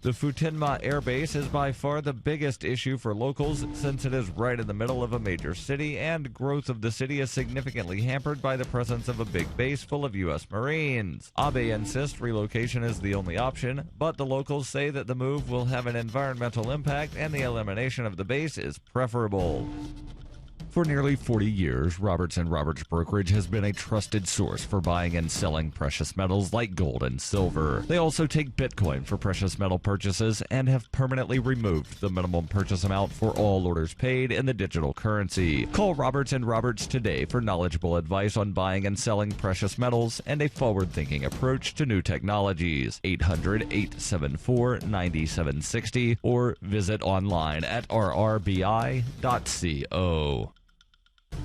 The Futenma Air Base is by far the biggest issue for locals since it is right in the middle of a major city, and growth of the city is significantly hampered by the presence of a big base full of U.S. Marines. Abe insists relocation is the only option, but the locals say that the move will have an environmental impact and the elimination of the base is preferable. For nearly 40 years, Roberts & Roberts Brokerage has been a trusted source for buying and selling precious metals like gold and silver. They also take Bitcoin for precious metal purchases and have permanently removed the minimum purchase amount for all orders paid in the digital currency. Call Roberts & Roberts today for knowledgeable advice on buying and selling precious metals and a forward-thinking approach to new technologies. 800-874-9760 or visit online at rrbi.co.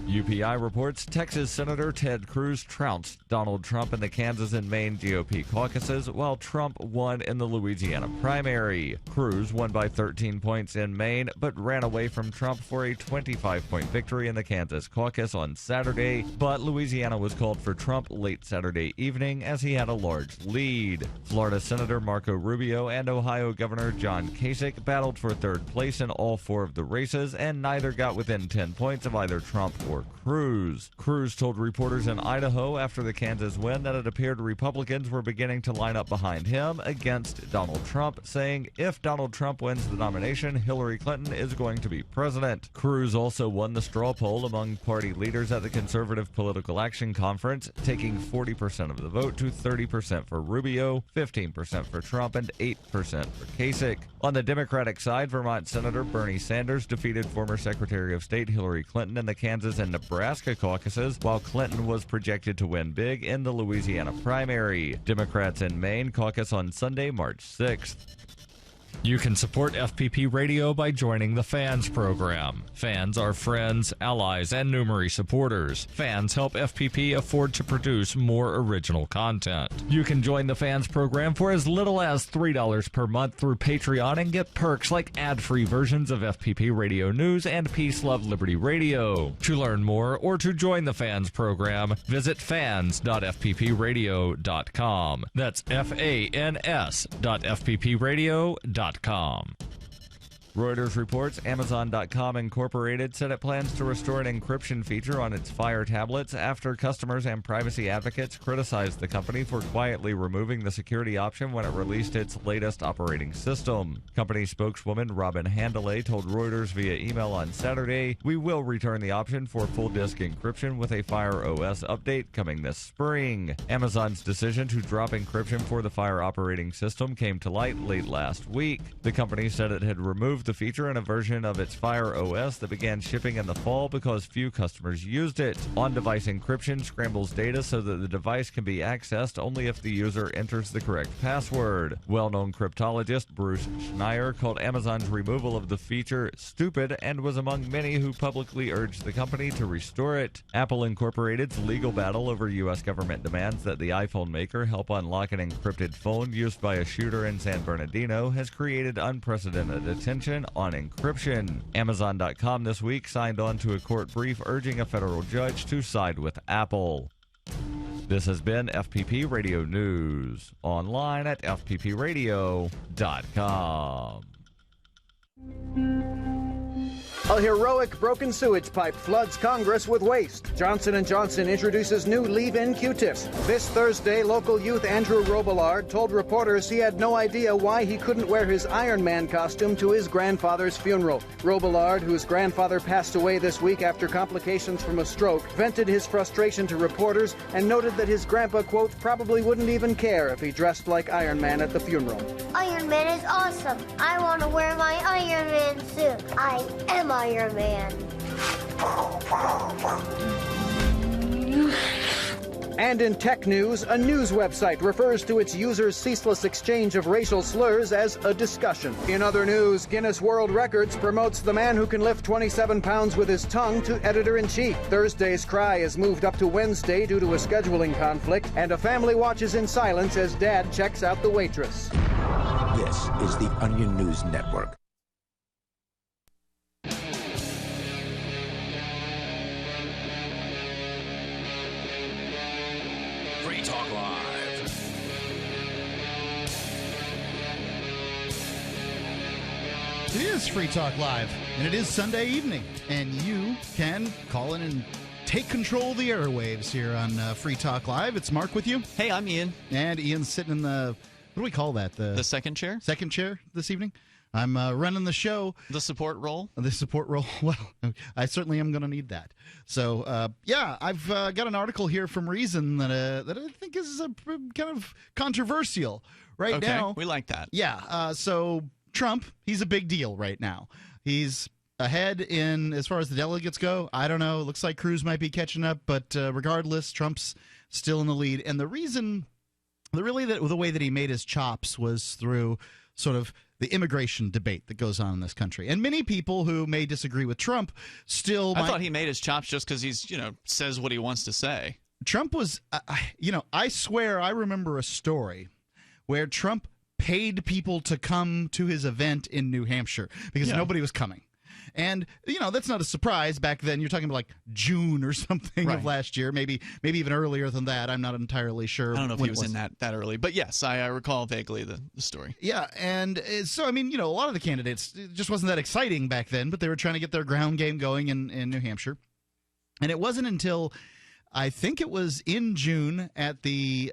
UPI reports Texas Senator Ted Cruz trounced Donald Trump in the Kansas and Maine GOP caucuses, while Trump won in the Louisiana primary. Cruz won by 13 points in Maine, but ran away from Trump for a 25-point victory in the Kansas caucus on Saturday, but Louisiana was called for Trump late Saturday evening as he had a large lead. Florida Senator Marco Rubio and Ohio Governor John Kasich battled for third place in all four of the races, and neither got within 10 points of either Trump or Cruz. Cruz told reporters in Idaho after the Kansas win that it appeared Republicans were beginning to line up behind him against Donald Trump, saying if Donald Trump wins the nomination, Hillary Clinton is going to be president. Cruz also won the straw poll among party leaders at the Conservative Political Action Conference, taking 40% of the vote to 30% for Rubio, 15% for Trump, and 8% for Kasich. On the Democratic side, Vermont Senator Bernie Sanders defeated former Secretary of State Hillary Clinton in the Kansas and Nebraska caucuses, while Clinton was projected to win big in the Louisiana primary. Democrats in Maine caucus on Sunday, March 6th. You can support FPP Radio by joining the Fans program. Fans are friends, allies, and Numery supporters. Fans help FPP afford to produce more original content. You can join the Fans program for as little as $3 per month through Patreon and get perks like ad-free versions of FPP Radio News and Peace, Love, Liberty Radio. To learn more or to join the Fans program, visit fans.fppradio.com. That's fans.fppradio.com. Reuters reports Amazon.com Incorporated said it plans to restore an encryption feature on its Fire tablets after customers and privacy advocates criticized the company for quietly removing the security option when it released its latest operating system. Company spokeswoman Robin Handley told Reuters via email on Saturday, "We will return the option for full disk encryption with a Fire OS update coming this spring." Amazon's decision to drop encryption for the Fire operating system came to light late last week. The company said it had removed the feature in a version of its Fire OS that began shipping in the fall because few customers used it. On-device encryption scrambles data so that the device can be accessed only if the user enters the correct password. Well-known cryptologist Bruce Schneier called Amazon's removal of the feature stupid and was among many who publicly urged the company to restore it. Apple Incorporated's legal battle over U.S. government demands that the iPhone maker help unlock an encrypted phone used by a shooter in San Bernardino has created unprecedented attention on encryption. Amazon.com this week signed on to a court brief urging a federal judge to side with Apple. This has been FPP Radio News, online at fppradio.com. A heroic broken sewage pipe floods Congress with waste. Johnson & Johnson introduces new leave-in Q-tips. This Thursday, local youth Andrew Robillard told reporters he had no idea why he couldn't wear his Iron Man costume to his grandfather's funeral. Robillard, whose grandfather passed away this week after complications from a stroke, vented his frustration to reporters and noted that his grandpa, quote, probably wouldn't even care if he dressed like Iron Man at the funeral. Iron Man is awesome. I want to wear my Iron Man suit. I am Iron Man. And in tech news, a news website refers to its users' ceaseless exchange of racial slurs as a discussion. In other news, Guinness World Records promotes the man who can lift 27 pounds with his tongue to editor-in-chief. Thursday's cry is moved up to Wednesday due to a scheduling conflict, and a family watches in silence as Dad checks out the waitress. This is the Onion News Network. Free Talk Live. It is Free Talk Live, and it is Sunday evening, and you can call in and take control of the airwaves here on Free Talk Live. It's Mark with you. Hey, I'm Ian. And Ian's sitting in the, what do we call that? The second chair? Second chair this evening. I'm running the show. The support role? The support role. Well, I certainly am going to need that. So, yeah, I've got an article here from Reason that I think is kind of controversial right now. We like that. Yeah, so Trump, he's a big deal right now. He's ahead in as far as the delegates go. I don't know. It looks like Cruz might be catching up, but regardless, Trump's still in the lead. And the reason, the way that he made his chops was through sort of the immigration debate that goes on in this country. And many people who may disagree with Trump still I thought he made his chops just because he's, says what he wants to say. Trump was, I swear I remember a story where Trump paid people to come to his event in New Hampshire because nobody was coming. And, that's not a surprise back then. You're talking about like June or something of last year, maybe even earlier than that. I'm not entirely sure. I don't know if he was in that early. But yes, I recall vaguely the story. Yeah, and so, a lot of the candidates, it just wasn't that exciting back then, but they were trying to get their ground game going in New Hampshire. And it wasn't until, I think it was in June at the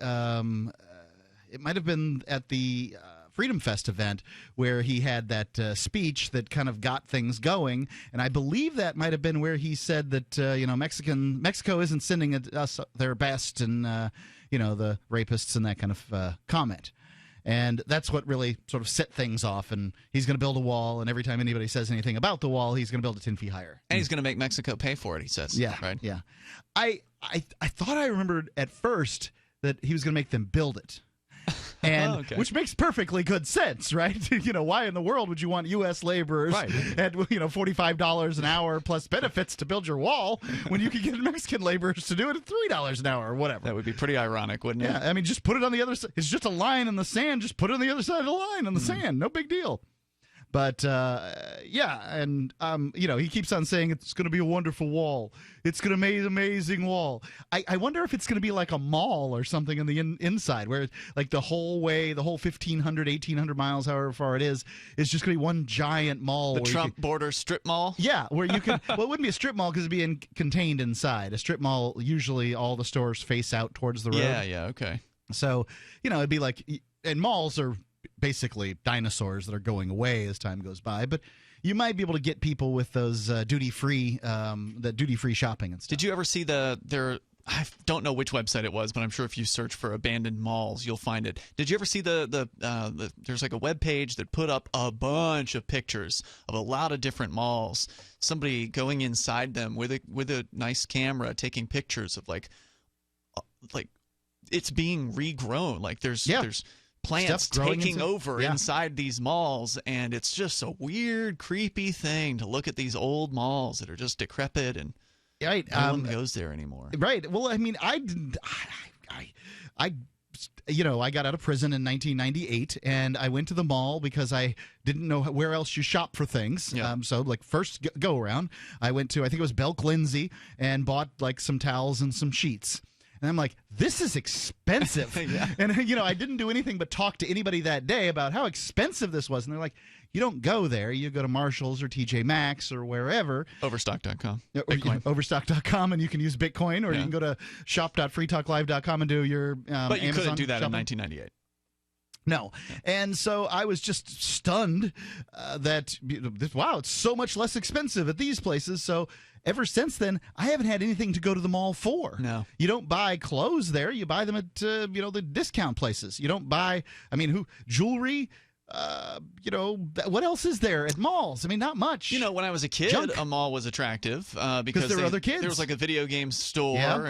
it might have been at the Freedom Fest event where he had that speech that kind of got things going, and I believe that might have been where he said that Mexico isn't sending us their best, and the rapists and that kind of comment. And that's what really sort of set things off. And he's going to build a wall, and every time anybody says anything about the wall, he's going to build it 10 feet higher. And he's going to make Mexico pay for it, he says. Yeah, right? Yeah. I thought I remembered at first that he was going to make them build it. And which makes perfectly good sense, right? Why in the world would you want U.S. laborers at $45 an hour plus benefits to build your wall when you could get Mexican laborers to do it at $3 an hour or whatever? That would be pretty ironic, wouldn't it? Yeah, just put it on the other side. It's just a line in the sand. Just put it on the other side of the line in the sand. No big deal. But, and, he keeps on saying it's going to be a wonderful wall. It's going to be an amazing wall. I wonder if it's going to be like a mall or something in the inside where, like, the whole 1,500, 1,800 miles, however far it is just going to be one giant mall. The Trump border strip mall? Yeah, where you could, well, it wouldn't be a strip mall because it'd be contained inside. A strip mall, usually all the stores face out towards the road. Yeah, okay. So, it'd be like, and malls are basically dinosaurs that are going away as time goes by, but you might be able to get people with those duty-free shopping and stuff. Did you ever see I don't know which website it was, but I'm sure if you search for abandoned malls, you'll find it. Did you ever see there's like a web page that put up a bunch of pictures of a lot of different malls, somebody going inside them with a nice camera taking pictures of like it's being regrown, like there's plants taking over inside these malls, and it's just a weird, creepy thing to look at these old malls that are just decrepit and no one goes there anymore. Right. Well, I got out of prison in 1998, and I went to the mall because I didn't know where else you shop for things. Yeah. So, first go around, I went to, I think it was Belk Lindsay, and bought, some towels and some sheets. And I'm like, this is expensive. Yeah. And, I didn't do anything but talk to anybody that day about how expensive this was. And they're like, you don't go there. You go to Marshall's or TJ Maxx or wherever. Overstock.com. Bitcoin. Overstock.com, and you can use Bitcoin, or you can go to shop.freetalklive.com and do your But you Amazon couldn't do that shopping. in 1998. No. And so I was just stunned that, wow, it's so much less expensive at these places. So ever since then, I haven't had anything to go to the mall for. No. You don't buy clothes there. You buy them at, the discount places. You don't buy, jewelry. What else is there at malls? Not much. When I was a kid, Junk. A mall was attractive because there were other kids. There was like a video game store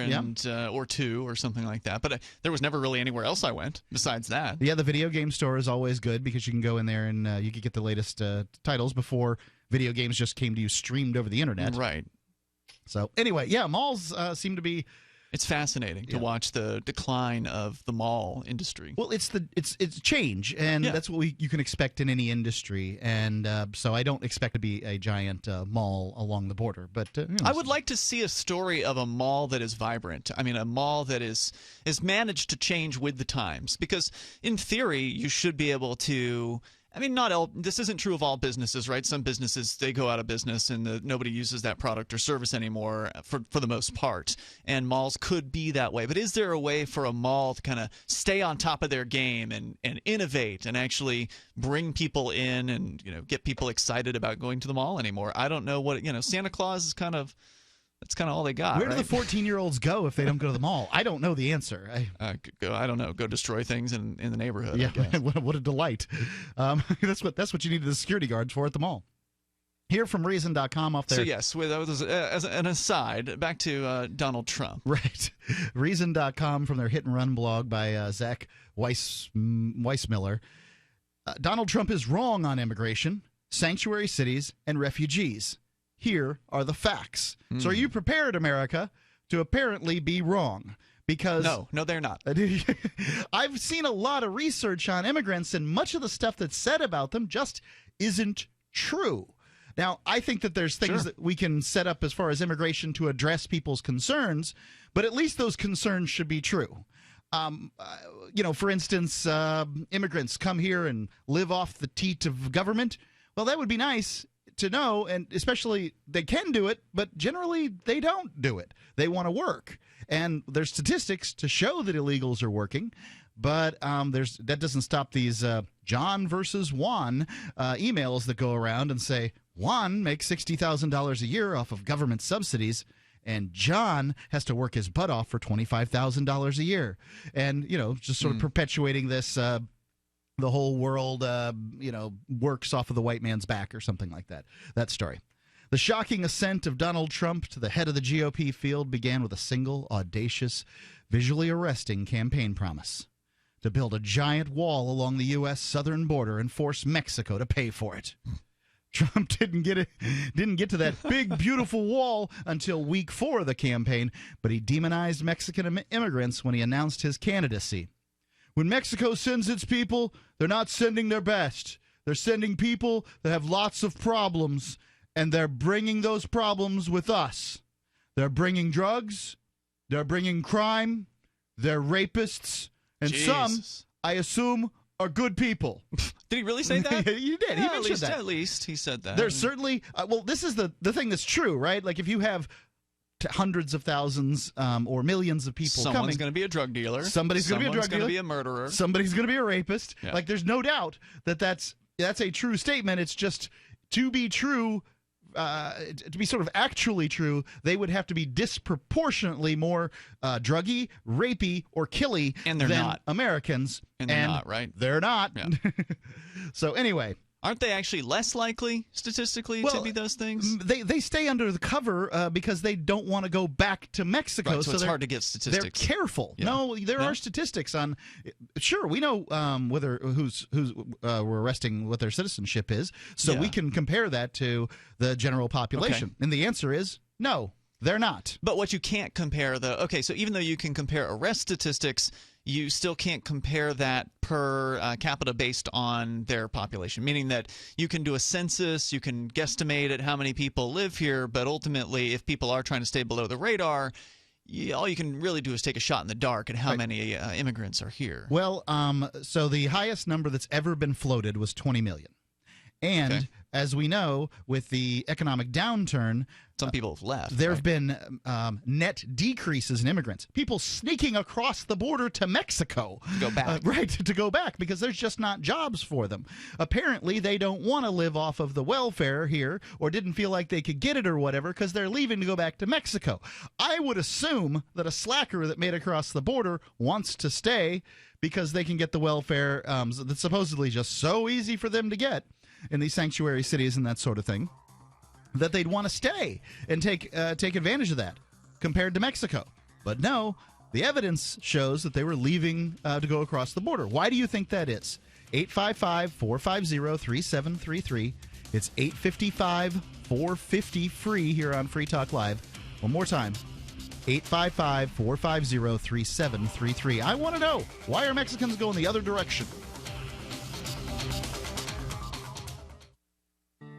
or two or something like that. But there was never really anywhere else I went besides that. Yeah, the video game store is always good because you can go in there and you can get the latest titles before video games just came to you streamed over the internet. Right. So anyway, malls seem to be. It's fascinating to watch the decline of the mall industry. Well, it's change, and that's what you can expect in any industry. And so I don't expect to be a giant mall along the border. But I would like to see a story of a mall that is vibrant. A mall that is managed to change with the times. Because in theory, you should be able to I mean, this isn't true of all businesses, right? Some businesses, they go out of business and nobody uses that product or service anymore for the most part. And malls could be that way. But is there a way for a mall to kind of stay on top of their game and innovate and actually bring people in and, get people excited about going to the mall anymore? I don't know what, Santa Claus is that's kind of all they got. Where right? do the 14-year-olds go if they don't go to the mall? I don't know the answer. I don't know. Go destroy things in the neighborhood. Yeah, I guess. what a delight. That's what you need the security guards for at the mall. Here from Reason.com off there. So yes, as an aside, back to Donald Trump. Right. Reason.com from their hit and run blog by Zach Weissmiller. Donald Trump is wrong on immigration, sanctuary cities, and refugees. Here are the facts. So are you prepared, America, to apparently be wrong? Because No, they're not. I've seen a lot of research on immigrants, and much of the stuff that's said about them just isn't true. Now, I think that there's things that we can set up as far as immigration to address people's concerns, but at least those concerns should be true. For instance, immigrants come here and live off the teat of government. Well, that would be nice to know, and especially they can do it, but generally they don't do it. They want to work. And there's statistics to show that illegals are working, but that doesn't stop these John versus Juan emails that go around and say, Juan makes $60,000 a year off of government subsidies, and John has to work his butt off for $25,000 a year. And, just sort of perpetuating this the whole world, works off of the white man's back or something like that. That story. The shocking ascent of Donald Trump to the head of the GOP field began with a single, audacious, visually arresting campaign promise: to build a giant wall along the U.S. southern border and force Mexico to pay for it. Trump didn't get to that big, beautiful wall until week 4 of the campaign, but he demonized Mexican immigrants when he announced his candidacy. When Mexico sends its people, they're not sending their best. They're sending people that have lots of problems, and they're bringing those problems with us. They're bringing drugs. They're bringing crime. They're rapists. And some, I assume, are good people. Did he really say that? He did. Yeah, He mentioned that. At least he said that. There's certainly this is the thing that's true, right? Like if you have hundreds of thousands or millions of people Someone's coming. going to be a drug dealer. Somebody's going to be a drug dealer. Someone's going to be a murderer. Somebody's going to be a rapist. Yeah. Like there's no doubt that that's a true statement. It's just to be true, to be sort of actually true, they would have to be disproportionately more druggy, rapey, or killy And they're than not. Americans. And they're not, right? They're not. Yeah. So anyway. Aren't they actually less likely statistically to be those things? They stay under the cover because they don't want to go back to Mexico. Right, so it's hard to get statistics. They're careful. Yeah. No, there are statistics on. Sure, we know whether who's we're arresting what their citizenship is, so we can compare that to the general population. Okay. And the answer is no, they're not. But what you can't compare so even though you can compare arrest statistics, you still can't compare that per capita based on their population, meaning that you can do a census, you can guesstimate at how many people live here, but ultimately if people are trying to stay below the radar, all you can really do is take a shot in the dark at how many immigrants are here. Well, so the highest number that's ever been floated was 20 million. And as we know, with the economic downturn, some people have left. There have been net decreases in immigrants. People sneaking across the border to Mexico. To go back. To go back because there's just not jobs for them. Apparently, they don't want to live off of the welfare here or didn't feel like they could get it or whatever because they're leaving to go back to Mexico. I would assume that a slacker that made it across the border wants to stay because they can get the welfare that's supposedly just so easy for them to get in these sanctuary cities and that sort of thing, that they'd want to stay and take advantage of that compared to Mexico. But no, the evidence shows that they were leaving to go across the border. Why do you think that is? 855-450-3733. It's 855-450-FREE here on Free Talk Live. One more time, 855-450-3733. I want to know, why are Mexicans going the other direction?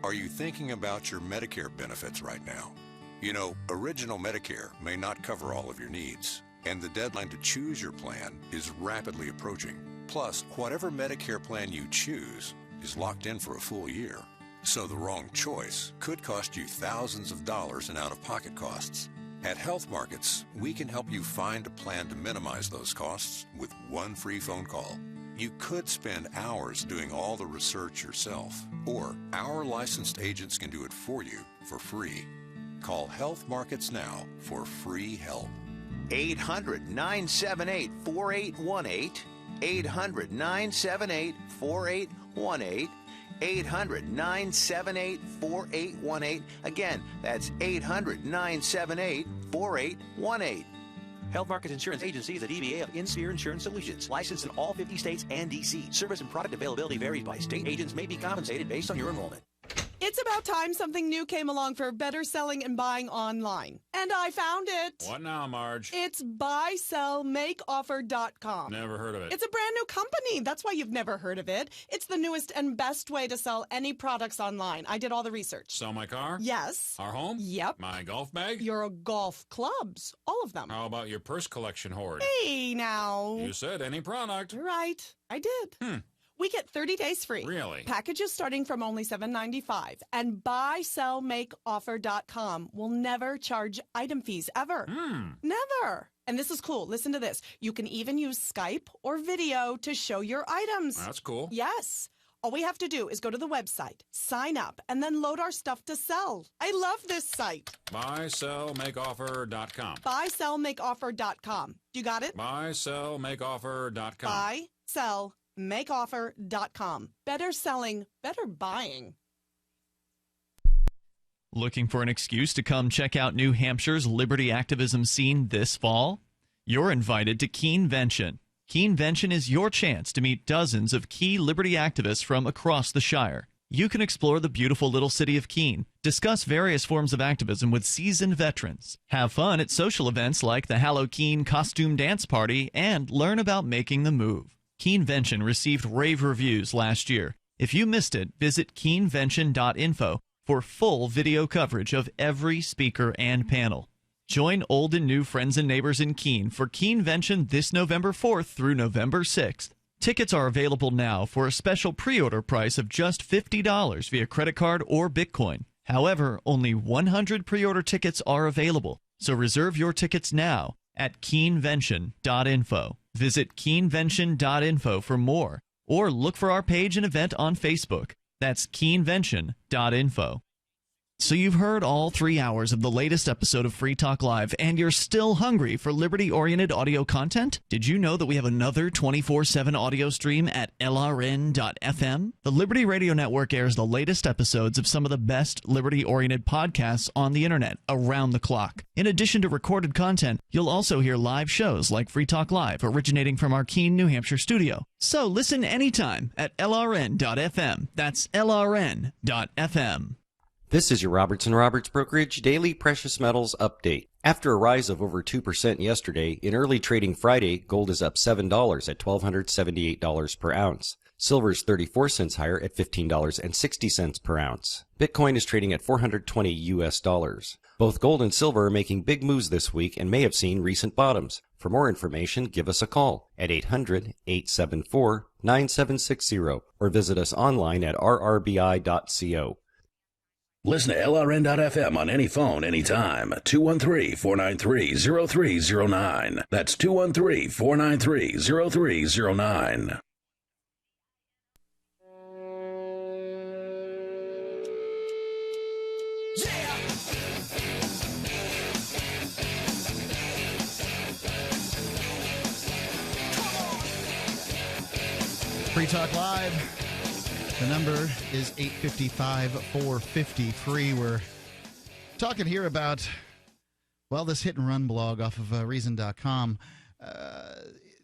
Are you thinking about your Medicare benefits right now? You know, Original Medicare may not cover all of your needs, and the deadline to choose your plan is rapidly approaching. Plus, whatever Medicare plan you choose, is locked in for a full year. So the wrong choice could cost you thousands of dollars in out-of-pocket costs. At Health Markets, we can help you find a plan to minimize those costs with one free phone call. You could spend hours doing all the research yourself, or our licensed agents can do it for you for free. Call Health Markets now for free help. 800-978-4818. 800-978-4818. 800-978-4818. Again, that's 800-978-4818. Health Markets Insurance Agency is a DBA of InSphere Insurance Solutions, licensed in all 50 states and D.C. Service and product availability varies by state. Agents may be compensated based on your enrollment. It's about time something new came along for better selling and buying online. And I found it. What now, Marge? It's buysellmakeoffer.com. Never heard of it. It's a brand new company. That's why you've never heard of it. It's the newest and best way to sell any products online. I did all the research. Sell my car? Yes. Our home? Yep. My golf bag? Your golf clubs. All of them. How about your purse collection hoard? Hey, now. You said any product. Right. I did. We get 30 days free. Really? Packages starting from only $7.95. And buysellmakeoffer.com will never charge item fees, ever. Never. And this is cool. Listen to this. You can even use Skype or video to show your items. That's cool. Yes. All we have to do is go to the website, sign up, and then load our stuff to sell. I love this site. Buysellmakeoffer.com. Buysellmakeoffer.com. You got it? Buysellmakeoffer.com. Buysellmakeoffer.com. Better selling, better buying. Looking for an excuse to come check out New Hampshire's liberty activism scene this fall? You're invited to Keenvention. Keenvention is your chance to meet dozens of key liberty activists from across the Shire. You can explore the beautiful little city of Keene, discuss various forms of activism with seasoned veterans, have fun at social events like the Hallow Keene costume dance party, and learn about making the move. Keenvention received rave reviews last year. If you missed it, visit keenvention.info for full video coverage of every speaker and panel. Join old and new friends and neighbors in Keene for Keenvention this November 4th through November 6th. Tickets are available now for a special pre-order price of just $50 via credit card or Bitcoin. However, only 100 pre-order tickets are available, so reserve your tickets now at keenvention.info. Visit keenvention.info for more, or look for our page and event on Facebook. That's keenvention.info. So you've heard all 3 hours of the latest episode of Free Talk Live, and you're still hungry for liberty-oriented audio content? Did you know that we have another 24/7 audio stream at LRN.FM? The Liberty Radio Network airs the latest episodes of some of the best liberty-oriented podcasts on the internet around the clock. In addition to recorded content, you'll also hear live shows like Free Talk Live, originating from our Keene, New Hampshire studio. So listen anytime at LRN.FM. That's LRN.FM. This is your Robertson Roberts Brokerage Daily Precious Metals Update. After a rise of over 2% yesterday, in early trading Friday, gold is up $7 at $1,278 per ounce. Silver is 34 cents higher at $15.60 per ounce. Bitcoin is trading at $420 US. Both gold and silver are making big moves this week and may have seen recent bottoms. For more information, give us a call at 800-874-9760 or visit us online at rrbi.co. Listen to LRN.FM on any phone, anytime. 213-493-0309. That's 213-493-0309. Free Talk Live. The number is 855-453. We're talking here about, well, this hit and run blog off of Reason.com.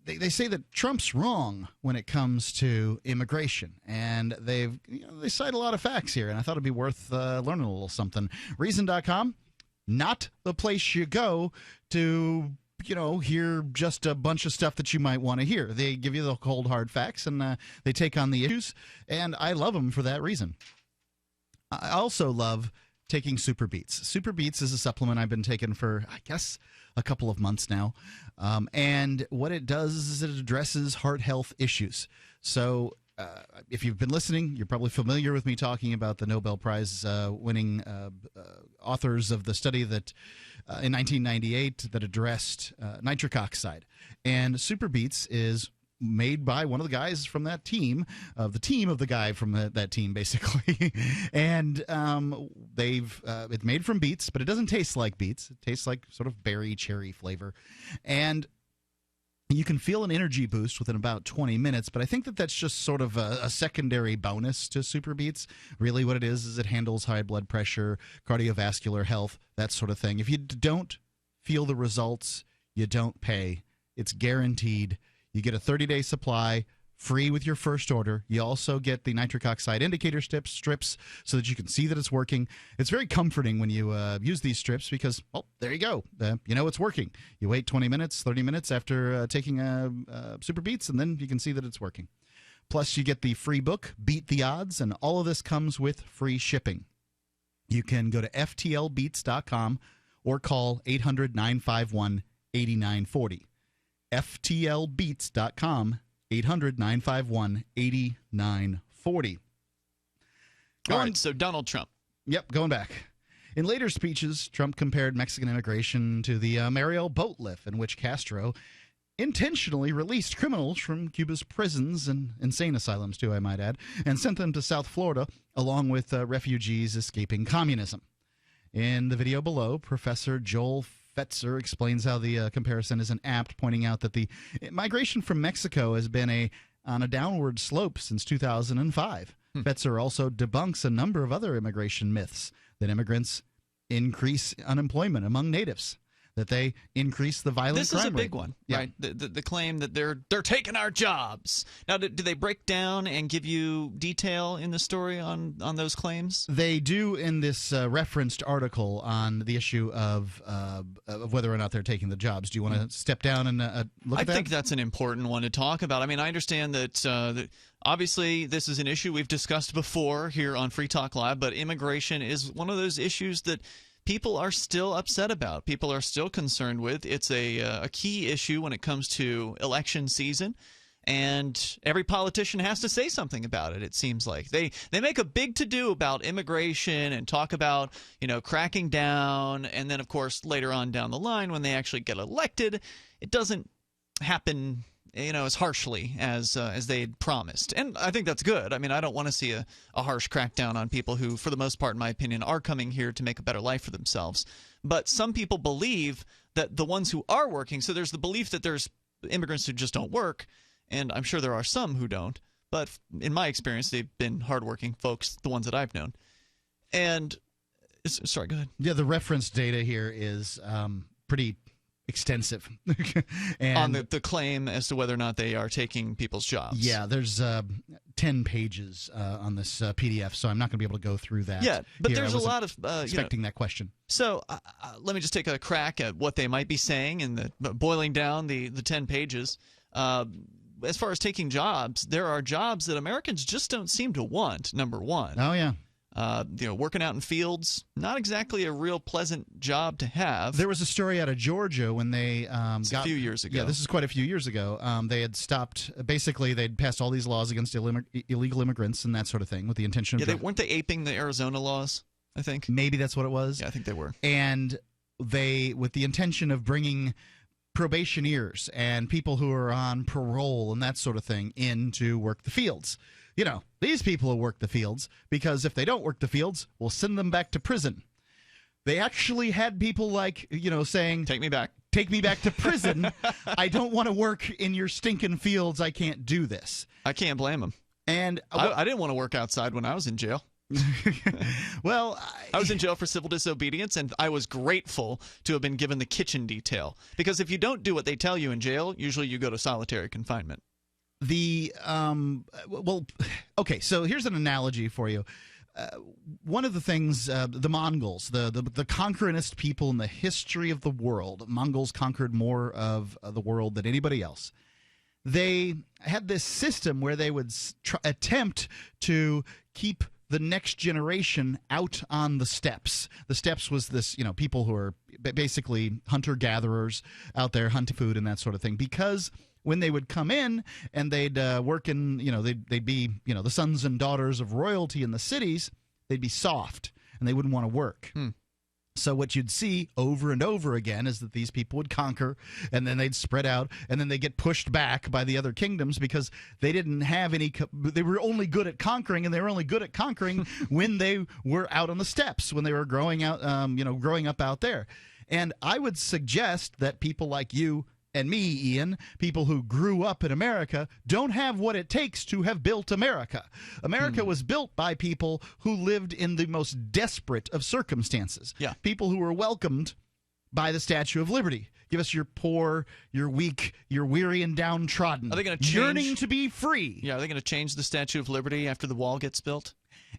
They say that Trump's wrong when it comes to immigration, and they cite a lot of facts here, and I thought it'd be worth learning a little something. Reason.com, not the place you go to hear just a bunch of stuff that you might want to hear. They give you the cold, hard facts, and they take on the issues, and I love them for that reason. I also love taking Super Beats. Super Beats is a supplement I've been taking for, I guess, a couple of months now, and what it does is it addresses heart health issues. So if you've been listening, you're probably familiar with me talking about the Nobel Prize winning authors of the study that in 1998 that addressed nitric oxide. And Superbeats is made by one of the guys from that team, of the guy from that team, basically. And it's made from beets, but it doesn't taste like beets. It tastes like sort of berry cherry flavor. And you can feel an energy boost within about 20 minutes, but I think that that's just sort of a secondary bonus to Superbeats. Really what it is it handles high blood pressure, cardiovascular health, that sort of thing. If you don't feel the results, you don't pay. It's guaranteed. You get a 30-day supply free with your first order. You also get the nitric oxide indicator strips so that you can see that it's working. It's very comforting when you use these strips because, well, there you go. You know it's working. You wait 20 minutes, 30 minutes after taking Superbeats, and then you can see that it's working. Plus, you get the free book, Beat the Odds, and all of this comes with free shipping. You can go to FTLbeats.com or call 800-951-8940. FTLbeats.com, 800-951-8940. All right, so Donald Trump. Yep, going back. In later speeches, Trump compared Mexican immigration to the Mariel boat lift in which Castro intentionally released criminals from Cuba's prisons and insane asylums, too, I might add, and sent them to South Florida along with refugees escaping communism. In the video below, Professor Joel Fetzer explains how the comparison isn't apt, pointing out that the migration from Mexico has been on a downward slope since 2005. Fetzer also debunks a number of other immigration myths, that immigrants increase unemployment among natives, that they increase the violent crime rate. This is a big one, right? The claim that they're taking our jobs. Now, do they break down and give you detail in the story on those claims? They do in this referenced article on the issue of whether or not they're taking the jobs. Do you want to step down and look at that? I think that's an important one to talk about. I mean, I understand that obviously this is an issue we've discussed before here on Free Talk Live, but immigration is one of those issues that people are still upset about. People are still concerned with. It's a key issue when it comes to election season, and every politician has to say something about it. It seems like they make a big to-do about immigration and talk about cracking down, and then of course later on down the line when they actually get elected, it doesn't happen as harshly as they had promised. And I think that's good. I mean, I don't want to see a harsh crackdown on people who, for the most part, in my opinion, are coming here to make a better life for themselves. But some people believe that the ones who are working, so there's the belief that there's immigrants who just don't work, and I'm sure there are some who don't. But in my experience, they've been hardworking folks, the ones that I've known. And, sorry, go ahead. Yeah, the reference data here is pretty extensive. And on the claim as to whether or not they are taking people's jobs. Yeah, there's 10 pages on this PDF, so I'm not going to be able to go through that. Yeah, but here. there's a lot of expecting that question. So let me just take a crack at what they might be saying and boiling down the 10 pages. As far as taking jobs, there are jobs that Americans just don't seem to want, number one. Oh, yeah. Working out in fields, not exactly a real pleasant job to have. There was a story out of Georgia when they a few years ago. Yeah, this is quite a few years ago. They had stopped. Basically, they'd passed all these laws against illegal immigrants and that sort of thing with the intention of. Yeah, weren't they aping the Arizona laws? I think maybe that's what it was. Yeah, I think they were. And they, with the intention of bringing probationers and people who are on parole and that sort of thing in to work the fields. These people will work the fields because if they don't work the fields, we'll send them back to prison. They actually had people saying, take me back to prison. I don't want to work in your stinking fields. I can't do this. I can't blame them. And I didn't want to work outside when I was in jail. Well, I was in jail for civil disobedience, and I was grateful to have been given the kitchen detail. Because if you don't do what they tell you in jail, usually you go to solitary confinement. Okay, so here's an analogy for you. One of the things, the Mongols, the conquerorist people in the history of the world, Mongols conquered more of the world than anybody else. They had this system where they would attempt to keep the next generation out on the steppes. The steppes was this, people who are basically hunter-gatherers out there hunting food and that sort of thing, because when they would come in and they'd work in, they'd be, the sons and daughters of royalty in the cities, they'd be soft and they wouldn't want to work. So what you'd see over and over again is that these people would conquer, and then they'd spread out, and then they get pushed back by the other kingdoms because they didn't have any. They were only good at conquering, and they were only good at conquering when they were out on the steppes, when they were growing up out there. And I would suggest that people like you and me, Ian, people who grew up in America, don't have what it takes to have built America. America was built by people who lived in the most desperate of circumstances. Yeah. People who were welcomed by the Statue of Liberty. Give us your poor, your weak, your weary and downtrodden. Are they going to change? Yearning to be free. Yeah, are they going to change the Statue of Liberty after the wall gets built?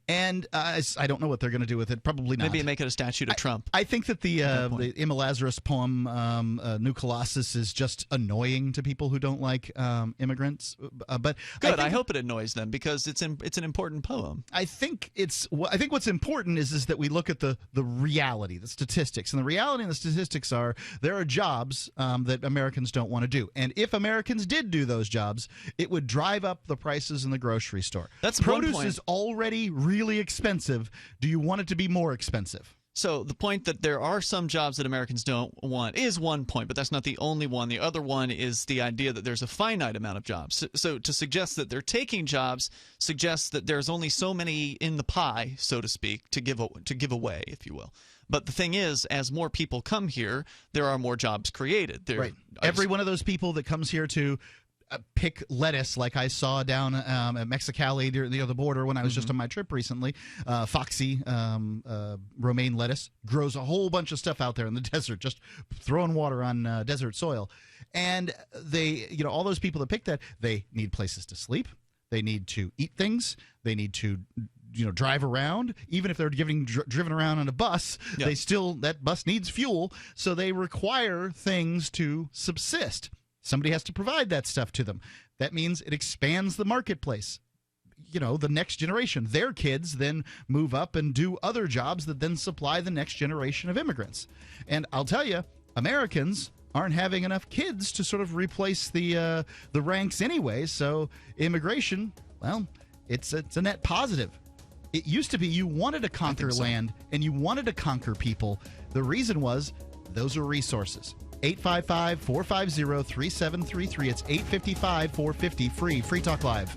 And I don't know what they're going to do with it. Probably not. Maybe make it a statue to Trump. I think that the Emma Lazarus poem, New Colossus, is just annoying to people who don't like immigrants. But good. I hope it annoys them because it's an important poem. I think what's important is that we look at the reality, the statistics, and the reality and the statistics are there are jobs that Americans don't want to do, and if Americans did do those jobs, it would drive up the prices in the grocery store. That's produce one point. Is already really expensive. Do you want it to be more expensive? So the point that there are some jobs that Americans don't want is one point, but that's not the only one. The other one is the idea that there's a finite amount of jobs. So to suggest that they're taking jobs suggests that there's only so many in the pie, so to speak, to give away, if you will. But the thing is, as more people come here, there are more jobs created. Right. Every one of those people that comes here to pick lettuce, like I saw down at Mexicali near the border when I was just on my trip recently. Foxy romaine lettuce grows a whole bunch of stuff out there in the desert, just throwing water on desert soil. And they, all those people that pick that, they need places to sleep. They need to eat things. They need to drive around. Even if they're driven around on a bus, that bus needs fuel. So they require things to subsist. Somebody has to provide that stuff to them. That means it expands the marketplace. The next generation, their kids then move up and do other jobs that then supply the next generation of immigrants. And I'll tell you, Americans aren't having enough kids to sort of replace the ranks anyway. So immigration, well, it's a net positive. It used to be you wanted to conquer land and you wanted to conquer people. The reason was those are resources. 855-450-3733. It's 855-450-FREE. Free Talk Live.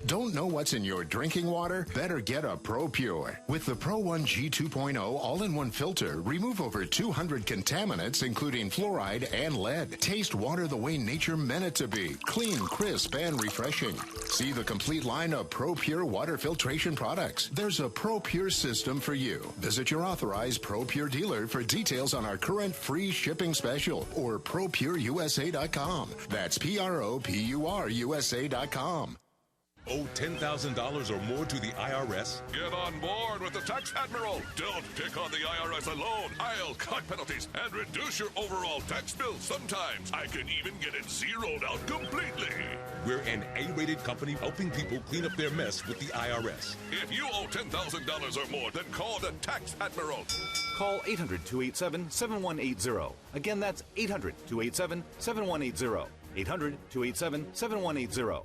Don't know what's in your drinking water? Better get a ProPure. With the Pro 1 G2.0 all-in-one filter, remove over 200 contaminants, including fluoride and lead. Taste water the way nature meant it to be. Clean, crisp, and refreshing. See the complete line of ProPure water filtration products. There's a ProPure system for you. Visit your authorized ProPure dealer for details on our current free shipping special or ProPureUSA.com. That's ProPureUSA.com. Owe $10,000 or more to the IRS? Get on board with the Tax Admiral. Don't pick on the IRS alone. I'll cut penalties and reduce your overall tax bill. Sometimes I can even get it zeroed out completely. We're an A-rated company helping people clean up their mess with the IRS. If you owe $10,000 or more, then call the Tax Admiral. Call 800-287-7180. Again, that's 800-287-7180. 800-287-7180.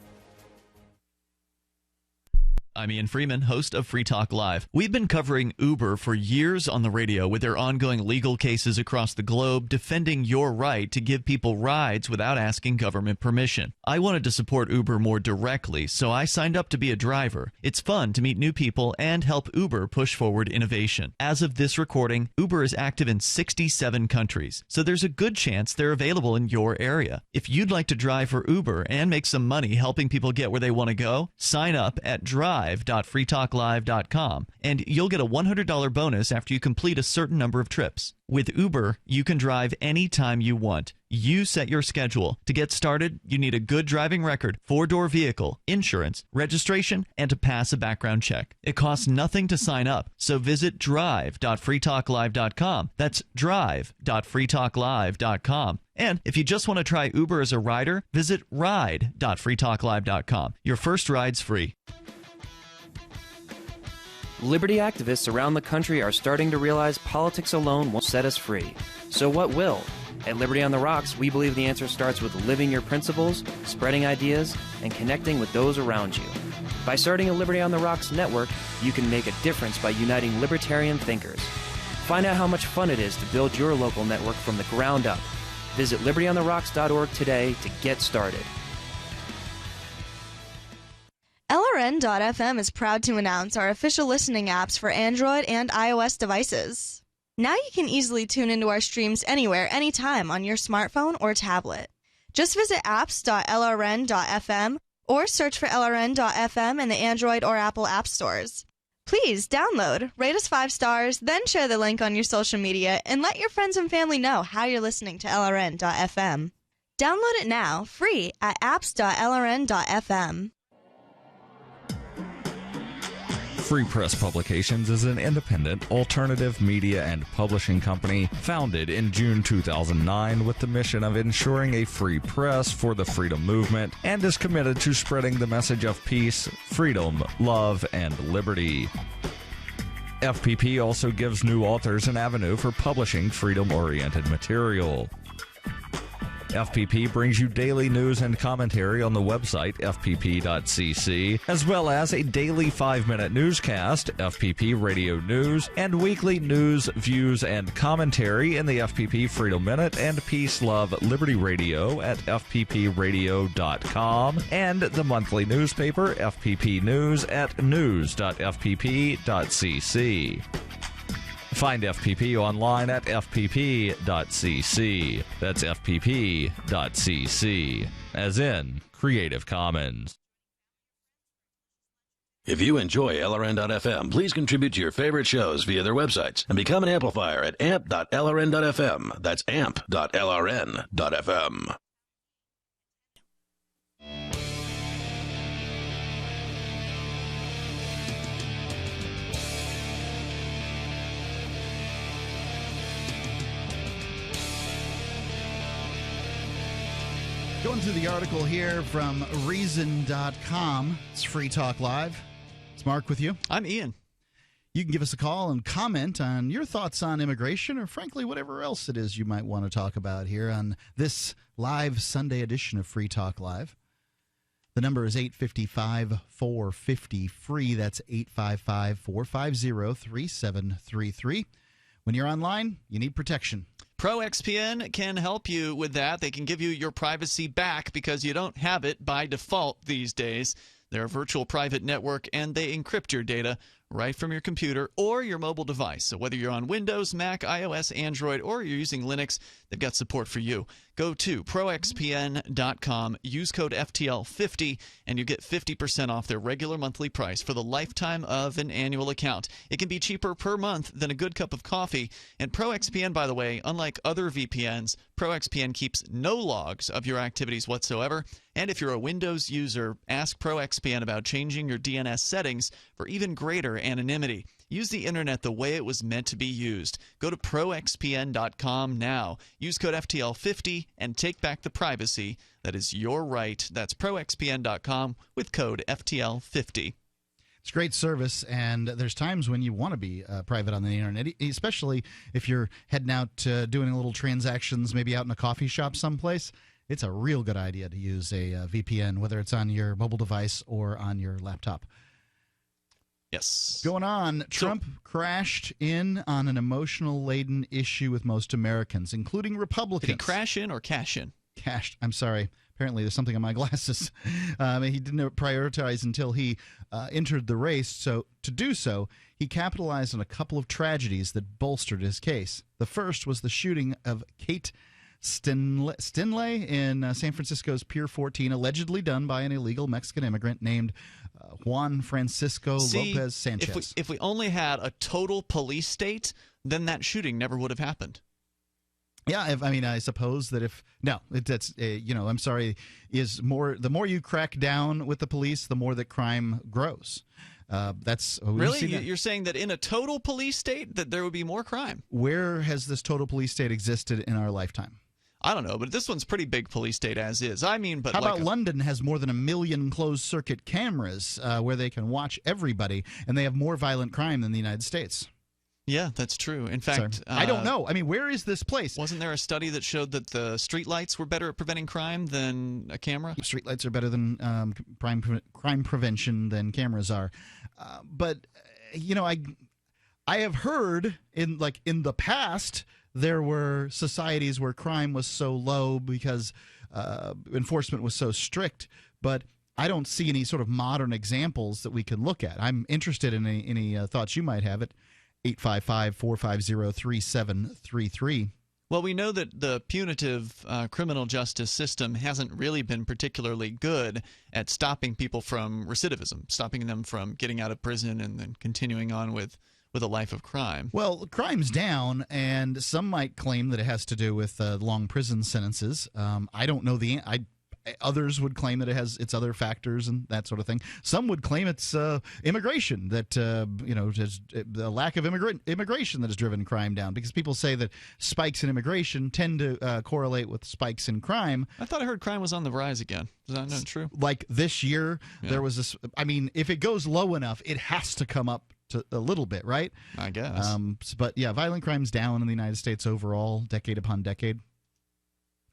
I'm Ian Freeman, host of Free Talk Live. We've been covering Uber for years on the radio with their ongoing legal cases across the globe defending your right to give people rides without asking government permission. I wanted to support Uber more directly, so I signed up to be a driver. It's fun to meet new people and help Uber push forward innovation. As of this recording, Uber is active in 67 countries, so there's a good chance they're available in your area. If you'd like to drive for Uber and make some money helping people get where they want to go, sign up at drive.freetalklive.com, and you'll get a $100 bonus after you complete a certain number of trips. With Uber, you can drive anytime you want. You set your schedule. To get started, you need a good driving record, 4-door vehicle, insurance, registration, and to pass a background check. It costs nothing to sign up, so visit drive.freetalklive.com. That's drive.freetalklive.com. And if you just want to try Uber as a rider, visit ride.freetalklive.com. Your first ride's free. Liberty activists around the country are starting to realize politics alone won't set us free. So what will? At Liberty on the Rocks, we believe the answer starts with living your principles, spreading ideas, and connecting with those around you. By starting a Liberty on the Rocks network, you can make a difference by uniting libertarian thinkers. Find out how much fun it is to build your local network from the ground up. Visit libertyontherocks.org today to get started. LRN.FM is proud to announce our official listening apps for Android and iOS devices. Now you can easily tune into our streams anywhere, anytime on your smartphone or tablet. Just visit apps.lrn.fm or search for LRN.FM in the Android or Apple app stores. Please download, rate us 5 stars, then share the link on your social media and let your friends and family know how you're listening to LRN.FM. Download it now, free at apps.lrn.fm. Free Press Publications is an independent, alternative media and publishing company founded in June 2009 with the mission of ensuring a free press for the freedom movement and is committed to spreading the message of peace, freedom, love, and liberty. FPP also gives new authors an avenue for publishing freedom-oriented material. FPP brings you daily news and commentary on the website fpp.cc, as well as a daily 5-minute newscast, FPP Radio News, and weekly news, views, and commentary in the FPP Freedom Minute and Peace, Love, Liberty Radio at fppradio.com, and the monthly newspaper FPP News at news.fpp.cc. Find FPP online at fpp.cc. That's fpp.cc, as in Creative Commons. If you enjoy LRN.FM, please contribute to your favorite shows via their websites and become an amplifier at amp.lrn.fm. That's amp.lrn.fm. Going through the article here from Reason.com. It's Free Talk Live. It's Mark with you. I'm Ian. You can give us a call and comment on your thoughts on immigration or, frankly, whatever else it is you might want to talk about here on this live Sunday edition of Free Talk Live. The number is 855-450-FREE. That's 855-450-3733. When you're online, you need protection. ProXPN can help you with that. They can give you your privacy back because you don't have it by default these days. They're a virtual private network, and they encrypt your data right from your computer or your mobile device. So whether you're on Windows, Mac, iOS, Android, or you're using Linux, they've got support for you. Go to proxpn.com, use code FTL50, and you get 50% off their regular monthly price for the lifetime of an annual account. It can be cheaper per month than a good cup of coffee. And ProXPN, by the way, unlike other VPNs, ProXPN keeps no logs of your activities whatsoever. And if you're a Windows user, ask ProXPN about changing your DNS settings for even greater anonymity. Use the internet the way it was meant to be used. Go to proxpn.com now. Use code FTL50 and take back the privacy that is your right. That's proxpn.com with code FTL50. It's great service, and there's times when you want to be private on the internet, especially if you're heading out doing little transactions, maybe out in a coffee shop someplace. It's a real good idea to use a VPN, whether it's on your mobile device or on your laptop. Yes. Going on, Trump crashed in on an emotional-laden issue with most Americans, including Republicans. Did he crash in or cash in? Cashed. I'm sorry. Apparently there's something on my glasses. He didn't prioritize until he entered the race. So to do so, he capitalized on a couple of tragedies that bolstered his case. The first was the shooting of Kate Stinley in San Francisco's Pier 14, allegedly done by an illegal Mexican immigrant named Juan Francisco Lopez Sanchez. If we only had a total police state, then that shooting never would have happened. Yeah, I suppose that I'm sorry, the more you crack down with the police, the more that crime grows. Really? You're saying that in a total police state that there would be more crime? Where has this total police state existed in our lifetime? I don't know, but this one's pretty big police state as is. I mean, but how about London has more than 1 million closed-circuit cameras where they can watch everybody, and they have more violent crime than the United States. Yeah, that's true. In fact, I don't know. I mean, where is this place? Wasn't there a study that showed that the streetlights were better at preventing crime than a camera? Streetlights are better than crime prevention than cameras are. But I have heard in the past there were societies where crime was so low because enforcement was so strict, but I don't see any sort of modern examples that we can look at. I'm interested in any thoughts you might have at 855-450-3733. Well, we know that the punitive criminal justice system hasn't really been particularly good at stopping people from recidivism, stopping them from getting out of prison and then continuing on with a life of crime. Well, crime's down, and some might claim that it has to do with long prison sentences. I don't know others would claim that it has its other factors and that sort of thing. Some would claim it's immigration, that the lack of immigration that has driven crime down, because people say that spikes in immigration tend to correlate with spikes in crime. I thought I heard crime was on the rise again. Is that not true? Like this year, there was this. I mean, if it goes low enough, it has to come up to a little bit, right? I guess. But yeah, violent crime's down in the United States overall, decade upon decade.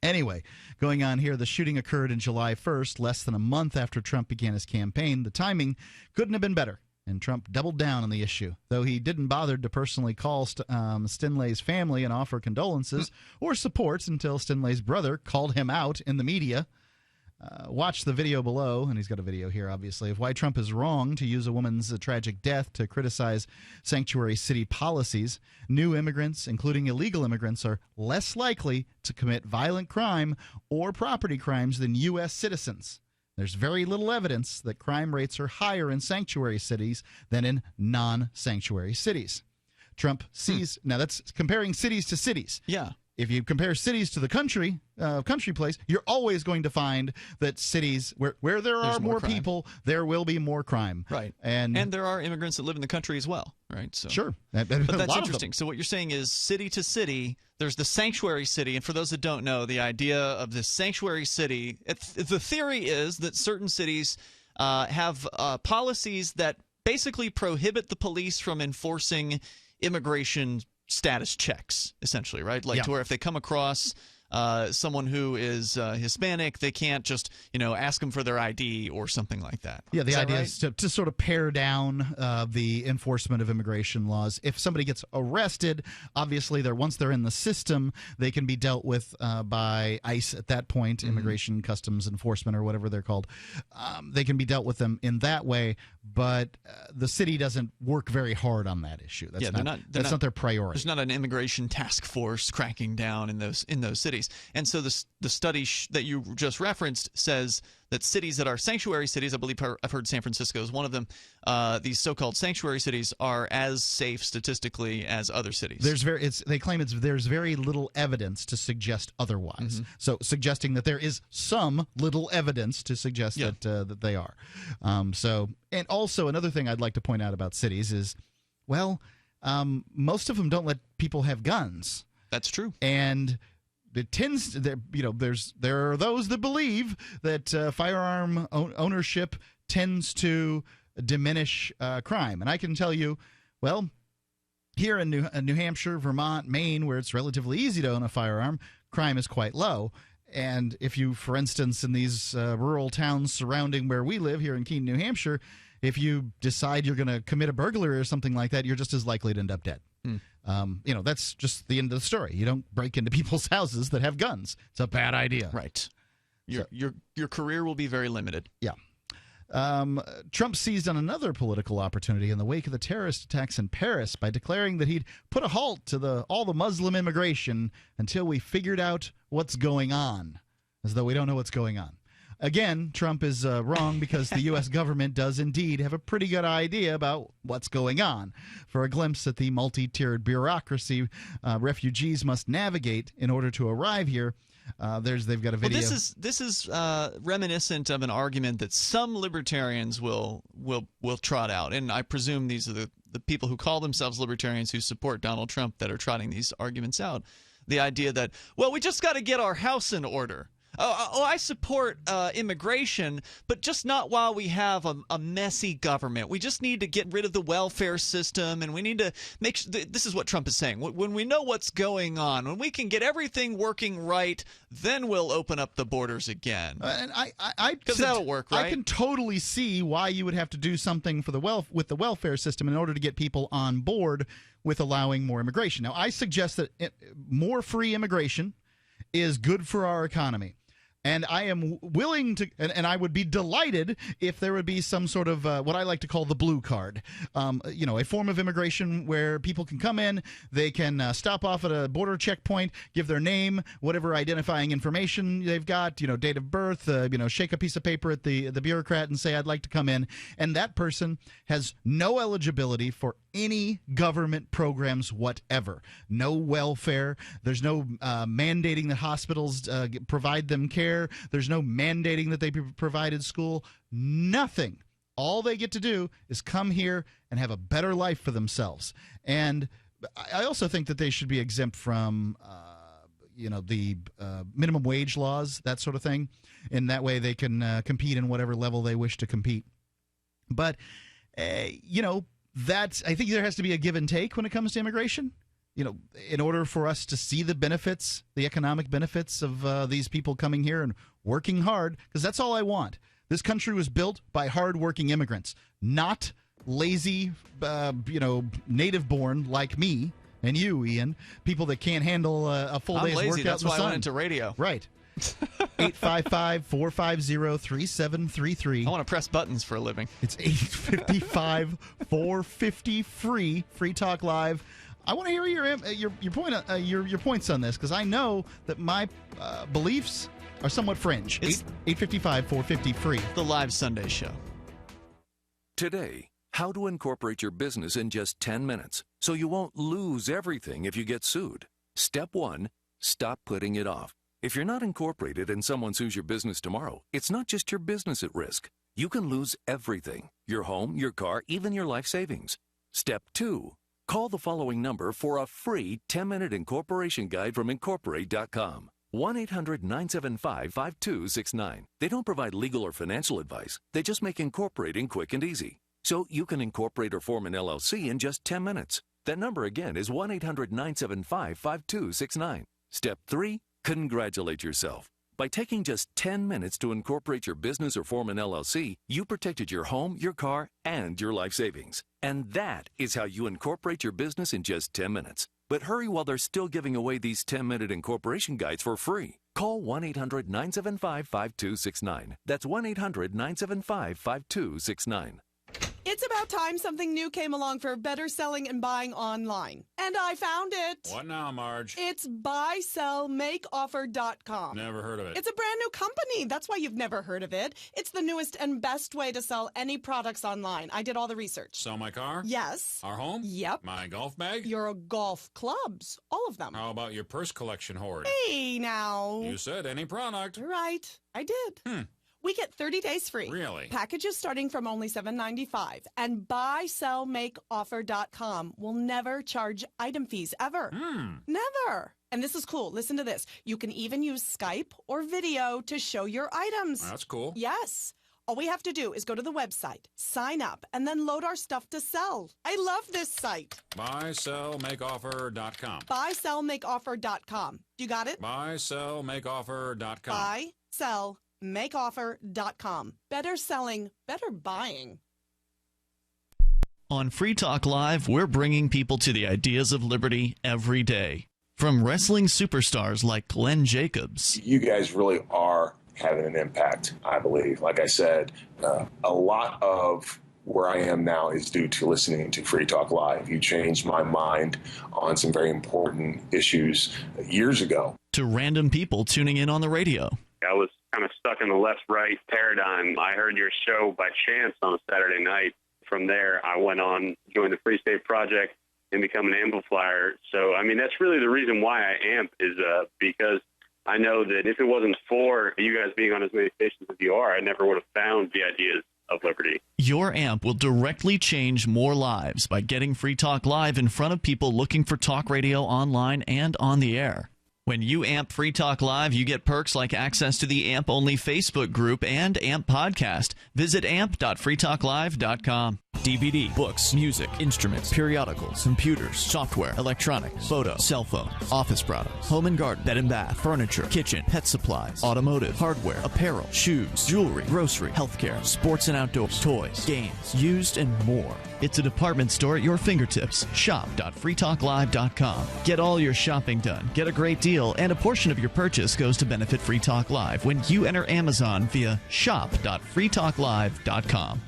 Anyway, going on here, the shooting occurred in July 1st, less than a month after Trump began his campaign. The timing couldn't have been better, and Trump doubled down on the issue, though he didn't bother to personally call Stinlay's family and offer condolences or support until Stinlay's brother called him out in the media. Watch the video below, and he's got a video here, obviously, of why Trump is wrong to use a woman's tragic death to criticize sanctuary city policies. New immigrants, including illegal immigrants, are less likely to commit violent crime or property crimes than U.S. citizens. There's very little evidence that crime rates are higher in sanctuary cities than in non-sanctuary cities. Trump sees now that's comparing cities to cities. Yeah. If you compare cities to the country place, you're always going to find that cities where there are more people, there will be more crime. Right. And there are immigrants that live in the country as well, right? So sure. But that's interesting. So what you're saying is city to city, there's the sanctuary city. And for those that don't know, the idea of this sanctuary city, the theory is that certain cities have policies that basically prohibit the police from enforcing immigration status checks, essentially, right? Like to where if they come across someone who is Hispanic, they can't just ask them for their ID or something like that. Yeah, the idea is to sort of pare down the enforcement of immigration laws. If somebody gets arrested, obviously once they're in the system, they can be dealt with by ICE at that point, Immigration Customs Enforcement or whatever they're called. They can be dealt with them in that way, but the city doesn't work very hard on that issue. That's not their priority. There's not an immigration task force cracking down in those cities. And so the study that you just referenced says that cities that are sanctuary cities, I believe I've heard San Francisco is one of them, these so-called sanctuary cities are as safe statistically as other cities. They claim there's very little evidence to suggest otherwise. So suggesting that there is some little evidence to suggest that they are. And also another thing I'd like to point out about cities is, most of them don't let people have guns. That's true. And it tends to, there are those that believe that firearm ownership tends to diminish crime. And I can tell you, here in New Hampshire, Vermont, Maine, where it's relatively easy to own a firearm, crime is quite low. And if you, for instance, in these rural towns surrounding where we live here in Keene, New Hampshire, if you decide you're going to commit a burglary or something like that, you're just as likely to end up dead. That's just the end of the story. You don't break into people's houses that have guns. It's a bad idea. Right. Your career will be very limited. Yeah. Trump seized on another political opportunity in the wake of the terrorist attacks in Paris by declaring that he'd put a halt to all the Muslim immigration until we figured out what's going on, as though we don't know what's going on. Again, Trump is wrong because the U.S. government does indeed have a pretty good idea about what's going on. For a glimpse at the multi-tiered bureaucracy refugees must navigate in order to arrive here, they've got a video. Well, this is reminiscent of an argument that some libertarians will trot out, and I presume these are the people who call themselves libertarians who support Donald Trump that are trotting these arguments out. the idea that, well, we just got to get our house in order. I support immigration, but just not while we have a messy government. We just need to get rid of the welfare system, and we need to make sure this is what Trump is saying. When we know what's going on, when we can get everything working right, then we'll open up the borders again. And because that'll work, right? I can totally see why you would have to do something for with the welfare system in order to get people on board with allowing more immigration. Now, I suggest that more free immigration is good for our economy. And I am willing to, and I would be delighted if there would be some sort of what I like to call the blue card, a form of immigration where people can come in, they can stop off at a border checkpoint, give their name, whatever identifying information they've got, date of birth, shake a piece of paper at the bureaucrat and say, I'd like to come in. And that person has no eligibility for any government programs whatever. No welfare. There's no mandating that hospitals provide them care. There's no mandating that they be provided school. Nothing. All they get to do is come here and have a better life for themselves. And I also think that they should be exempt from the minimum wage laws, that sort of thing. And that way they can compete in whatever level they wish to compete. But, I think there has to be a give and take when it comes to immigration. In order for us to see the benefits, the economic benefits of these people coming here and working hard, because that's all I want. This country was built by hardworking immigrants, not lazy, native-born like me and you, Ian, people that can't handle a full day's work out in the sun. That's why I went into radio. Right. 855-450-3733. I want to press buttons for a living. It's 855-450-FREE, Free Talk Live. I want to hear your points on this, because I know that my beliefs are somewhat fringe. 855-450-FREE. The live Sunday show. Today, how to incorporate your business in just 10 minutes so you won't lose everything if you get sued. Step 1, stop putting it off. If you're not incorporated and someone sues your business tomorrow, it's not just your business at risk. You can lose everything: your home, your car, even your life savings. Step 2, call the following number for a free 10-minute incorporation guide from Incorporate.com. 1-800-975-5269. They don't provide legal or financial advice. They just make incorporating quick and easy. So you can incorporate or form an LLC in just 10 minutes. That number again is 1-800-975-5269. Step 3, congratulate yourself. By taking just 10 minutes to incorporate your business or form an LLC, you protected your home, your car, and your life savings. And that is how you incorporate your business in just 10 minutes. But hurry while they're still giving away these 10-minute incorporation guides for free. Call 1-800-975-5269. That's 1-800-975-5269. It's about time something new came along for better selling and buying online. And I found it. What now, Marge? It's buysellmakeoffer.com. Never heard of it. It's a brand new company. That's why you've never heard of it. It's the newest and best way to sell any products online. I did all the research. Sell my car? Yes. Our home? Yep. My golf bag? Your golf clubs. All of them. How about your purse collection hoard? Hey, now. You said any product. Right. I did. We get 30 days free. Really? Packages starting from only $7.95. And buysellmakeoffer.com will never charge item fees, ever. Never. And this is cool. Listen to this. You can even use Skype or video to show your items. That's cool. Yes. All we have to do is go to the website, sign up, and then load our stuff to sell. I love this site. Buysellmakeoffer.com. Buysellmakeoffer.com. You got it? Buysellmakeoffer.com. Buysellmakeoffer.com. Better selling, better buying. On Free Talk Live, we're bringing people to the ideas of liberty every day. From wrestling superstars like Glenn Jacobs. You guys really are having an impact, I believe. Like I said, a lot of where I am now is due to listening to Free Talk Live. You changed my mind on some very important issues years ago. To random people tuning in on the radio. I was kind of stuck in the left-right paradigm. I heard your show by chance on a Saturday night. From there, I went on, joined the Free State Project, and become an amplifier. So, I mean, that's really the reason why I amp is because I know that if it wasn't for you guys being on as many stations as you are, I never would have found the ideas of liberty. Your amp will directly change more lives by getting Free Talk Live in front of people looking for talk radio online and on the air. When you amp Free Talk Live, you get perks like access to the AMP-only Facebook group and AMP podcast. Visit amp.freetalklive.com. DVD, books, music, instruments, periodicals, computers, software, electronics, photo, cell phones, office products, home and garden, bed and bath, furniture, kitchen, pet supplies, automotive, hardware, apparel, shoes, jewelry, grocery, healthcare, sports and outdoors, toys, games, used, and more. It's a department store at your fingertips. Shop.freetalklive.com. Get all your shopping done, get a great deal, and a portion of your purchase goes to benefit Free Talk Live when you enter Amazon via shop.freetalklive.com.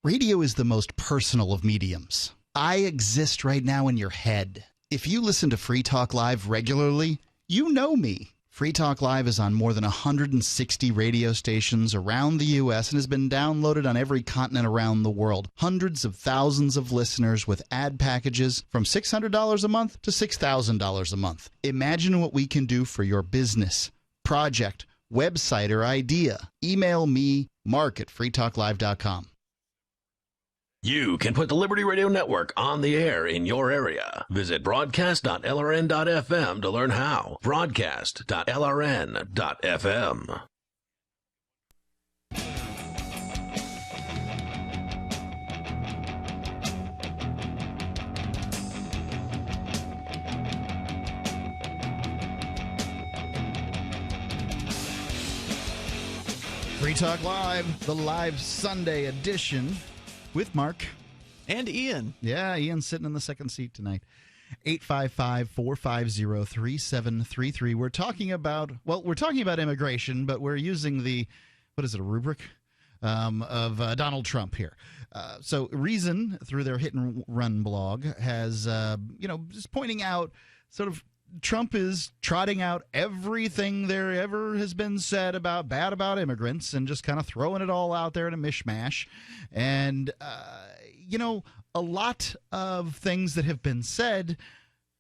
Radio is the most personal of mediums. I exist right now in your head. If you listen to Free Talk Live regularly, you know me. Free Talk Live is on more than 160 radio stations around the U.S. and has been downloaded on every continent around the world. Hundreds of thousands of listeners with ad packages from $600 a month to $6,000 a month. Imagine what we can do for your business, project, website, or idea. Email me, mark@freetalklive.com. You can put the Liberty Radio Network on the air in your area. Visit broadcast.lrn.fm to learn how. Broadcast.lrn.fm. Free Talk Live, the live Sunday edition. With Mark. And Ian. Yeah, Ian's sitting in the second seat tonight. 855-450-3733. We're talking about immigration, but we're using the, a rubric of Donald Trump here. So Reason, through their Hit and Run blog, has, just pointing out sort of Trump is trotting out everything there ever has been said bad about immigrants and just kind of throwing it all out there in a mishmash. And, a lot of things that have been said,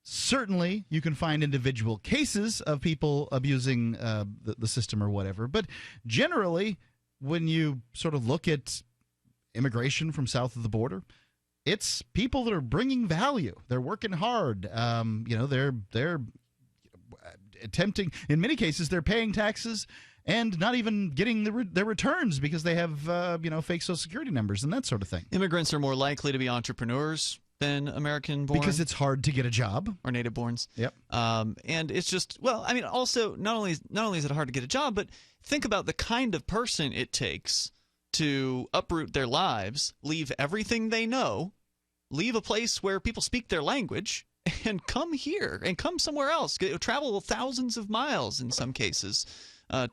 certainly you can find individual cases of people abusing the system or whatever. But generally, when you sort of look at immigration from south of the border, it's people that are bringing value. They're working hard. They're attempting. In many cases, they're paying taxes and not even getting their returns because they have fake Social Security numbers and that sort of thing. Immigrants are more likely to be entrepreneurs than American-born. Because it's hard to get a job. Or native-borns. Yep. And it's just, also, not only is it hard to get a job, but think about the kind of person it takes to uproot their lives, leave everything they know, leave a place where people speak their language, and come here and come somewhere else, travel thousands of miles in some cases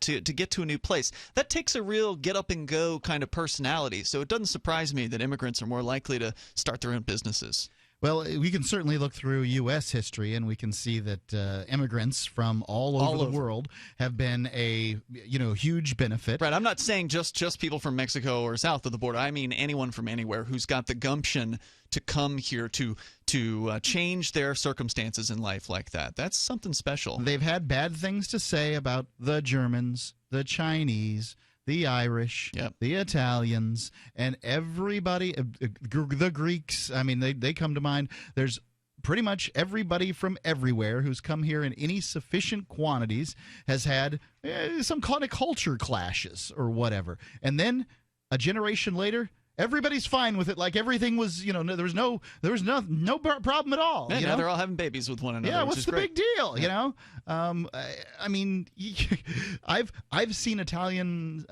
to get to a new place. That takes a real get-up-and-go kind of personality, so it doesn't surprise me that immigrants are more likely to start their own businesses. Well, we can certainly look through U.S. history, and we can see that immigrants from all over the world have been a huge benefit. Right. I'm not saying just people from Mexico or south of the border. I mean anyone from anywhere who's got the gumption to come here to change their circumstances in life like that. That's something special. They've had bad things to say about the Germans, the Chinese, the Irish, the Italians, and everybody, the Greeks. I mean, they come to mind. There's pretty much everybody from everywhere who's come here in any sufficient quantities has had some kind of culture clashes or whatever. And then a generation later, everybody's fine with it, like everything was, there was no problem at all. Yeah, now they're all having babies with one another. Yeah, what's the big deal? Yeah. I mean, I've seen Italian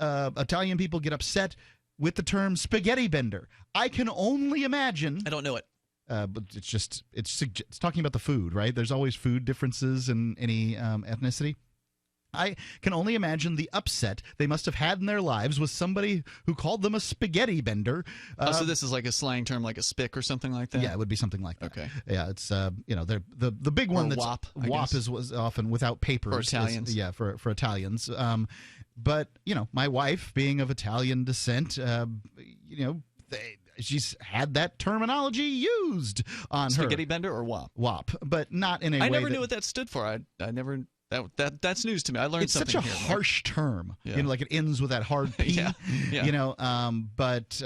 people get upset with the term spaghetti bender. I can only imagine. I don't know it. But it's talking about the food, right? There's always food differences in any ethnicity. I can only imagine the upset they must have had in their lives with somebody who called them a spaghetti bender. So this is like a slang term, like a spick or something like that? Yeah, it would be something like that. Okay. Yeah, it's the big one that's WAP. WAP was often without papers. For Italians. For Italians. But my wife, being of Italian descent, she's had that terminology used on Spaghetti her. bender or WAP? WAP, but not in a way. I never knew what that stood for. I never. That's news to me. I learned something here. It's such a harsh term. Yeah. Like it ends with that hard P. Yeah. But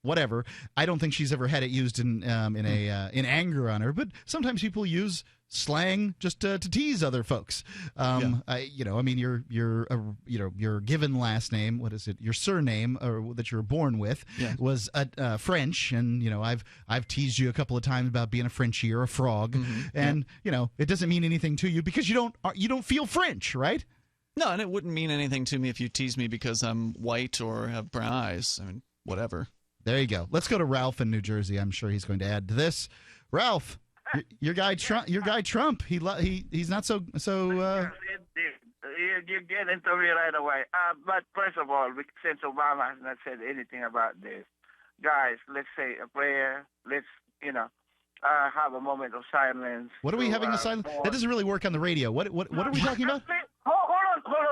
whatever. I don't think she's ever had it used in anger on her. But sometimes people use slang just to tease other folks. Your given last name, what is it? Your surname or that you were born with was French, and I've teased you a couple of times about being a Frenchie or a frog, and it doesn't mean anything to you because you don't feel French, right? No, and it wouldn't mean anything to me if you tease me because I'm white or have brown eyes. I mean, whatever. There you go. Let's go to Ralph in New Jersey. I'm sure he's going to add to this. Ralph, your guy Trump. He's not so. You get into me right away. But first of all, since Obama has not said anything about this, guys, let's say a prayer. Let's have a moment of silence. What are we having a silence? That doesn't really work on the radio. What are we talking about? Hold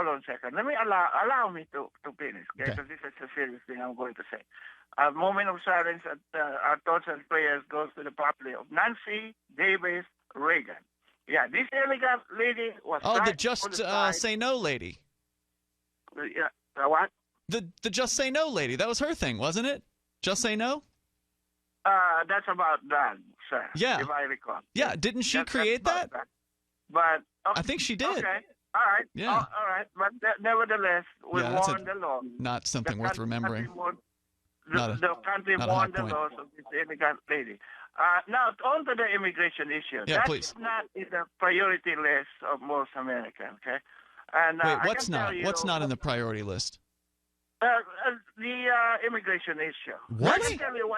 on a second. Let me allow me to finish, okay? Because this is a serious thing I'm going to say. A moment of silence. Our thoughts and prayers goes to the family of Nancy Davis Reagan. Yeah, this elegant lady was. Oh, the Just Say No lady. Yeah, what? The Just Say No lady. That was her thing, wasn't it? Just Say No. That's about that, sir. Yeah. If I recall. Yeah, didn't she create that? But I think she did. Okay. All right. Yeah. All right. But nevertheless, we won the law. Not something worth remembering. The country won the laws of this elegant lady. Now, on to the immigration issue. Yeah, That's not in the priority list of most Americans, okay? And, wait, what's not? What's not in the priority list? The immigration issue. What?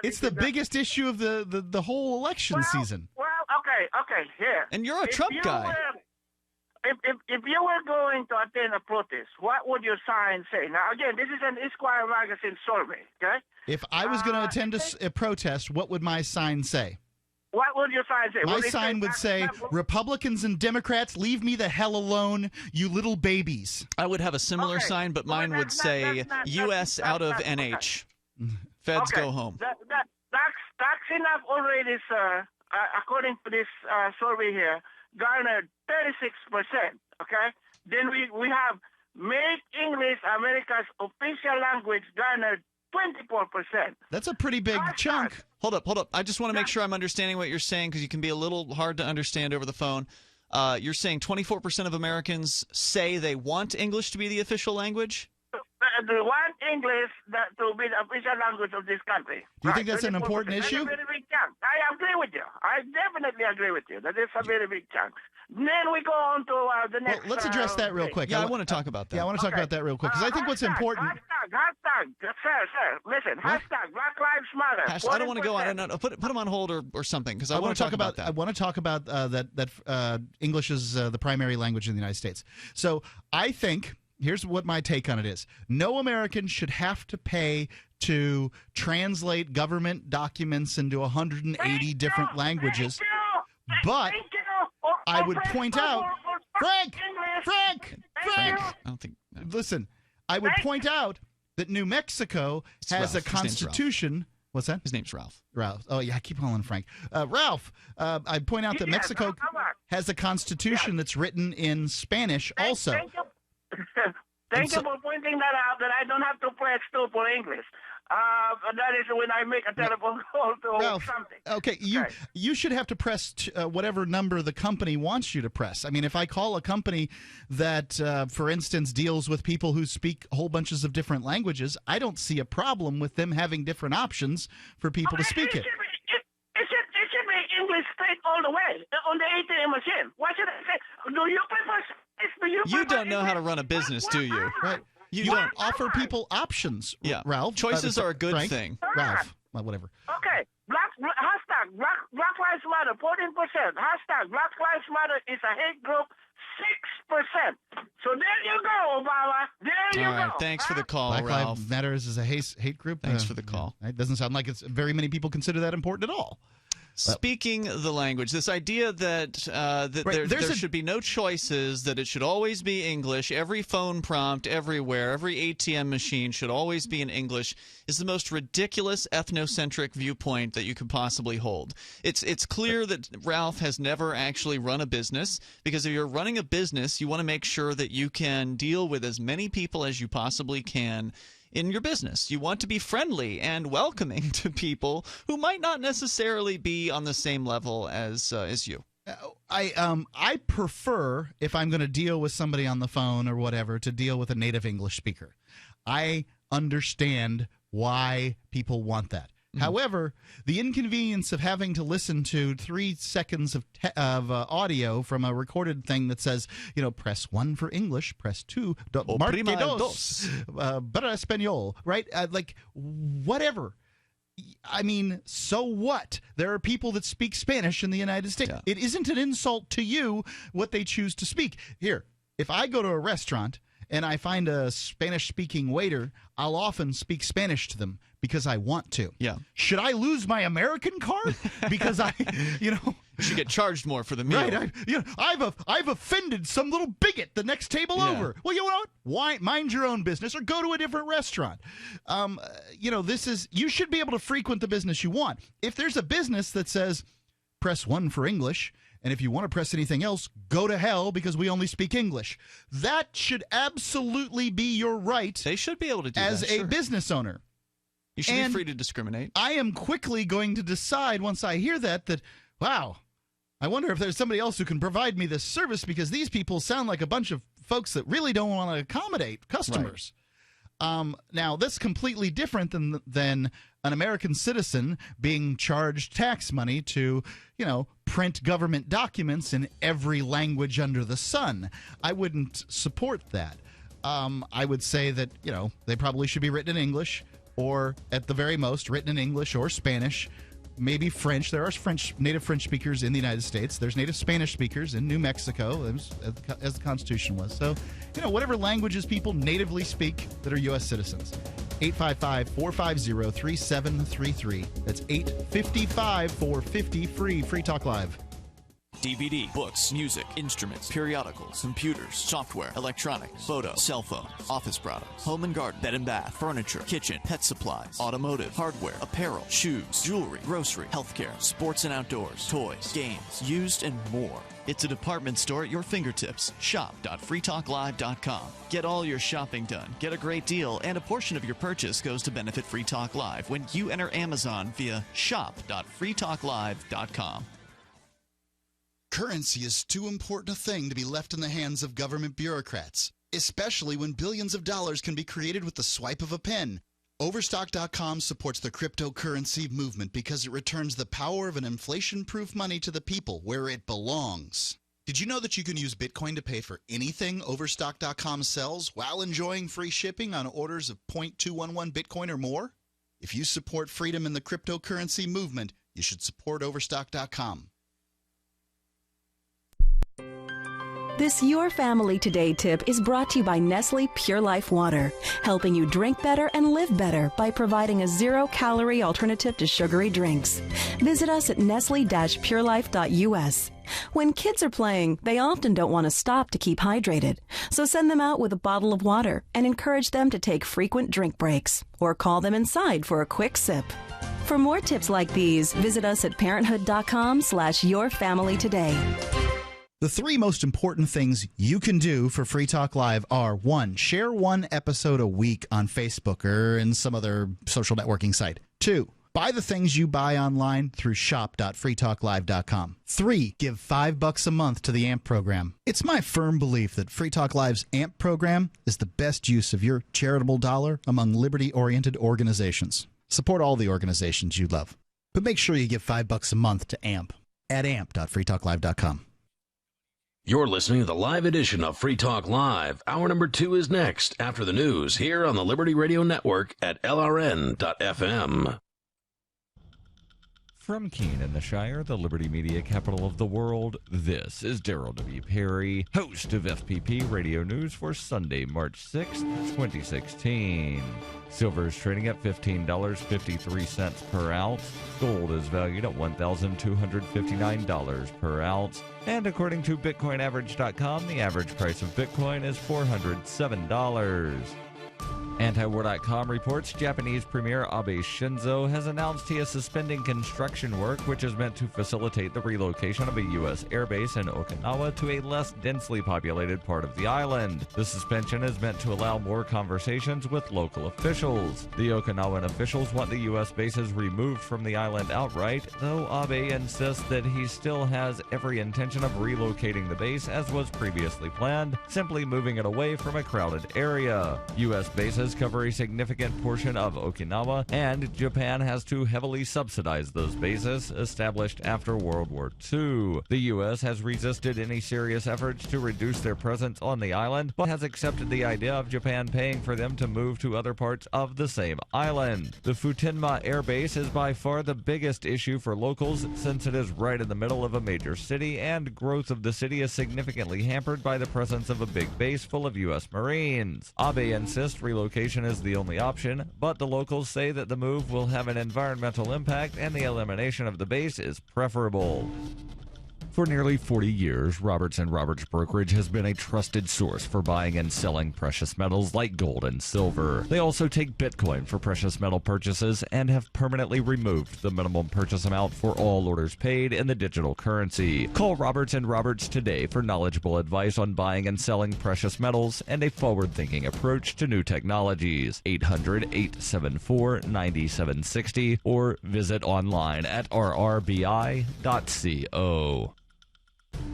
It's the biggest issue of the whole election season. Well, okay, here. And you're a Trump guy. If you were going to attend a protest, what would your sign say? Now, again, this is an Esquire magazine survey, okay? If I was going to attend a protest, what would my sign say? What would your sign say? My sign would say, Republicans and Democrats, leave me the hell alone, you little babies. I would have a similar sign, but mine would say, U.S. out of NH. Feds go home. That's enough already, sir. According to this survey here, garnered 36%, okay? Then we have make English America's official language garnered 24%. That's a pretty big chunk. Hold up. I just want to make sure I'm understanding what you're saying because you can be a little hard to understand over the phone. You're saying 24% of Americans say they want English to be the official language? They want English to be the official language of this country. Do you think that's an important issue? That's a very big chunk. I agree with you. I definitely agree with you. That is a very big chunk. Then we go on to the next. Well, let's address that real quick. Yeah, I want to talk about that. Yeah, I want to talk about that real quick because I think what's important. Hashtag, sir, listen. Hashtag Black Lives Matter. I don't want to go on. No, put them on hold or something because I want to talk about that. I want to talk about that English is the primary language in the United States. So I think. Here's what my take on it is. No American should have to pay to translate government documents into 180 different languages. But I would point out, Frank! I don't think. No. Listen, I would point out that New Mexico has a constitution. What's that? His name's Ralph. Ralph. Oh, yeah, I keep calling him Frank. Ralph, I'd point out that Mexico has a constitution that's written in Spanish also. Thank you for pointing that out, that I don't have to press 2 for English. That is when I make a telephone call to Ralph, something. Okay, you should have to press whatever number the company wants you to press. I mean, if I call a company that, for instance, deals with people who speak whole bunches of different languages, I don't see a problem with them having different options for people to speak it. It should be English straight all the way on the ATM machine. Why should I say? Do you prefer? You don't know how to run a business, do you? Right. You don't offer people options, Ralph. Choices are a good thing. Ralph, well, whatever. Okay. Hashtag Black Lives Matter, 14%. Hashtag Black Lives Matter is a hate group, 6%. So there you go, Obama. There you go. All right. Thanks for the call, Black Ralph. Lives Matters is a hate group. Thanks for the call. It doesn't sound like it's very many people consider that important at all. Speaking the language, this idea that there should be no choices, that it should always be English, every phone prompt everywhere, every ATM machine should always be in English, is the most ridiculous ethnocentric viewpoint that you could possibly hold. It's clear that Ralph has never actually run a business, because if you're running a business, you want to make sure that you can deal with as many people as you possibly can in your business. You want to be friendly and welcoming to people who might not necessarily be on the same level as you. I prefer, if I'm going to deal with somebody on the phone or whatever, to deal with a native English speaker. I understand why people want that. However, the inconvenience of having to listen to 3 seconds of audio from a recorded thing that says, press 1 for English, press 2, marque dos, para español, right? Whatever. I mean, so what? There are people that speak Spanish in the United States. Yeah. It isn't an insult to you what they choose to speak. Here, if I go to a restaurant and I find a Spanish-speaking waiter, I'll often speak Spanish to them because I want to. Yeah. Should I lose my American card because You should get charged more for the meal. Right. I've offended some little bigot the next table over. Well, you know what? Why mind your own business or go to a different restaurant? You should be able to frequent the business you want. If there's a business that says press 1 for English, and if you want to press anything else, go to hell because we only speak English. That should absolutely be your right. They should be able to do as that, a business owner. You should be free to discriminate. I am quickly going to decide once I hear that, wow, I wonder if there's somebody else who can provide me this service because these people sound like a bunch of folks that really don't want to accommodate customers. Right. Now, that's completely different than an American citizen being charged tax money to, print government documents in every language under the sun. I wouldn't support that. I would say that, they probably should be written in English or, at the very most, written in English or Spanish, maybe French. There are native French speakers in the United States. There's native Spanish speakers in New Mexico, as the Constitution was. So, whatever languages people natively speak that are U.S. citizens. 855-450-3733. That's 855-450-FREE. Free Talk Live. DVD, books, music, instruments, periodicals, computers, software, electronics, photo, cell phone, office products, home and garden, bed and bath, furniture, kitchen, pet supplies, automotive, hardware, apparel, shoes, jewelry, grocery, healthcare, sports and outdoors, toys, games, used, and more. It's a department store at your fingertips. Shop.freetalklive.com. Get all your shopping done, get a great deal, and a portion of your purchase goes to benefit Free Talk Live when you enter Amazon via shop.freetalklive.com. Currency is too important a thing to be left in the hands of government bureaucrats, especially when billions of dollars can be created with the swipe of a pen. Overstock.com supports the cryptocurrency movement because it returns the power of an inflation-proof money to the people where it belongs. Did you know that you can use Bitcoin to pay for anything Overstock.com sells while enjoying free shipping on orders of 0.211 Bitcoin or more? If you support freedom in the cryptocurrency movement, you should support Overstock.com. This Your Family Today tip is brought to you by Nestle Pure Life Water, helping you drink better and live better by providing a zero-calorie alternative to sugary drinks. Visit us at nestle-purelife.us. When kids are playing, they often don't want to stop to keep hydrated, so send them out with a bottle of water and encourage them to take frequent drink breaks, or call them inside for a quick sip. For more tips like these, visit us at parenthood.com/yourfamilytoday. The 3 most important things you can do for Free Talk Live are 1. Share 1 episode a week on Facebook or in some other social networking site. 2. Buy the things you buy online through shop.freetalklive.com. 3. Give $5 a month to the AMP program. It's my firm belief that Free Talk Live's AMP program is the best use of your charitable dollar among liberty-oriented organizations. Support all the organizations you love, but make sure you give $5 a month to AMP at amp.freetalklive.com. You're listening to the live edition of Free Talk Live. Hour number 2 is next after the news here on the Liberty Radio Network at LRN.FM. From Keene in the Shire, the Liberty Media capital of the world, this is Daryl W. Perry, host of FPP Radio News for Sunday, March 6th, 2016. Silver is trading at $15.53 per ounce. Gold is valued at $1,259 per ounce. And according to BitcoinAverage.com, the average price of Bitcoin is $407. Antiwar.com reports Japanese Premier Abe Shinzo has announced he is suspending construction work, which is meant to facilitate the relocation of a U.S. airbase in Okinawa to a less densely populated part of the island. The suspension is meant to allow more conversations with local officials. The Okinawan officials want the U.S. bases removed from the island outright, though Abe insists that he still has every intention of relocating the base as was previously planned, simply moving it away from a crowded area. U.S. bases cover a significant portion of Okinawa, and Japan has to heavily subsidize those bases established after World War II. The U.S. has resisted any serious efforts to reduce their presence on the island, but has accepted the idea of Japan paying for them to move to other parts of the same island. The Futenma Air Base is by far the biggest issue for locals since it is right in the middle of a major city, and growth of the city is significantly hampered by the presence of a big base full of U.S. Marines. Abe insists relocation is the only option, but the locals say that the move will have an environmental impact and the elimination of the base is preferable. For nearly 40 years, Roberts & Roberts Brokerage has been a trusted source for buying and selling precious metals like gold and silver. They also take Bitcoin for precious metal purchases and have permanently removed the minimum purchase amount for all orders paid in the digital currency. Call Roberts & Roberts today for knowledgeable advice on buying and selling precious metals and a forward-thinking approach to new technologies. 800-874-9760 or visit online at rrbi.co.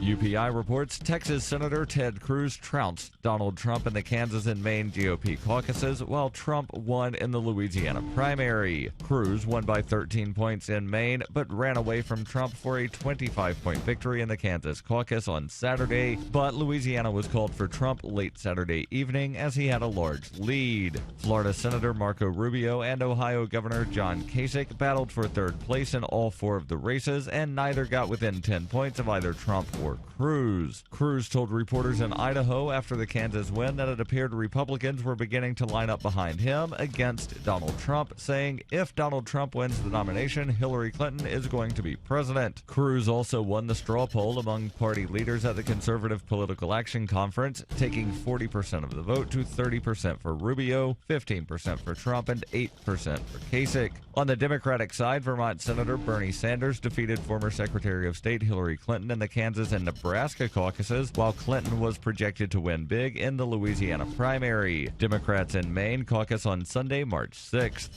UPI reports Texas Senator Ted Cruz trounced Donald Trump in the Kansas and Maine GOP caucuses, while Trump won in the Louisiana primary. Cruz won by 13 points in Maine, but ran away from Trump for a 25-point victory in the Kansas caucus on Saturday, but Louisiana was called for Trump late Saturday evening as he had a large lead. Florida Senator Marco Rubio and Ohio Governor John Kasich battled for third place in all four of the races, and neither got within 10 points of either Trump or Cruz. Cruz told reporters in Idaho after the Kansas win that it appeared Republicans were beginning to line up behind him against Donald Trump, saying if Donald Trump wins the nomination, Hillary Clinton is going to be president. Cruz also won the straw poll among party leaders at the Conservative Political Action Conference, taking 40% of the vote to 30% for Rubio, 15% for Trump, and 8% for Kasich. On the Democratic side, Vermont Senator Bernie Sanders defeated former Secretary of State Hillary Clinton in the Kansas and Nebraska caucuses, while Clinton was projected to win big in the Louisiana primary. Democrats in Maine caucus on Sunday, March 6th.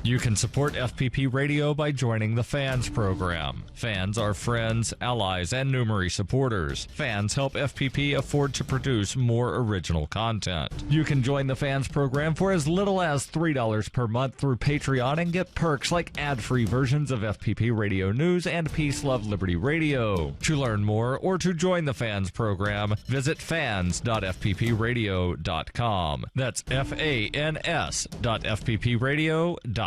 You can support FPP Radio by joining the Fans program. Fans are friends, allies, and numerous supporters. Fans help FPP afford to produce more original content. You can join the Fans program for as little as $3 per month through Patreon and get perks like ad-free versions of FPP Radio News and Peace, Love, Liberty Radio. To learn more or to join the Fans program, visit fans.fppradio.com. That's fans.fppradio.com.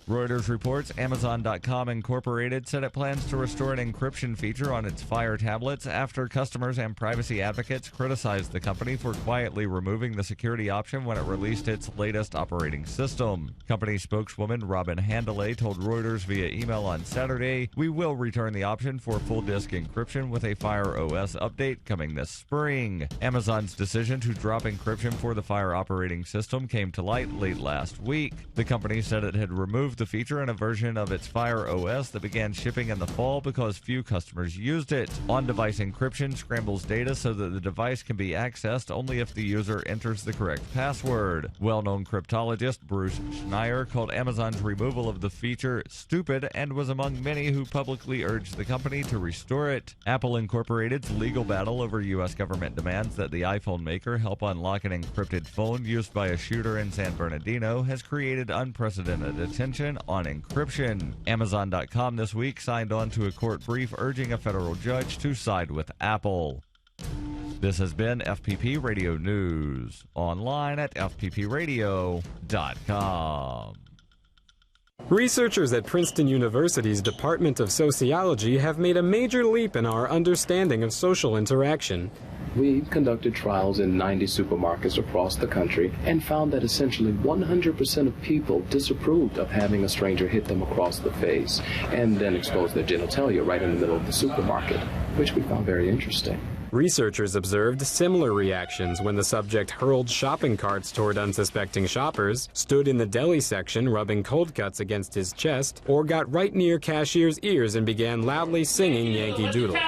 Reuters reports Amazon.com Incorporated said it plans to restore an encryption feature on its Fire tablets after customers and privacy advocates criticized the company for quietly removing the security option when it released its latest operating system. Company spokeswoman Robin Handley told Reuters via email on Saturday, "We will return the option for full disk encryption with a Fire OS update coming this spring." Amazon's decision to drop encryption for the Fire operating system came to light late last week. The company said it had removed the feature in a version of its Fire OS that began shipping in the fall because few customers used it. On-device encryption scrambles data so that the device can be accessed only if the user enters the correct password. Well-known cryptologist Bruce Schneier called Amazon's removal of the feature stupid and was among many who publicly urged the company to restore it. Apple Incorporated's legal battle over U.S. government demands that the iPhone maker help unlock an encrypted phone used by a shooter in San Bernardino has created unprecedented attention on encryption. Amazon.com this week signed on to a court brief urging a federal judge to side with Apple. This has been FPP Radio News, online at fppradio.com. Researchers at Princeton University's Department of Sociology have made a major leap in our understanding of social interaction. We conducted trials in 90 supermarkets across the country and found that essentially 100% of people disapproved of having a stranger hit them across the face and then expose their genitalia right in the middle of the supermarket, which we found very interesting. Researchers observed similar reactions when the subject hurled shopping carts toward unsuspecting shoppers, stood in the deli section rubbing cold cuts against his chest, or got right near cashiers' ears and began loudly singing Yankee Doodle.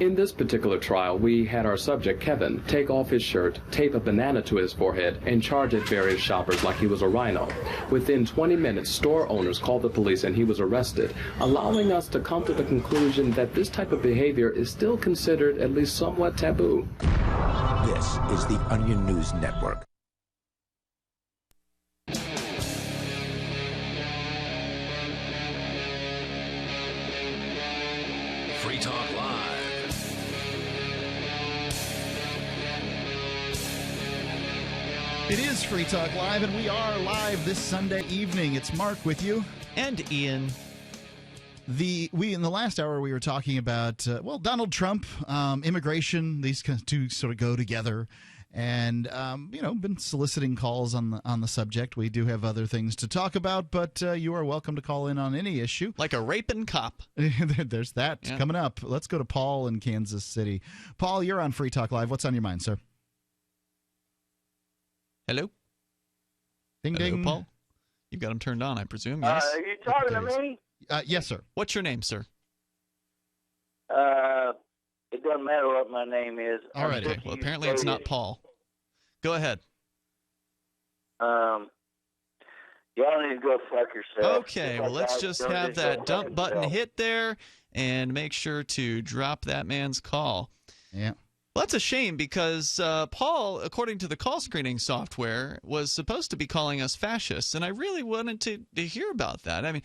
In this particular trial, we had our subject, Kevin, take off his shirt, tape a banana to his forehead, and charge at various shoppers like he was a rhino. Within 20 minutes, store owners called the police and he was arrested, allowing us to come to the conclusion that this type of behavior is still considered at least somewhat taboo. This is the Onion News Network. Free Talk Live. It is Free Talk Live, and we are live this Sunday evening. It's Mark with you. And Ian. In the last hour, we were talking about, Donald Trump, immigration. These two sort of go together. And, been soliciting calls on the subject. We do have other things to talk about, but you are welcome to call in on any issue. Like a raping cop. There's that coming up. Let's go to Paul in Kansas City. Paul, you're on Free Talk Live. What's on your mind, sir? Hello? Ding, Hello, ding. Paul? You've got him turned on, I presume, yes? Are you talking to me? Yes, sir. What's your name, sir? It doesn't matter what my name is. All right. Okay. Well, apparently it's not Paul. Go ahead. Y'all need to go fuck yourself. Okay, well, let's just have that dump button hit there and make sure to drop that man's call. Yeah. Well, that's a shame because Paul, according to the call screening software, was supposed to be calling us fascists, and I really wanted to hear about that. I mean,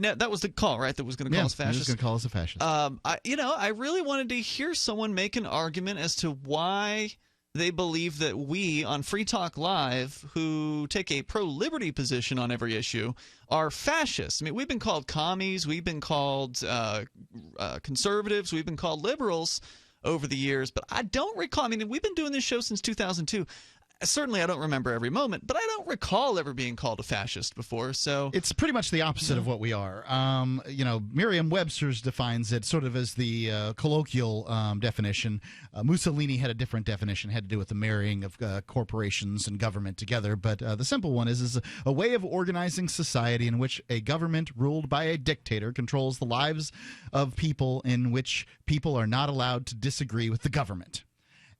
that was the call, right? That was going to call us fascists. He was going to call us a fascist. I really wanted to hear someone make an argument as to why they believe that we on Free Talk Live, who take a pro-liberty position on every issue, are fascists. I mean, we've been called commies, we've been called conservatives, we've been called liberals over the years, but I don't recall. I mean, we've been doing this show since 2002. Certainly, I don't remember every moment, but I don't recall ever being called a fascist before. So it's pretty much the opposite of what we are. Merriam-Webster's defines it sort of as the colloquial definition. Mussolini had a different definition, had to do with the marrying of corporations and government together. But the simple one is a way of organizing society in which a government ruled by a dictator controls the lives of people, in which people are not allowed to disagree with the government.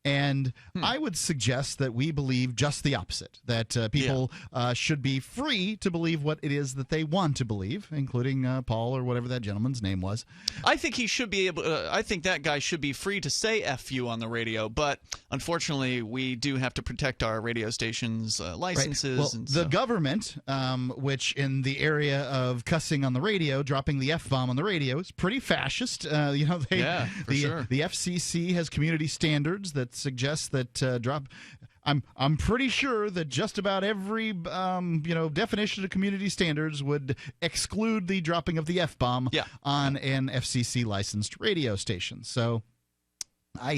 And I would suggest that we believe just the opposite, that people should be free to believe what it is that they want to believe, including Paul or whatever that gentleman's name was. I think he should be able I think that guy should be free to say F you on the radio, but unfortunately we do have to protect our radio station's licenses. Right. Well, the government, which in the area of cussing on the radio, dropping the F-bomb on the radio, is pretty fascist. The FCC has community standards that suggests that I'm pretty sure that just about every definition of community standards would exclude the dropping of the F-bomb on an FCC licensed radio station. So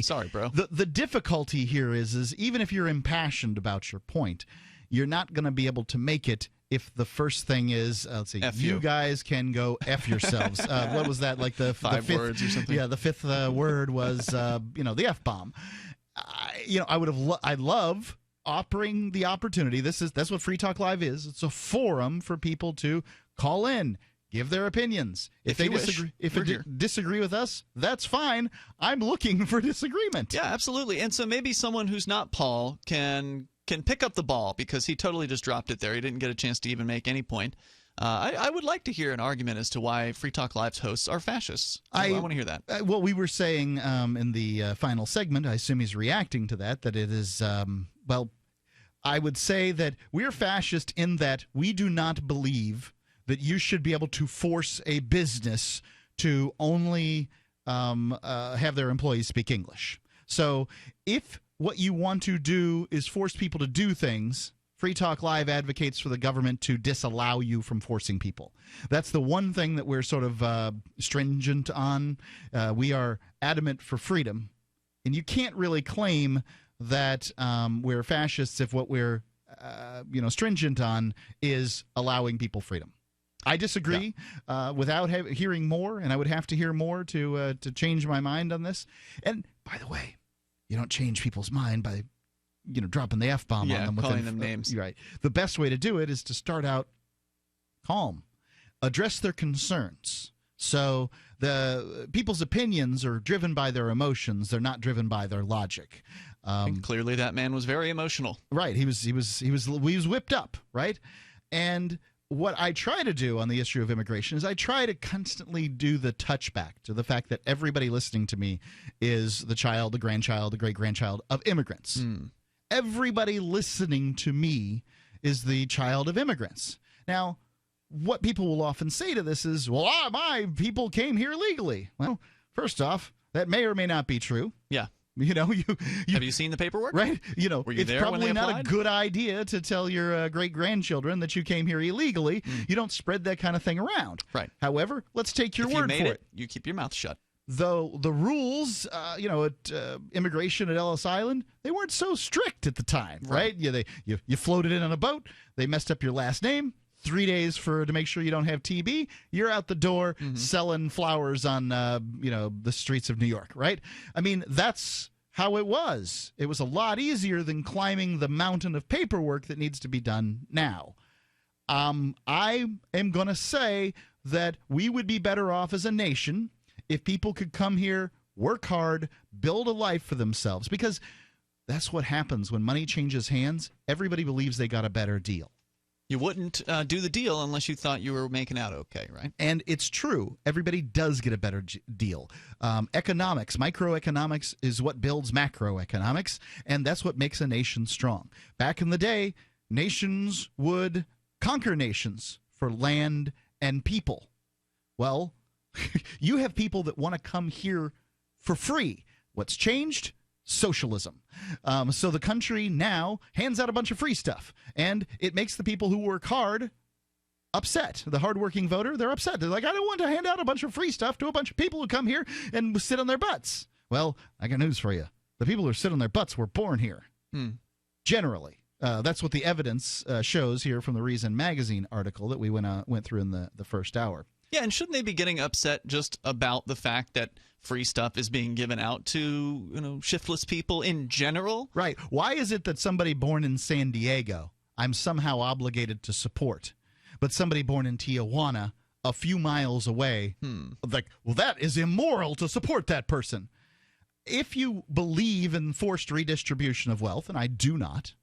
sorry, bro. The difficulty here is even if you're impassioned about your point, you're not going to be able to make it if the first thing is, let's see, you guys can go F yourselves. What was that? Like the fifth words or something? Yeah, the fifth word was, the F-bomb. I'd love offering the opportunity. That's what Free Talk Live is. It's a forum for people to call in, give their opinions. If they disagree with us, that's fine. I'm looking for disagreement. Yeah, absolutely. And so maybe someone who's not Paul can pick up the ball because he totally just dropped it there. He didn't get a chance to even make any point. I would like to hear an argument as to why Free Talk Live's hosts are fascists. I want to hear that. Well, we were saying in the final segment, I assume he's reacting to that it is, I would say that we're fascist in that we do not believe that you should be able to force a business to only have their employees speak English. So if what you want to do is force people to do things, Free Talk Live advocates for the government to disallow you from forcing people. That's the one thing that we're sort of stringent on. We are adamant for freedom. And you can't really claim that we're fascists if what we're stringent on is allowing people freedom. I disagree without hearing more, and I would have to hear more to change my mind on this. And by the way, you don't change people's mind by dropping the F-bomb on them. Calling them names. Right. The best way to do it is to start out calm. Address their concerns. So the people's opinions are driven by their emotions. They're not driven by their logic. And clearly that man was very emotional. Right. He was whipped up, right? And what I try to do on the issue of immigration is I try to constantly do the touchback to the fact that everybody listening to me is the child, the grandchild, the great-grandchild of immigrants. Everybody listening to me is the child of immigrants. Now, what people will often say to this is, well, my people came here legally. Well, first off, that may or may not be true. Yeah. Have you seen the paperwork? Right. Were you it's there when probably they not a applied? good idea to tell your great-grandchildren that you came here illegally. You don't spread that kind of thing around. Right. However, let's take your word for it. You keep your mouth shut. Though the rules, at immigration at Ellis Island, they weren't so strict at the time, right? You floated in on a boat. They messed up your last name. 3 days to make sure you don't have TB. You're out the door selling flowers on the streets of New York, right? I mean, that's how it was. It was a lot easier than climbing the mountain of paperwork that needs to be done now. I am going to say that we would be better off as a nation if people could come here, work hard, build a life for themselves, because that's what happens when money changes hands. Everybody believes they got a better deal. You wouldn't do the deal unless you thought you were making out okay, right? And it's true. Everybody does get a better deal. Economics, microeconomics is what builds macroeconomics, and that's what makes a nation strong. Back in the day, nations would conquer nations for land and people. Well, you have people that want to come here for free. What's changed? Socialism. So the country now hands out a bunch of free stuff, and it makes the people who work hard upset. The hardworking voter, they're upset. They're like, I don't want to hand out a bunch of free stuff to a bunch of people who come here and sit on their butts. Well, I got news for you. The people who sit on their butts were born here. Generally. That's what the evidence shows here from the Reason Magazine article that we went through in the first hour. Yeah, and shouldn't they be getting upset just about the fact that free stuff is being given out to, shiftless people in general? Right. Why is it that somebody born in San Diego, I'm somehow obligated to support, but somebody born in Tijuana, a few miles away, like, well, that is immoral to support that person? If you believe in forced redistribution of wealth, and I do not,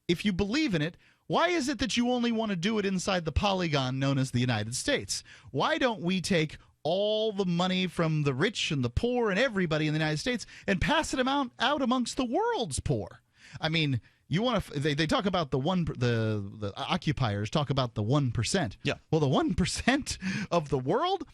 if you believe in it, why is it that you only want to do it inside the polygon known as the United States? Why don't we take all the money from the rich and the poor and everybody in the United States and pass it out amongst the world's poor? I mean, you want to? They talk about the occupiers talk about the 1%. Yeah. Well, the 1% of the world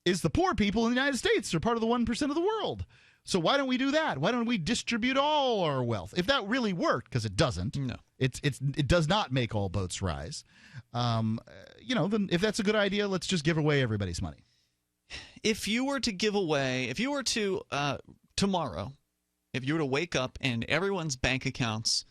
is the poor people in the United States. They're part of the 1% of the world. So why don't we do that? Why don't we distribute all our wealth? If that really worked, because it doesn't. No. It does not make all boats rise. Then if that's a good idea, let's just give away everybody's money. If you were to tomorrow, if you were to wake up and everyone's bank accounts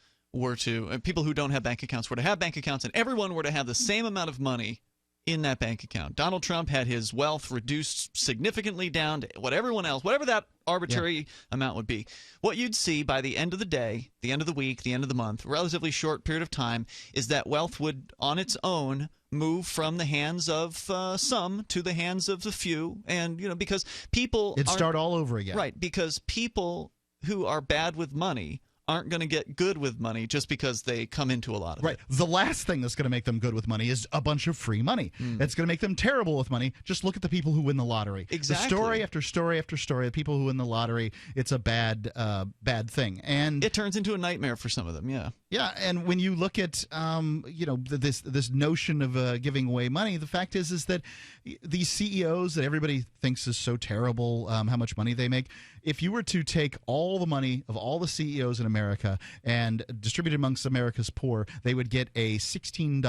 people who don't have bank accounts were to have bank accounts and everyone were to have the same amount of money in that bank account. Donald Trump had his wealth reduced significantly down to whatever that arbitrary amount would be. What you'd see by the end of the day, the end of the week, the end of the month, a relatively short period of time, is that wealth would on its own move from the hands of some to the hands of the few. And, because people... It'd start all over again. Right, because people who are bad with money aren't going to get good with money just because they come into a lot of it. The last thing that's going to make them good with money is a bunch of free money. It's going to make them terrible with money. Just look at the people who win the lottery. Exactly. The story after story after story of people who win the lottery, it's a bad thing. And it turns into a nightmare for some of them, yeah. Yeah, and when you look at this notion of giving away money, the fact is that these CEOs that everybody thinks is so terrible, how much money they make, if you were to take all the money of all the CEOs in America and distribute it amongst America's poor, they would get a 16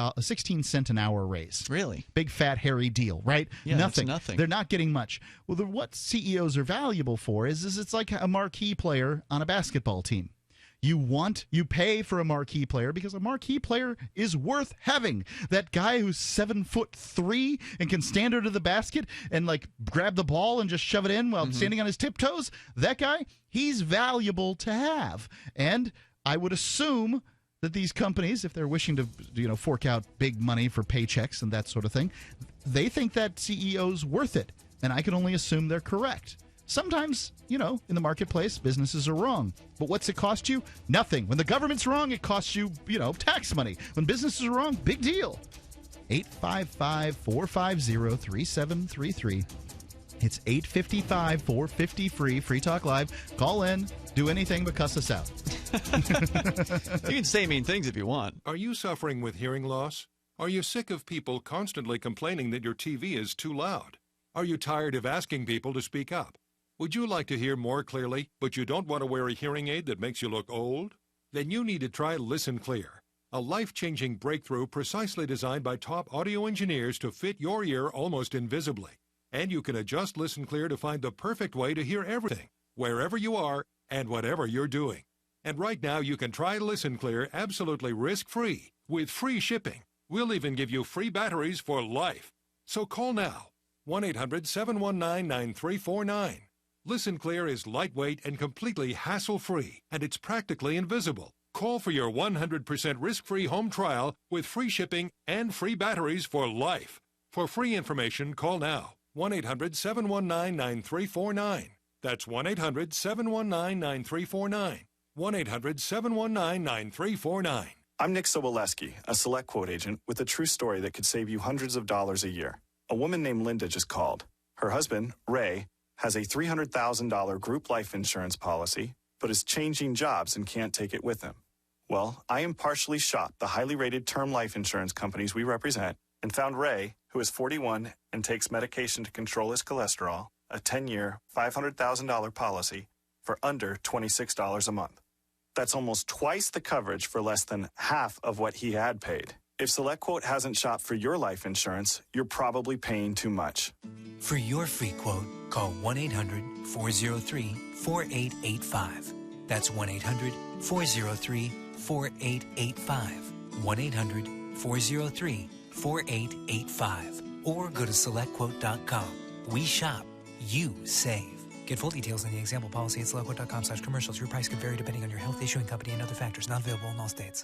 cent an hour raise. Really? Big fat hairy deal, right? Yeah, nothing. That's nothing. They're not getting much. Well, what CEOs are valuable for is it's like a marquee player on a basketball team. You pay for a marquee player because a marquee player is worth having. That guy who's 7'3" and can stand under the basket and like grab the ball and just shove it in while standing on his tiptoes, that guy, he's valuable to have. And I would assume that these companies, if they're wishing to fork out big money for paychecks and that sort of thing, they think that CEO's worth it. And I can only assume they're correct. Sometimes, in the marketplace, businesses are wrong. But what's it cost you? Nothing. When the government's wrong, it costs you, tax money. When businesses are wrong, big deal. 855-450-3733. It's 855-450-FREE, Free Talk Live. Call in. Do anything but cuss us out. You can say mean things if you want. Are you suffering with hearing loss? Are you sick of people constantly complaining that your TV is too loud? Are you tired of asking people to speak up? Would you like to hear more clearly, but you don't want to wear a hearing aid that makes you look old? Then you need to try Listen Clear, a life-changing breakthrough precisely designed by top audio engineers to fit your ear almost invisibly. And you can adjust Listen Clear to find the perfect way to hear everything, wherever you are and whatever you're doing. And right now you can try Listen Clear absolutely risk-free with free shipping. We'll even give you free batteries for life. So call now, 1-800-719-9349. Listen Clear is lightweight and completely hassle-free, and it's practically invisible. Call for your 100% risk-free home trial with free shipping and free batteries for life. For free information, call now, 1-800-719-9349. That's 1-800-719-9349. 1-800-719-9349. I'm Nick Soboleski, a Select Quote agent with a true story that could save you hundreds of dollars a year. A woman named Linda just called. Her husband, Ray, has a $300,000 group life insurance policy, but is changing jobs and can't take it with him. Well, I impartially shopped the highly rated term life insurance companies we represent and found Ray, who is 41 and takes medication to control his cholesterol, a 10-year, $500,000 policy for under $26 a month. That's almost twice the coverage for less than half of what he had paid. If SelectQuote hasn't shopped for your life insurance, you're probably paying too much. For your free quote, call 1-800-403-4885. That's 1-800-403-4885. 1-800-403-4885. Or go to SelectQuote.com. We shop, you save. Get full details on the example policy at SelectQuote.com/commercials. Your price could vary depending on your health, issuing company, and other factors. Not available in all states.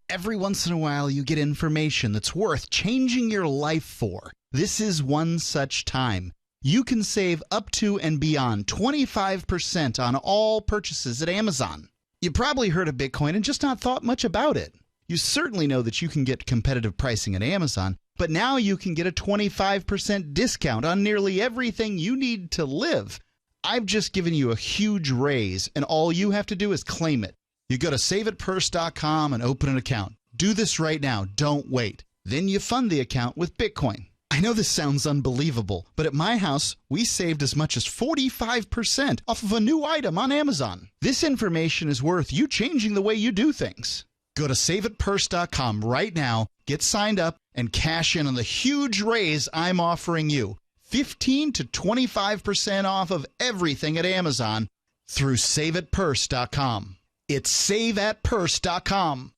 Every once in a while, you get information that's worth changing your life for. This is one such time. You can save up to and beyond 25% on all purchases at Amazon. You probably heard of Bitcoin and just not thought much about it. You certainly know that you can get competitive pricing at Amazon, but now you can get a 25% discount on nearly everything you need to live. I've just given you a huge raise, and all you have to do is claim it. You go to saveitpurse.com and open an account. Do this right now. Don't wait. Then you fund the account with Bitcoin. I know this sounds unbelievable, but at my house, we saved as much as 45% off of a new item on Amazon. This information is worth you changing the way you do things. Go to saveitpurse.com right now, get signed up, and cash in on the huge raise I'm offering you. 15 to 25% off of everything at Amazon through saveitpurse.com. It's saveatpurse.com.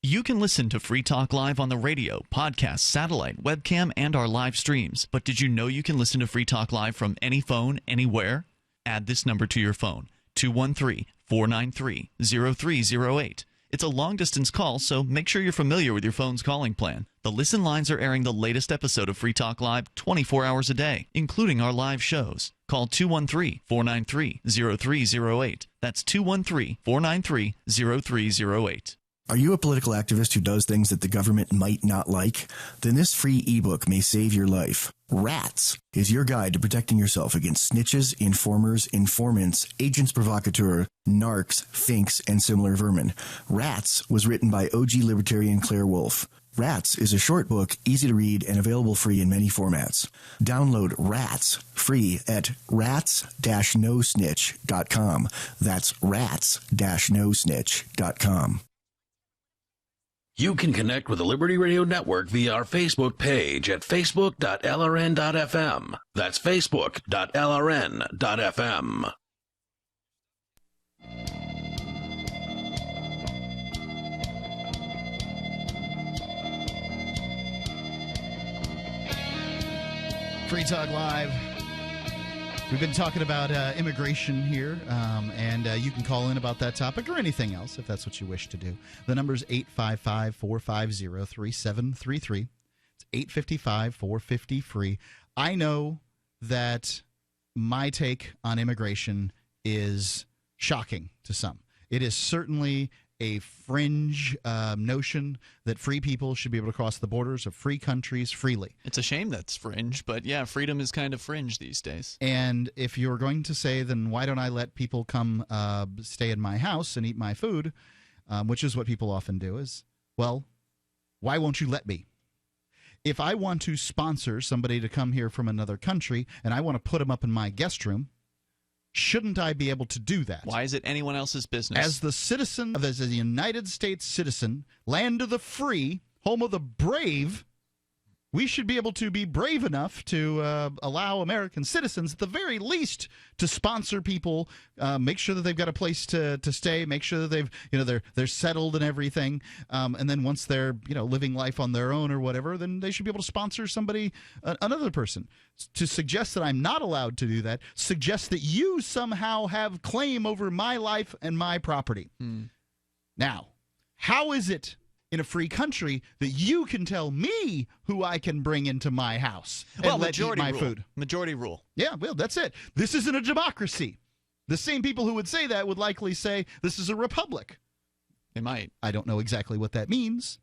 You can listen to Free Talk Live on the radio, podcast, satellite, webcam, and our live streams. But did you know you can listen to Free Talk Live from any phone, anywhere? Add this number to your phone, 213-493-0308. It's a long-distance call, so make sure you're familiar with your phone's calling plan. The Listen lines are airing the latest episode of Free Talk Live 24 hours a day, including our live shows. Call 213-493-0308. That's 213-493-0308. Are you a political activist who does things that the government might not like? Then this free ebook may save your life. Rats is your guide to protecting yourself against snitches, informers, informants, agents provocateur, narcs, finks, and similar vermin. Rats was written by OG libertarian Claire Wolfe. Rats is a short book, easy to read, and available free in many formats. Download Rats free at rats-nosnitch.com. That's rats-nosnitch.com. You can connect with the Liberty Radio Network via our Facebook page at facebook.lrn.fm. That's facebook.lrn.fm. Free Talk Live. We've been talking about immigration here, and you can call in about that topic or anything else if that's what you wish to do. The number's 855-450-3733. It's 855-450-FREE. I know that my take on immigration is shocking to some. It is certainly a fringe notion that free people should be able to cross the borders of free countries freely. It's a shame that's fringe, but yeah, freedom is kind of fringe these days. And if you're going to say, then why don't I let people come stay in my house and eat my food, which is what people often do, is, well, why won't you let me? If I want to sponsor somebody to come here from another country and I want to put them up in my guest room, shouldn't I be able to do that? Why is it anyone else's business? As the citizen, as a United States citizen, land of the free, home of the brave, we should be able to be brave enough to allow American citizens, at the very least, to sponsor people, make sure that they've got a place to stay, make sure that they've, they're settled and everything, and then once they're, living life on their own or whatever, then they should be able to sponsor somebody, another person. To suggest that I'm not allowed to do that suggests that you somehow have claim over my life and my property. Now, how is it in a free country that you can tell me who I can bring into my house and let eat my food? Majority rule. Yeah, well, that's it. This isn't a democracy. The same people who would say that would likely say this is a republic. They might. I don't know exactly what that means.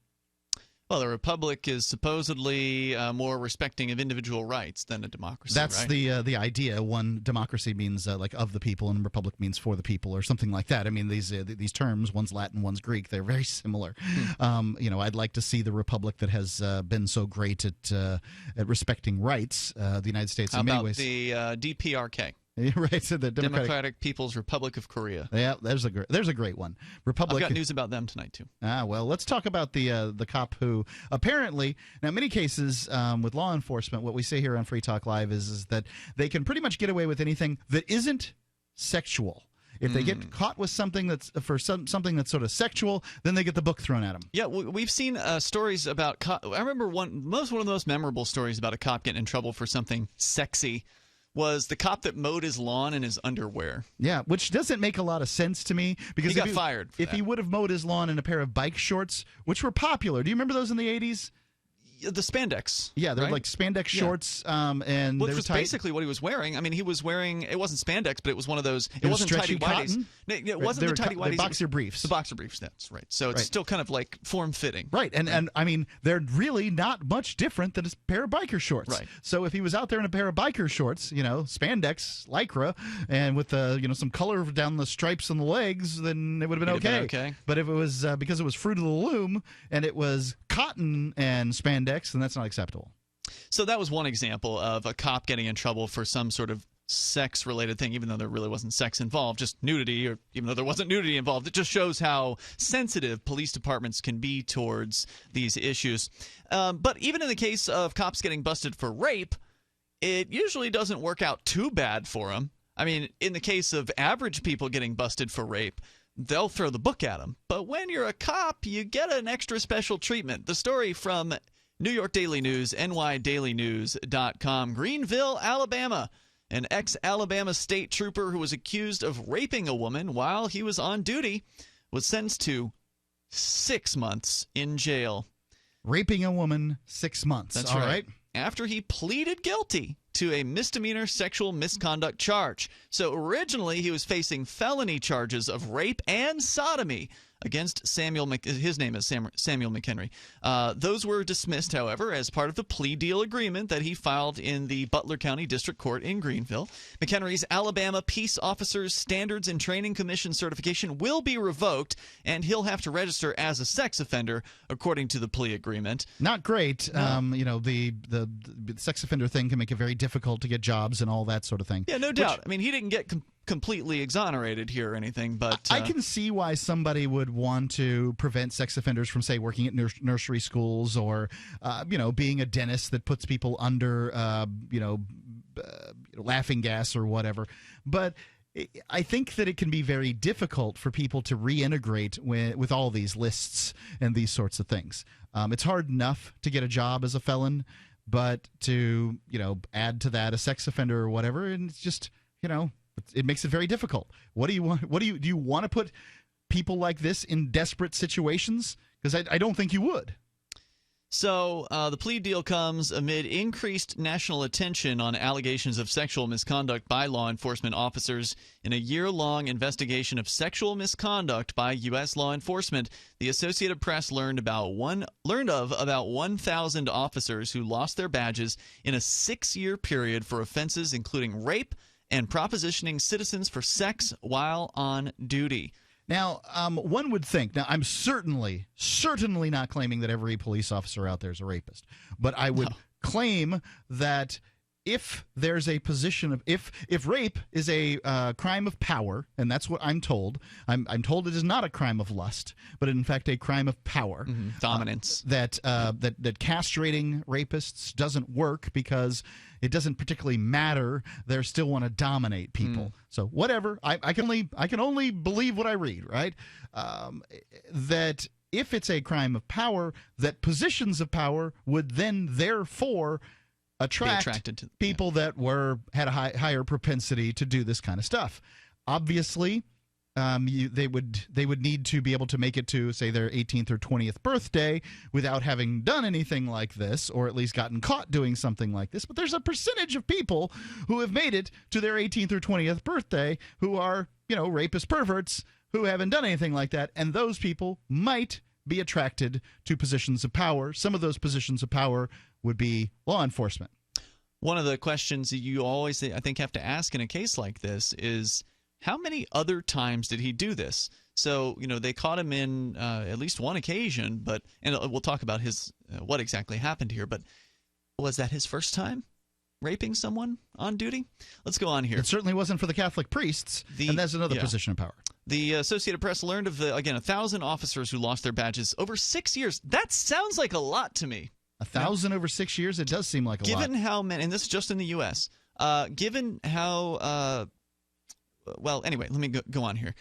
Well, a republic is supposedly more respecting of individual rights than a democracy. That's right? the idea. One, democracy means like of the people, and republic means for the people, or something like that. I mean, these terms, one's Latin, one's Greek. They're very similar. I'd like to see the republic that has been so great at respecting rights. The United States, in many ways. How about the DPRK? Right, so the Democratic People's Republic of Korea. Yeah, there's a great one. Republic. I've got news about them tonight too. Well, let's talk about the cop who apparently, now in many cases with law enforcement, what we say here on Free Talk Live is that they can pretty much get away with anything that isn't sexual. If they get caught with something that's something that's sort of sexual, then they get the book thrown at them. Yeah, we've seen stories about. I remember one of the most memorable stories about a cop getting in trouble for something sexy was the cop that mowed his lawn in his underwear. Yeah, which doesn't make a lot of sense to me because he got fired. If he would have mowed his lawn in a pair of bike shorts, which were popular, do you remember those in the 80s? The spandex. Yeah, they're right? like spandex shorts, and which they were was tight. Basically what he was wearing. I mean, he was wearing. It wasn't spandex, but it was one of those. It wasn't tighty cotton. It wasn't the tighty whities. The boxer briefs. The boxer briefs. That's right. So it's still kind of like form fitting. Right, and I mean they're really not much different than a pair of biker shorts. Right. So if he was out there in a pair of biker shorts, spandex, lycra, and with some color down the stripes on the legs, then it would have been okay. But if it was because it was Fruit of the Loom and it was cotton and spandex, then that's not acceptable. So that was one example of a cop getting in trouble for some sort of sex-related thing, even though there really wasn't sex involved, just nudity, or even though there wasn't nudity involved. It just shows how sensitive police departments can be towards these issues. But even in the case of cops getting busted for rape, it usually doesn't work out too bad for them. I mean, in the case of average people getting busted for rape, they'll throw the book at them. But when you're a cop, you get an extra special treatment. The story from New York Daily News, nydailynews.com. Greenville, Alabama. An ex-Alabama state trooper who was accused of raping a woman while he was on duty was sentenced to 6 months in jail. Raping a woman, 6 months. That's right. After he pleaded guilty to a misdemeanor sexual misconduct charge. So originally he was facing felony charges of rape and sodomy against his name is Samuel McHenry. Those were dismissed, however, as part of the plea deal agreement that he filed in the Butler County District Court in Greenville. McHenry's Alabama Peace Officers Standards and Training Commission certification will be revoked, and he'll have to register as a sex offender, according to the plea agreement. Not great. No. The sex offender thing can make it very difficult to get jobs and all that sort of thing. Yeah, no doubt. I mean, he didn't get completely exonerated here or anything, but I can see why somebody would want to prevent sex offenders from, say, working at nursery schools or being a dentist that puts people under laughing gas or whatever. But I think that it can be very difficult for people to reintegrate with all these lists and these sorts of things. It's hard enough to get a job as a felon, but to, add to that a sex offender or whatever, and it's just, it makes it very difficult. What do you want? Do you want to put people like this in desperate situations? Because I don't think you would. So the plea deal comes amid increased national attention on allegations of sexual misconduct by law enforcement officers. In a year-long investigation of sexual misconduct by U.S. law enforcement, the Associated Press learned of about 1,000 officers who lost their badges in a 6-year period for offenses including rape and propositioning citizens for sex while on duty. Now, one would think, now I'm certainly not claiming that every police officer out there is a rapist, but I would claim that if there's a position of, if rape is a crime of power, and that's what I'm told, I'm told it is not a crime of lust, but in fact a crime of power, dominance, that castrating rapists doesn't work because it doesn't particularly matter. They still want to dominate people. So whatever. I can only believe what I read, right? That if it's a crime of power, that positions of power would then therefore attracted to people that had a higher propensity to do this kind of stuff. Obviously, they would need to be able to make it to, say, their 18th or 20th birthday without having done anything like this, or at least gotten caught doing something like this. But there's a percentage of people who have made it to their 18th or 20th birthday who are, rapist perverts who haven't done anything like that, and those people might be attracted to positions of power. Some of those positions of power would be law enforcement. One of the questions that you always, I think, have to ask in a case like this is, how many other times did he do this? So, they caught him in at least one occasion, and we'll talk about what exactly happened here, but was that his first time raping someone on duty? Let's go on here. It certainly wasn't for the Catholic priests, and that's another position of power. The Associated Press learned of, 1,000 officers who lost their badges over 6 years. That sounds like a lot to me. 1,000 over 6 years? It does seem like a lot. Given how many, and this is just in the U.S., given how... well, anyway, let me go on here.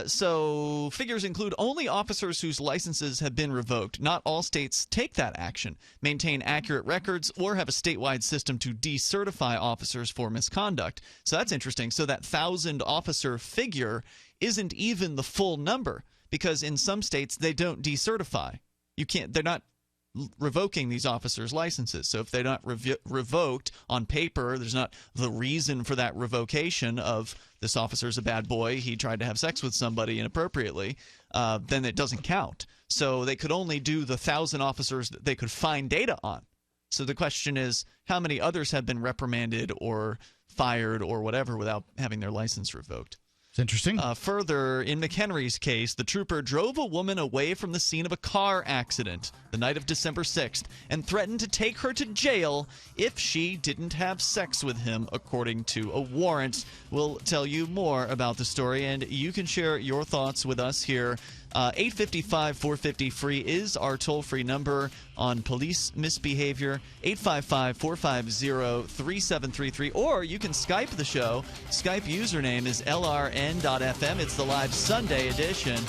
So figures include only officers whose licenses have been revoked. Not all states take that action, maintain accurate records, or have a statewide system to decertify officers for misconduct. So that's interesting. So that 1,000 officer figure isn't even the full number, because in some states they don't decertify. They're not revoking these officers' licenses. So if they're not revoked on paper, there's not the reason for that revocation of this officer's a bad boy, he tried to have sex with somebody inappropriately, then it doesn't count. So they could only do the 1,000 officers that they could find data on. So the question is, how many others have been reprimanded or fired or whatever without having their license revoked? It's interesting. Further, in McHenry's case, the trooper drove a woman away from the scene of a car accident the night of December 6th and threatened to take her to jail if she didn't have sex with him, according to a warrant. We'll tell you more about the story, and you can share your thoughts with us here. 855-450-FREE is our toll-free number on police misbehavior, 855-450-3733, or you can Skype the show. Skype username is LRN.FM. It's the live Sunday edition.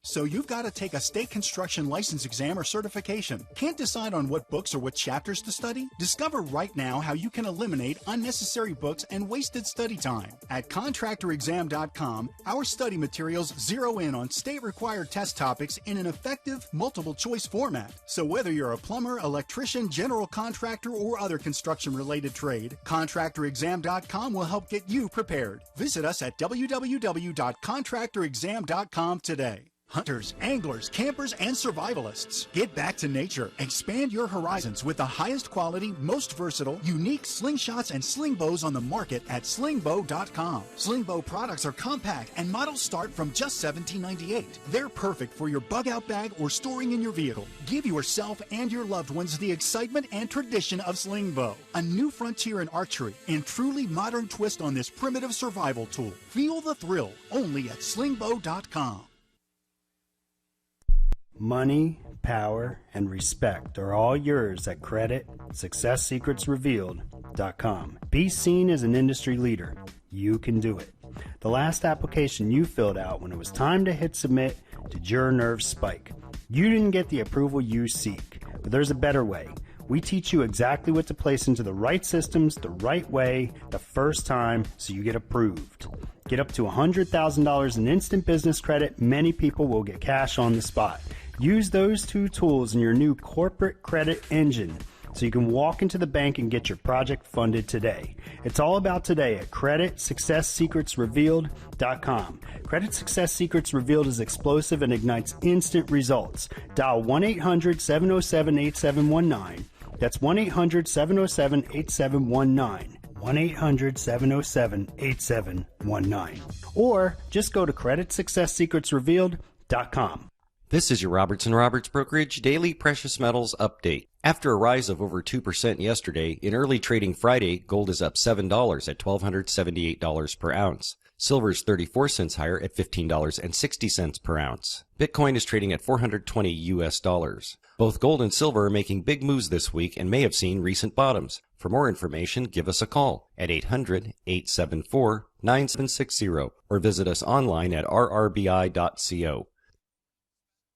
So you've got to take a state construction license exam or certification. Can't decide on what books or what chapters to study? Discover right now how you can eliminate unnecessary books and wasted study time. At contractorexam.com, our study materials zero in on state-required test topics in an effective, multiple-choice format. So whether you're a plumber, electrician, general contractor, or other construction-related trade, contractorexam.com will help get you prepared. Visit us at www.contractorexam.com today. Hunters, anglers, campers, and survivalists. Get back to nature. Expand your horizons with the highest quality, most versatile, unique slingshots and sling bows on the market at slingbow.com. Slingbow products are compact and models start from just $17.98. They're perfect for your bug-out bag or storing in your vehicle. Give yourself and your loved ones the excitement and tradition of Slingbow, a new frontier in archery and truly modern twist on this primitive survival tool. Feel the thrill only at slingbow.com. Money, power, and respect are all yours at CreditSuccessSecretsRevealed.com. Be seen as an industry leader. You can do it. The last application you filled out when it was time to hit submit did your nerves spike. You didn't get the approval you seek, but there's a better way. We teach you exactly what to place into the right systems the right way the first time so you get approved. Get up to $100,000 in instant business credit. Many people will get cash on the spot. Use those two tools in your new corporate credit engine so you can walk into the bank and get your project funded today. It's all about today at CreditSuccessSecretsRevealed.com. Credit Success Secrets Revealed is explosive and ignites instant results. Dial 1-800-707-8719. That's 1-800-707-8719. 1-800-707-8719. Or just go to CreditSuccessSecretsRevealed.com. This is your Robertson Roberts Brokerage Daily Precious Metals Update. After a rise of over 2% yesterday, in early trading Friday, gold is up $7 at $1,278 per ounce. Silver is 34 cents higher at $15.60 per ounce. Bitcoin is trading at $420 US. Both gold and silver are making big moves this week and may have seen recent bottoms. For more information, give us a call at 800-874-9760 or visit us online at rrbi.co.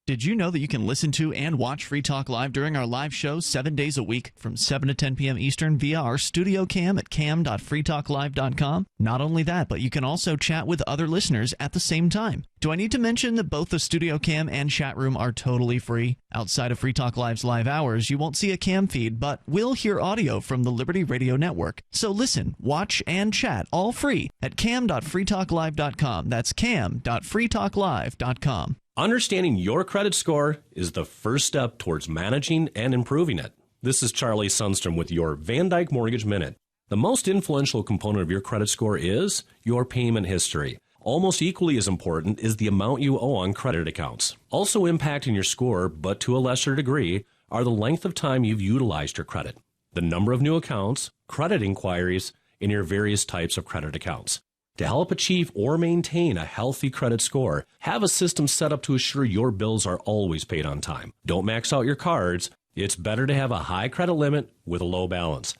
Did you know that you can listen to and watch Free Talk Live during our live shows 7 days a week from 7 to 10 p.m. Eastern via our studio cam at cam.freetalklive.com? Not only that, but you can also chat with other listeners at the same time. Do I need to mention that both the studio cam and chat room are totally free? Outside of Free Talk Live's live hours, you won't see a cam feed, but will hear audio from the Liberty Radio Network. So listen, watch, and chat all free at cam.freetalklive.com. That's cam.freetalklive.com. Understanding your credit score is the first step towards managing and improving it. This is Charlie Sundstrom with your Van Dyke Mortgage Minute. The most influential component of your credit score is your payment history. Almost equally as important is the amount you owe on credit accounts. Also impacting your score, but to a lesser degree, are the length of time you've utilized your credit, the number of new accounts, credit inquiries, and your various types of credit accounts. To help achieve or maintain a healthy credit score, have a system set up to assure your bills are always paid on time. Don't max out your cards. It's better to have a high credit limit with a low balance.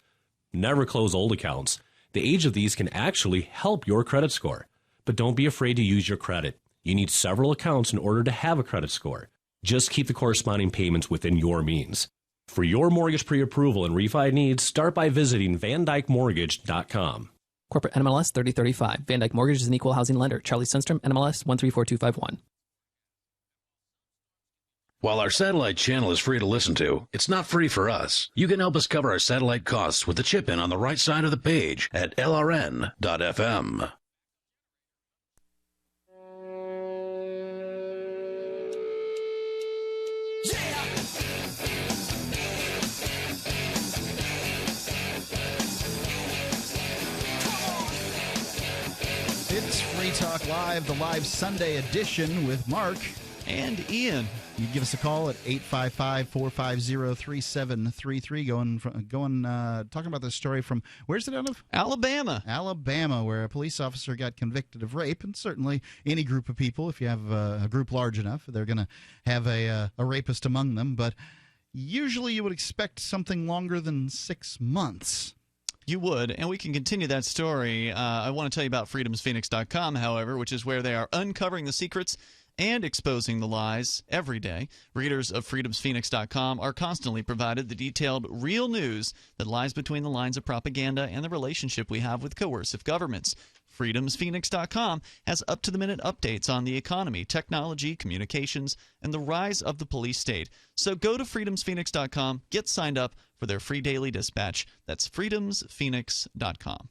Never close old accounts. The age of these can actually help your credit score. But don't be afraid to use your credit. You need several accounts in order to have a credit score. Just keep the corresponding payments within your means. For your mortgage pre-approval and refi needs, start by visiting VanDykeMortgage.com. Corporate NMLS 3035. Van Dyke Mortgage is an equal housing lender. Charlie Sundstrom, NMLS 134251. While our satellite channel is free to listen to, it's not free for us. You can help us cover our satellite costs with the chip-in on the right side of the page at lrn.fm. It's Free Talk Live, the live Sunday edition with Mark and Ian. You give us a call at 855-450-3733. Talking about this story from, where's it out of? Alabama. Alabama, where a police officer got convicted of rape. And certainly any group of people, if you have a group large enough, they're going to have a rapist among them. But usually you would expect something longer than 6 months. You would, and we can continue that story. I want to tell you about freedomsphoenix.com, however, which is where they are uncovering the secrets and exposing the lies every day. Readers of freedomsphoenix.com are constantly provided the detailed, real news that lies between the lines of propaganda and the relationship we have with coercive governments. freedomsphoenix.com has up-to-the-minute updates on the economy, technology, communications, and the rise of the police state. So go to freedomsphoenix.com, get signed up for their free daily dispatch. That's freedomsphoenix.com.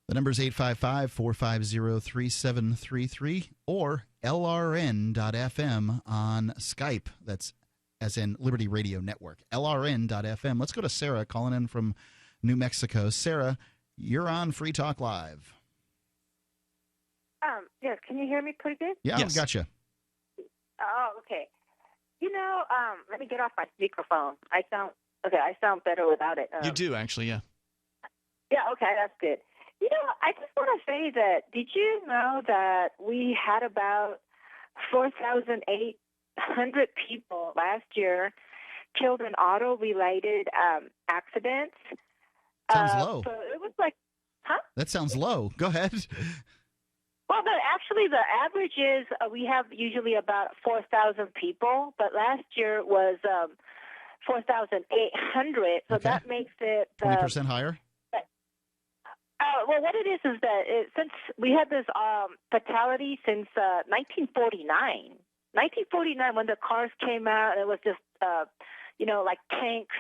The number is 855-450-3733 or LRN.FM on Skype. That's as in Liberty Radio Network. LRN.FM. Let's go to Sarah calling in from New Mexico. Sarah, you're on Free Talk Live. Yes, can you hear me pretty good? Yeah, yes. Gotcha. Oh, okay. Let me get off my speakerphone. I sound better without it. You do, actually, yeah. Yeah, okay, that's good. I just want to say that, did you know that we had about 4,800 people last year killed in auto-related accidents? Sounds low. So it was like, huh? That sounds low. Go ahead. Well, actually, the average is we have usually about 4,000 people, but last year was 4,800. So that makes it 20% higher. Well, what it is that since we had this fatality since 1949. 1949, when the cars came out, it was just like tanks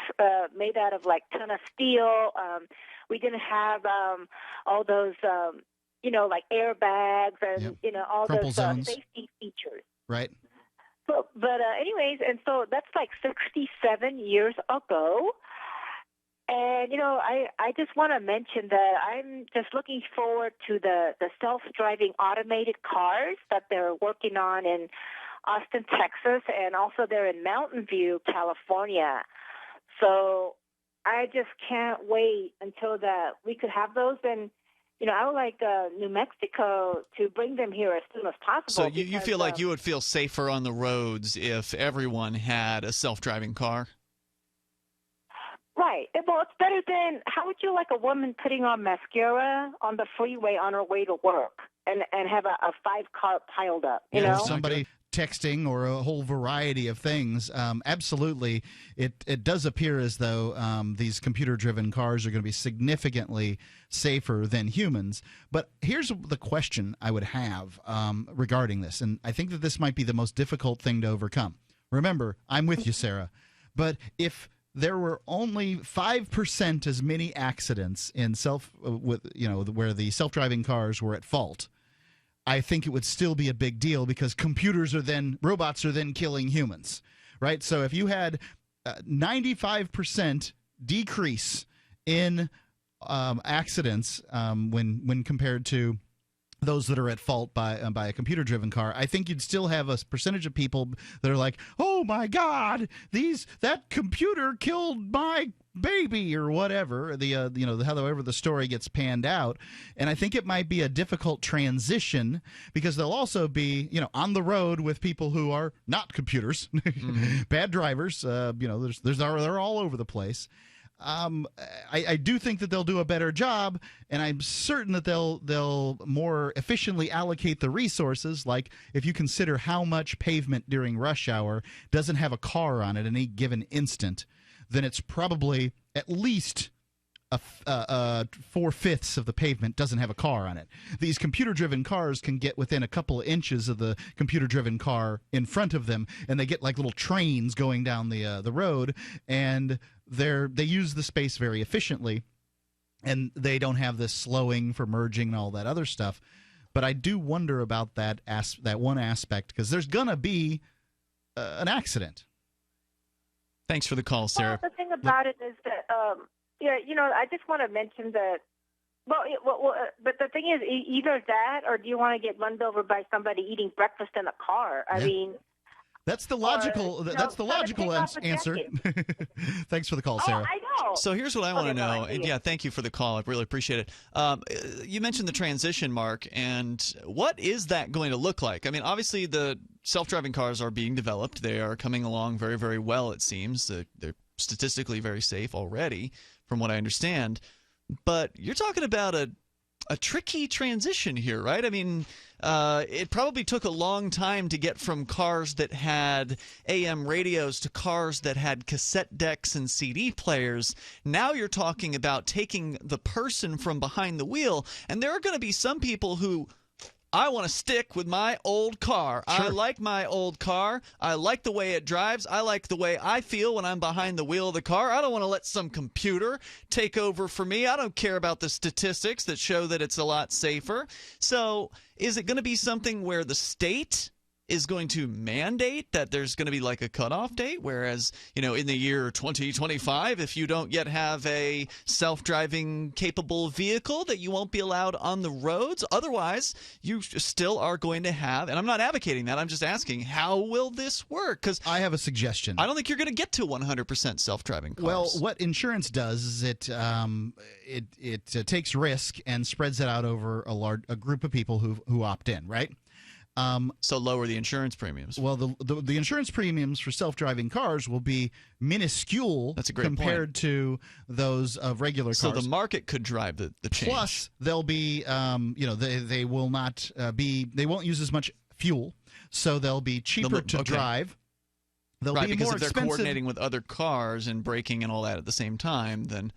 made out of like ton of steel. We didn't have all those like airbags and all Crumple those zones. safety features. Right. But anyways, and so that's like 67 years ago. And, I just want to mention that I'm just looking forward to the self-driving automated cars that they're working on in Austin, Texas, and also they're in Mountain View, California. So I just can't wait until that we could have those. And, I would like New Mexico to bring them here as soon as possible. So you feel like you would feel safer on the roads if everyone had a self-driving car? Right. Well, it's better than, how would you like a woman putting on mascara on the freeway on her way to work and have a 5-car piled up, you know? Somebody texting or a whole variety of things. Absolutely. It does appear as though these computer-driven cars are going to be significantly safer than humans. But here's the question I would have regarding this, and I think that this might be the most difficult thing to overcome. Remember, I'm with you, Sarah. But if there were only 5% as many accidents in where the self-driving cars were at fault, I think it would still be a big deal because robots are then killing humans, right? So if you had 95% decrease in accidents when compared to those that are at fault by a computer-driven car, I think you'd still have a percentage of people that are like, "Oh my God, that computer killed my baby," or whatever. However the story gets panned out, and I think it might be a difficult transition because they'll also be on the road with people who are not computers, bad drivers. They're all over the place. I do think that they'll do a better job, and I'm certain that they'll more efficiently allocate the resources. Like if you consider how much pavement during rush hour doesn't have a car on it at any given instant, then it's probably at least 4/5 of the pavement doesn't have a car on it. These computer-driven cars can get within a couple of inches of the computer-driven car in front of them, and they get like little trains going down the road, and they use the space very efficiently, and they don't have this slowing for merging and all that other stuff. But I do wonder about that one aspect because there's gonna be an accident. Thanks for the call, Sarah. Well, the thing about it is that, I just want to mention that. But the thing is, either that, or do you want to get run over by somebody eating breakfast in a car? I mean, that's the logical. That's the logical answer. Thanks for the call, Sarah. I know. So here's what I want to know. And yeah, thank you for the call. I really appreciate it. You mentioned the transition, Mark, and what is that going to look like? I mean, obviously the self-driving cars are being developed. They are coming along very, very well, it seems. They're statistically very safe already, from what I understand. But you're talking about a tricky transition here, right? I mean, it probably took a long time to get from cars that had AM radios to cars that had cassette decks and CD players. Now you're talking about taking the person from behind the wheel, and there are going to be some people who, I want to stick with my old car. Sure. I like my old car. I like the way it drives. I like the way I feel when I'm behind the wheel of the car. I don't want to let some computer take over for me. I don't care about the statistics that show that it's a lot safer. So is it going to be something where the state is going to mandate that there's going to be like a cutoff date, whereas, in the year 2025, if you don't yet have a self-driving capable vehicle, that you won't be allowed on the roads? Otherwise, you still are going to have, and I'm not advocating that, I'm just asking, how will this work? Because I have a suggestion. I don't think you're going to get to 100% self-driving cars. Well, what insurance does is it takes risk and spreads it out over a group of people who opt in, right? So lower the insurance premiums. Well, the insurance premiums for self-driving cars will be minuscule. That's a great compared point. to those of regular cars. So the market could drive the change. Plus, they'll be, they will not they won't use as much fuel, so they'll be cheaper to drive. They'll right, be because more if they're expensive. coordinating with other cars and braking and all that at the same time, then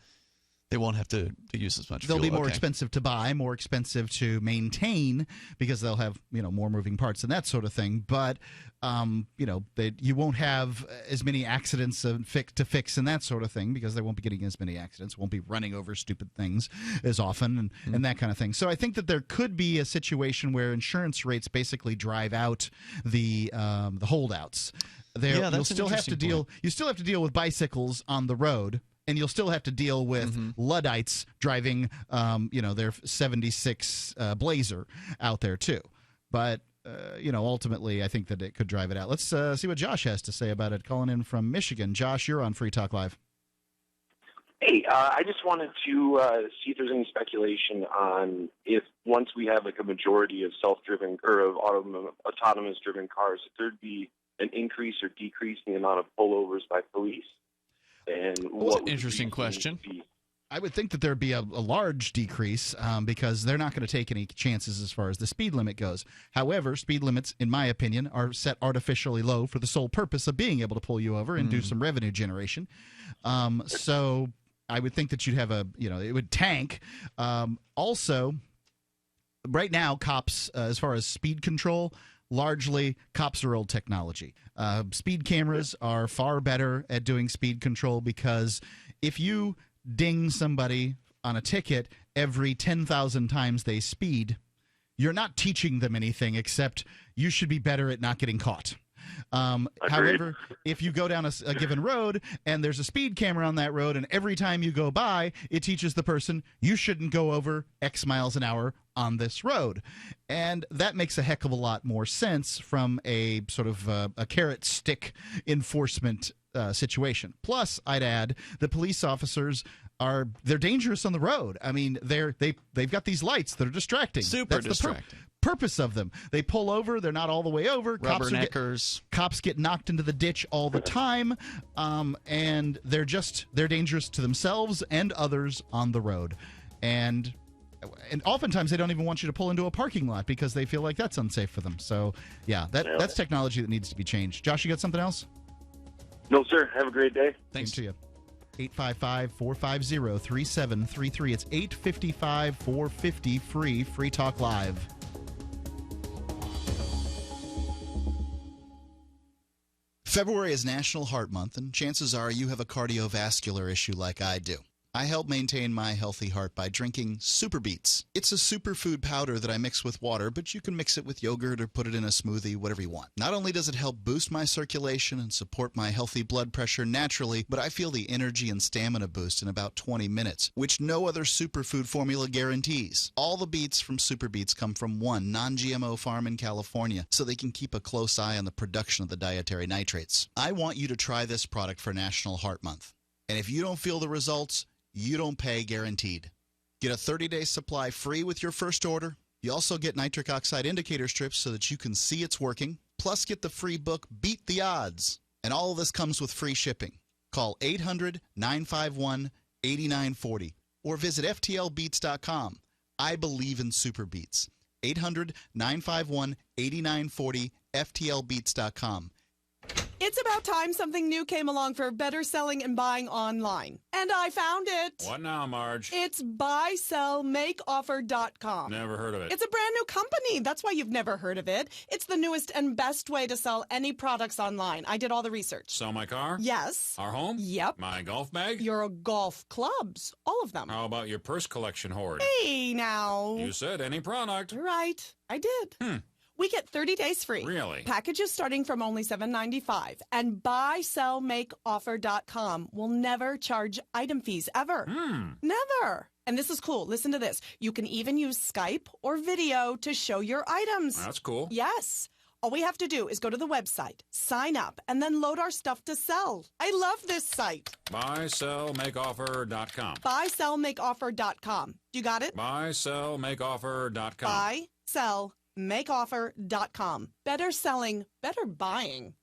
they won't have to use as much They'll fuel. be more expensive to buy, more expensive to maintain, because they'll have more moving parts and that sort of thing. But you won't have as many accidents to fix and that sort of thing, because they won't be getting as many accidents, won't be running over stupid things as often and that kind of thing. So I think that there could be a situation where insurance rates basically drive out the holdouts. Yeah, that's you'll still an have to interesting deal. point. You still have to deal with bicycles on the road. And you'll still have to deal with Luddites driving, their 76 Blazer out there too. But ultimately, I think that it could drive it out. Let's see what Josh has to say about it. Calling in from Michigan, Josh, you're on Free Talk Live. Hey, I just wanted to see if there's any speculation on if once we have like a majority of self-driven or of autonomous driven cars, if there'd be an increase or decrease in the amount of pullovers by police. And what would interesting question. I would think that there'd be a large decrease because they're not going to take any chances as far as the speed limit goes. However, speed limits, in my opinion, are set artificially low for the sole purpose of being able to pull you over and do some revenue generation. So I would think that you'd have it would tank. Also, right now, cops, as far as speed control, largely, cops are old technology. Speed cameras are far better at doing speed control, because if you ding somebody on a ticket every 10,000 times they speed, you're not teaching them anything except you should be better at not getting caught. However, if you go down a given road and there's a speed camera on that road, and every time you go by, it teaches the person you shouldn't go over X miles an hour on this road. And that makes a heck of a lot more sense from a sort of a carrot stick enforcement situation. Plus, I'd add, the police officers they're dangerous on the road. I mean, they've got these lights that are distracting. Super distracting. Purpose of them. They pull over, they're not all the way over. Rubberneckers. Cops get knocked into the ditch all the time, and they're dangerous to themselves and others on the road. And oftentimes they don't even want you to pull into a parking lot because they feel like that's unsafe for them. So, yeah, that's technology that needs to be changed. Josh, you got something else? No, sir. Have a great day. Thanks to you. 855-450-3733. It's 855-450-FREE. Free Talk Live. February is National Heart Month, and chances are you have a cardiovascular issue like I do. I help maintain my healthy heart by drinking Super Beets. It's a superfood powder that I mix with water, but you can mix it with yogurt or put it in a smoothie, whatever you want. Not only does it help boost my circulation and support my healthy blood pressure naturally, but I feel the energy and stamina boost in about 20 minutes, which no other superfood formula guarantees. All the beets from Super Beets come from one non-GMO farm in California, so they can keep a close eye on the production of the dietary nitrates. I want you to try this product for National Heart Month. And if you don't feel the results, you don't pay, guaranteed. Get a 30-day supply free with your first order. You also get nitric oxide indicator strips so that you can see it's working. Plus, get the free book, Beat the Odds. And all of this comes with free shipping. Call 800-951-8940 or visit FTLBeats.com. I believe in Super Beats. 800-951-8940, FTLBeats.com. It's about time something new came along for better selling and buying online. And I found it. What now, Marge? It's buysellmakeoffer.com. Never heard of it. It's a brand new company. That's why you've never heard of it. It's the newest and best way to sell any products online. I did all the research. Sell my car? Yes. Our home? Yep. My golf bag? Your golf clubs. All of them. How about your purse collection hoard? Hey, now. You said any product. Right. I did. We get 30 days free. Really? Packages starting from only $7.95. And buysellmakeoffer.com will never charge item fees, ever. Never. And this is cool. Listen to this. You can even use Skype or video to show your items. That's cool. Yes. All we have to do is go to the website, sign up, and then load our stuff to sell. I love this site. Buysellmakeoffer.com. Buysellmakeoffer.com. You got it? Buysellmakeoffer.com. Buysellmakeoffer.com. Better selling, better buying.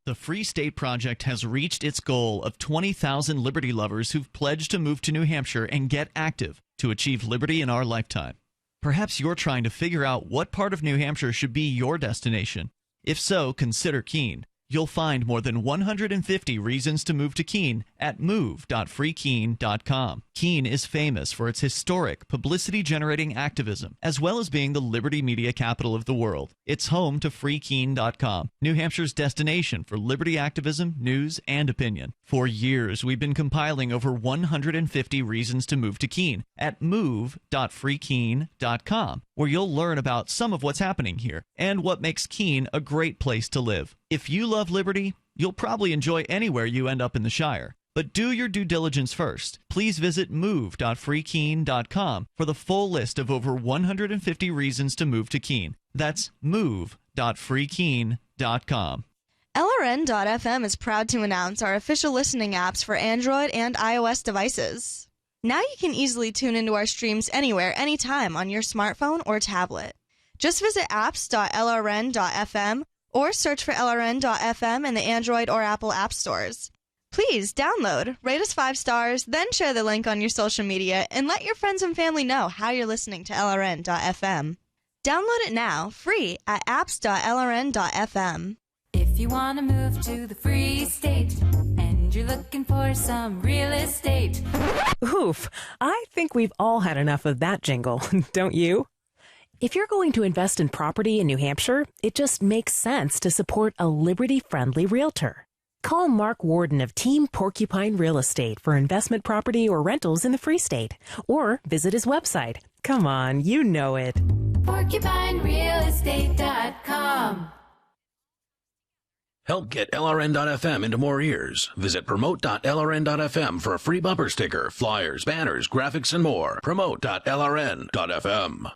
The Free State Project has reached its goal of 20,000 liberty lovers who've pledged to move to New Hampshire and get active to achieve liberty in our lifetime. Perhaps you're trying to figure out what part of New Hampshire should be your destination. If so, consider Keene. You'll find more than 150 reasons to move to Keene at move.freekeene.com. Keene is famous for its historic, publicity-generating activism, as well as being the liberty media capital of the world. It's home to freekeene.com, New Hampshire's destination for liberty activism, news, and opinion. For years, we've been compiling over 150 reasons to move to Keene at move.freekeene.com, where you'll learn about some of what's happening here and what makes Keene a great place to live. If you love liberty, you'll probably enjoy anywhere you end up in the Shire. But do your due diligence first. Please visit move.freekeene.com for the full list of over 150 reasons to move to Keene. That's move.freekeene.com. LRN.FM is proud to announce our official listening apps for Android and iOS devices. Now you can easily tune into our streams anywhere, anytime on your smartphone or tablet. Just visit apps.lrn.fm or search for LRN.FM in the Android or Apple app stores. Please download, rate us 5 stars, then share the link on your social media, and let your friends and family know how you're listening to LRN.FM. Download it now, free at apps.lrn.fm. If you want to move to the Free State and you're looking for some real estate. Oof, I think we've all had enough of that jingle, don't you? If you're going to invest in property in New Hampshire, it just makes sense to support a liberty-friendly realtor. Call Mark Warden of Team Porcupine Real Estate for investment property or rentals in the Free State, or visit his website. Come on, you know it. PorcupineRealEstate.com. Help get LRN.FM into more ears. Visit promote.lrn.fm for a free bumper sticker, flyers, banners, graphics, and more. Promote.lrn.fm.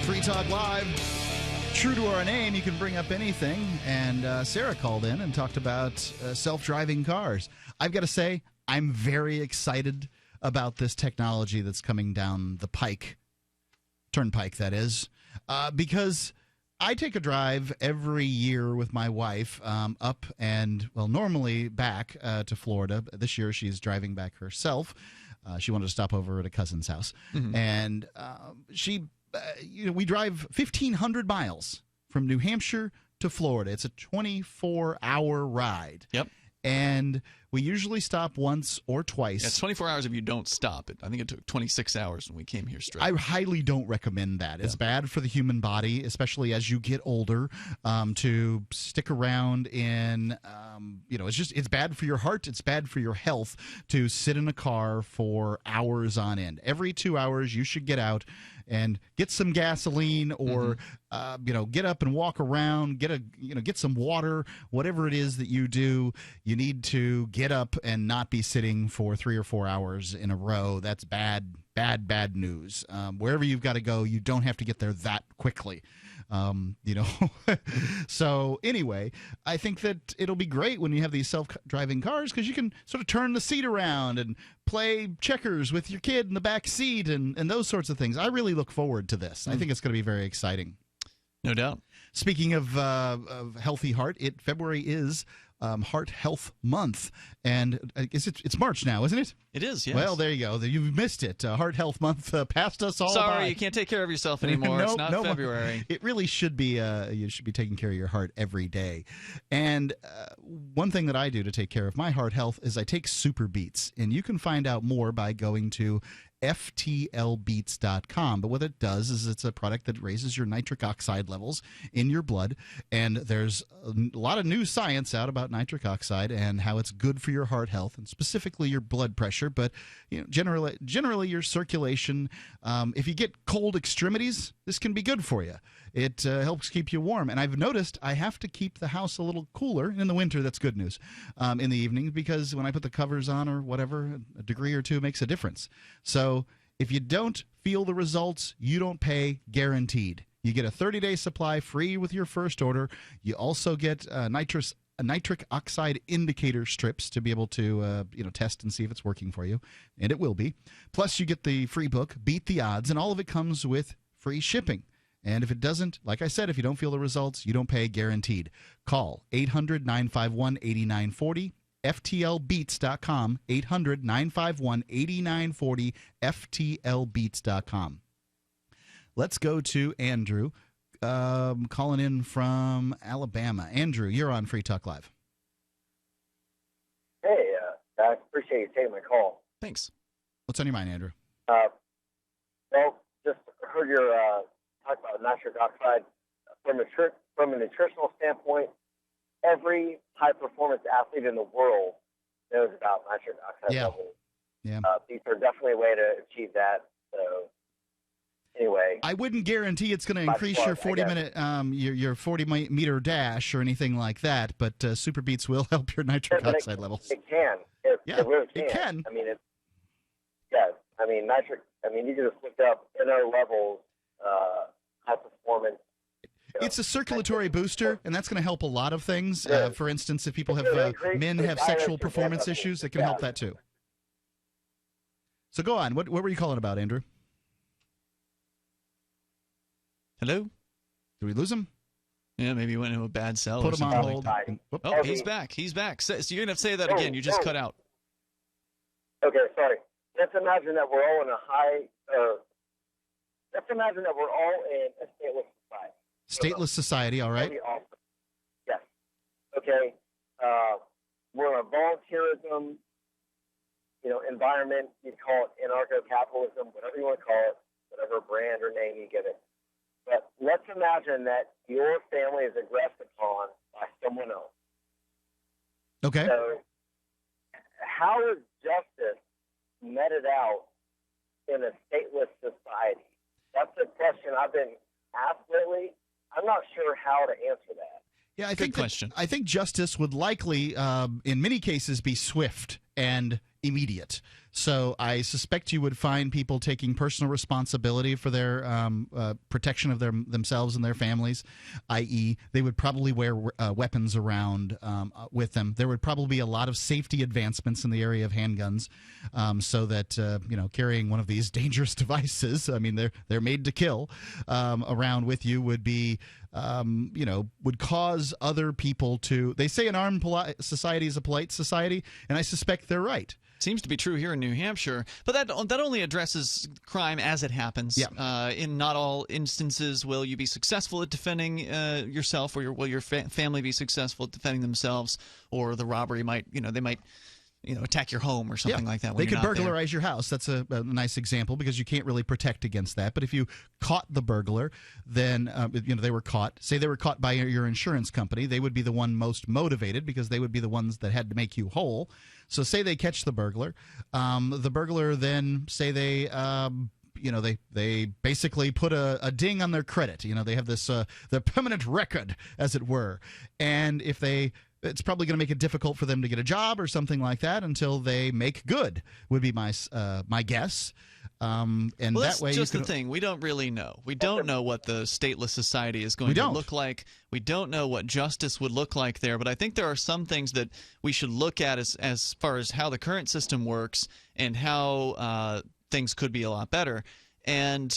Free Talk Live. True to our name, you can bring up anything. And Sarah called in and talked about self-driving cars. I've got to say, I'm very excited about this technology that's coming down the turnpike, that is, because I take a drive every year with my wife up and, well, normally back to Florida. This year she's driving back herself. She wanted to stop over at a cousin's house. Mm-hmm. And we drive 1,500 miles from New Hampshire to Florida. It's a 24-hour ride. Yep. And we usually stop once or twice. Yeah, it's 24 hours if you don't stop. I think it took 26 hours when we came here straight. I highly don't recommend that. It's bad for the human body, especially as you get older, to stick around in, it's bad for your heart. It's bad for your health to sit in a car for hours on end. Every 2 hours, you should get out and get some gasoline or, get up and walk around, get some water, whatever it is that you do. You need to get up and not be sitting for 3 or 4 hours in a row. That's bad news. Wherever you've got to go, you don't have to get there that quickly. So anyway, I think that it'll be great when you have these self-driving cars because you can sort of turn the seat around and play checkers with your kid in the back seat and those sorts of things. I really look forward to this. I think it's going to be very exciting. No doubt. Speaking of healthy heart, February is Heart Health Month, and it's March now, isn't it? It is, yes. Well, there you go. You've missed it. Heart Health Month passed us all by. Sorry, you can't take care of yourself anymore. It's not February. It really should be. You should be taking care of your heart every day. And one thing that I do to take care of my heart health is I take Super Beats, and you can find out more by going to FTLbeats.com. But what it does is it's a product that raises your nitric oxide levels in your blood, and there's a lot of new science out about nitric oxide and how it's good for your heart health and specifically your blood pressure, but generally your circulation. If you get cold extremities, this can be good for you. It helps keep you warm. And I've noticed I have to keep the house a little cooler. In the winter, that's good news, in the evening, because when I put the covers on or whatever, a degree or two makes a difference. So if you don't feel the results, you don't pay, guaranteed. You get a 30-day supply free with your first order. You also get nitric oxide indicator strips to be able to test and see if it's working for you, and it will be. Plus, you get the free book, Beat the Odds, and all of it comes with free shipping. And if it doesn't, like I said, if you don't feel the results, you don't pay, guaranteed. Call 800-951-8940, FTLbeats.com, 800-951-8940, FTLbeats.com. Let's go to Andrew, calling in from Alabama. Andrew, you're on Free Talk Live. Hey, I appreciate you taking my call. Thanks. What's on your mind, Andrew? Well, just heard your talk about nitric oxide. From a nutritional standpoint, every high-performance athlete in the world knows about nitric oxide levels. Yeah. These are definitely a way to achieve that. So, anyway, I wouldn't guarantee it's going to increase your 40-minute, your 40-meter dash or anything like that, but Super Beats will help your nitric oxide levels. It can. It really can. It can. I mean, nitric. I mean, you can just look up NO levels, high performance. It's a circulatory booster, and that's going to help a lot of things. For instance, if people have men have sexual performance issues, it can help that too. So go on. What were you calling about, Andrew? Hello? Did we lose him? Yeah, maybe he went into a bad cell. Put or him on something hold. like that. Oh, he's back. He's back. So you're going to say that again. You just cut out. Okay, sorry. Let's imagine that we're all in a let's imagine that we're all in a stateless society. Stateless society, all right. Awesome. Yes. Okay. We're in a volunteerism, environment. You call it anarcho-capitalism, whatever you want to call it, whatever brand or name you give it. But let's imagine that your family is aggressed upon by someone else. Okay. So, how is justice meted out in a stateless society? That's a question I've been asked lately. I'm not sure how to answer that. Yeah, I think justice would likely, in many cases, be swift and immediate. So I suspect you would find people taking personal responsibility for their protection of themselves and their families, i.e., they would probably wear weapons around with them. There would probably be a lot of safety advancements in the area of handguns, so that carrying one of these dangerous devices, I mean they're made to kill, around with you would be would cause other people to. They say an armed society is a polite society, and I suspect they're right. Seems to be true here in New Hampshire, but that only addresses crime as it happens. Yeah. In not all instances will you be successful at defending yourself, or will your family be successful at defending themselves, or the robbery might attack your home or something like that. They could burglarize your house. That's a nice example because you can't really protect against that. But if you caught the burglar, then they were caught. Say they were caught by your insurance company, they would be the one most motivated because they would be the ones that had to make you whole. So say they catch the burglar. The burglar then say they they basically put a ding on their credit. They have this their permanent record, as it were. And if it's probably going to make it difficult for them to get a job or something like that until they make good, would be my guess. And that's that way, just the thing. We don't really know. We don't know what the stateless society is going to look like. We don't know what justice would look like there. But I think there are some things that we should look at as far as how the current system works and how things could be a lot better. And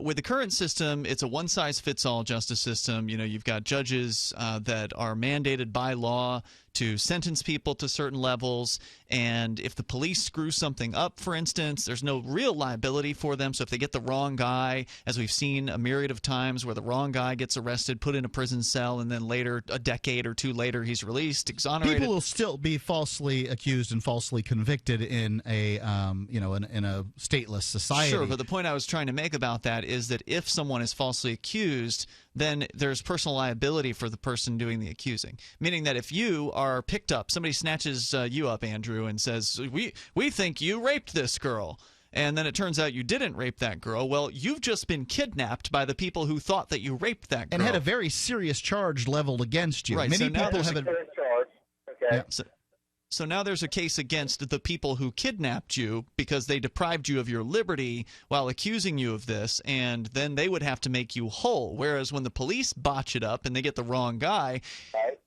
with the current system, it's a one-size-fits-all justice system. You've got judges that are mandated by law to sentence people to certain levels, and if the police screw something up, for instance, there's no real liability for them. So if they get the wrong guy, as we've seen a myriad of times where the wrong guy gets arrested, put in a prison cell, and then later, a decade or two later, he's released, exonerated. People will still be falsely accused and falsely convicted in a in a stateless society. Sure, but the point I was trying to make about that is that if someone is falsely accused, then there's personal liability for the person doing the accusing. Meaning that if you are picked up, somebody snatches you up, Andrew, and says, we think you raped this girl, and then it turns out you didn't rape that girl, well, you've just been kidnapped by the people who thought that you raped that girl. And had a very serious charge leveled against you. Right, Many so now people there's have So now there's a case against the people who kidnapped you because they deprived you of your liberty while accusing you of this, and then they would have to make you whole. Whereas when the police botch it up and they get the wrong guy,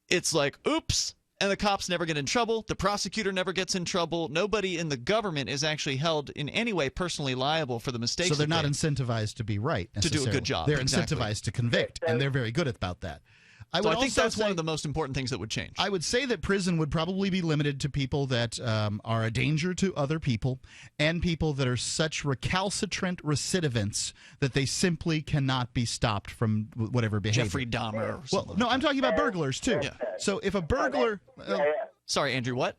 it's like, oops, and the cops never get in trouble. The prosecutor never gets in trouble. Nobody in the government is actually held in any way personally liable for the mistakes. So they're not incentivized to be right, to do a good job. They're incentivized to convict, and they're very good about that. I So would I think also that's say, one of the most important things that would change. I would say that prison would probably be limited to people that are a danger to other people and people that are such recalcitrant recidivants that they simply cannot be stopped from whatever behavior. Jeffrey Dahmer. Or Well, no, I'm talking about burglars too. Yeah. So if a burglar, Sorry, Andrew. What?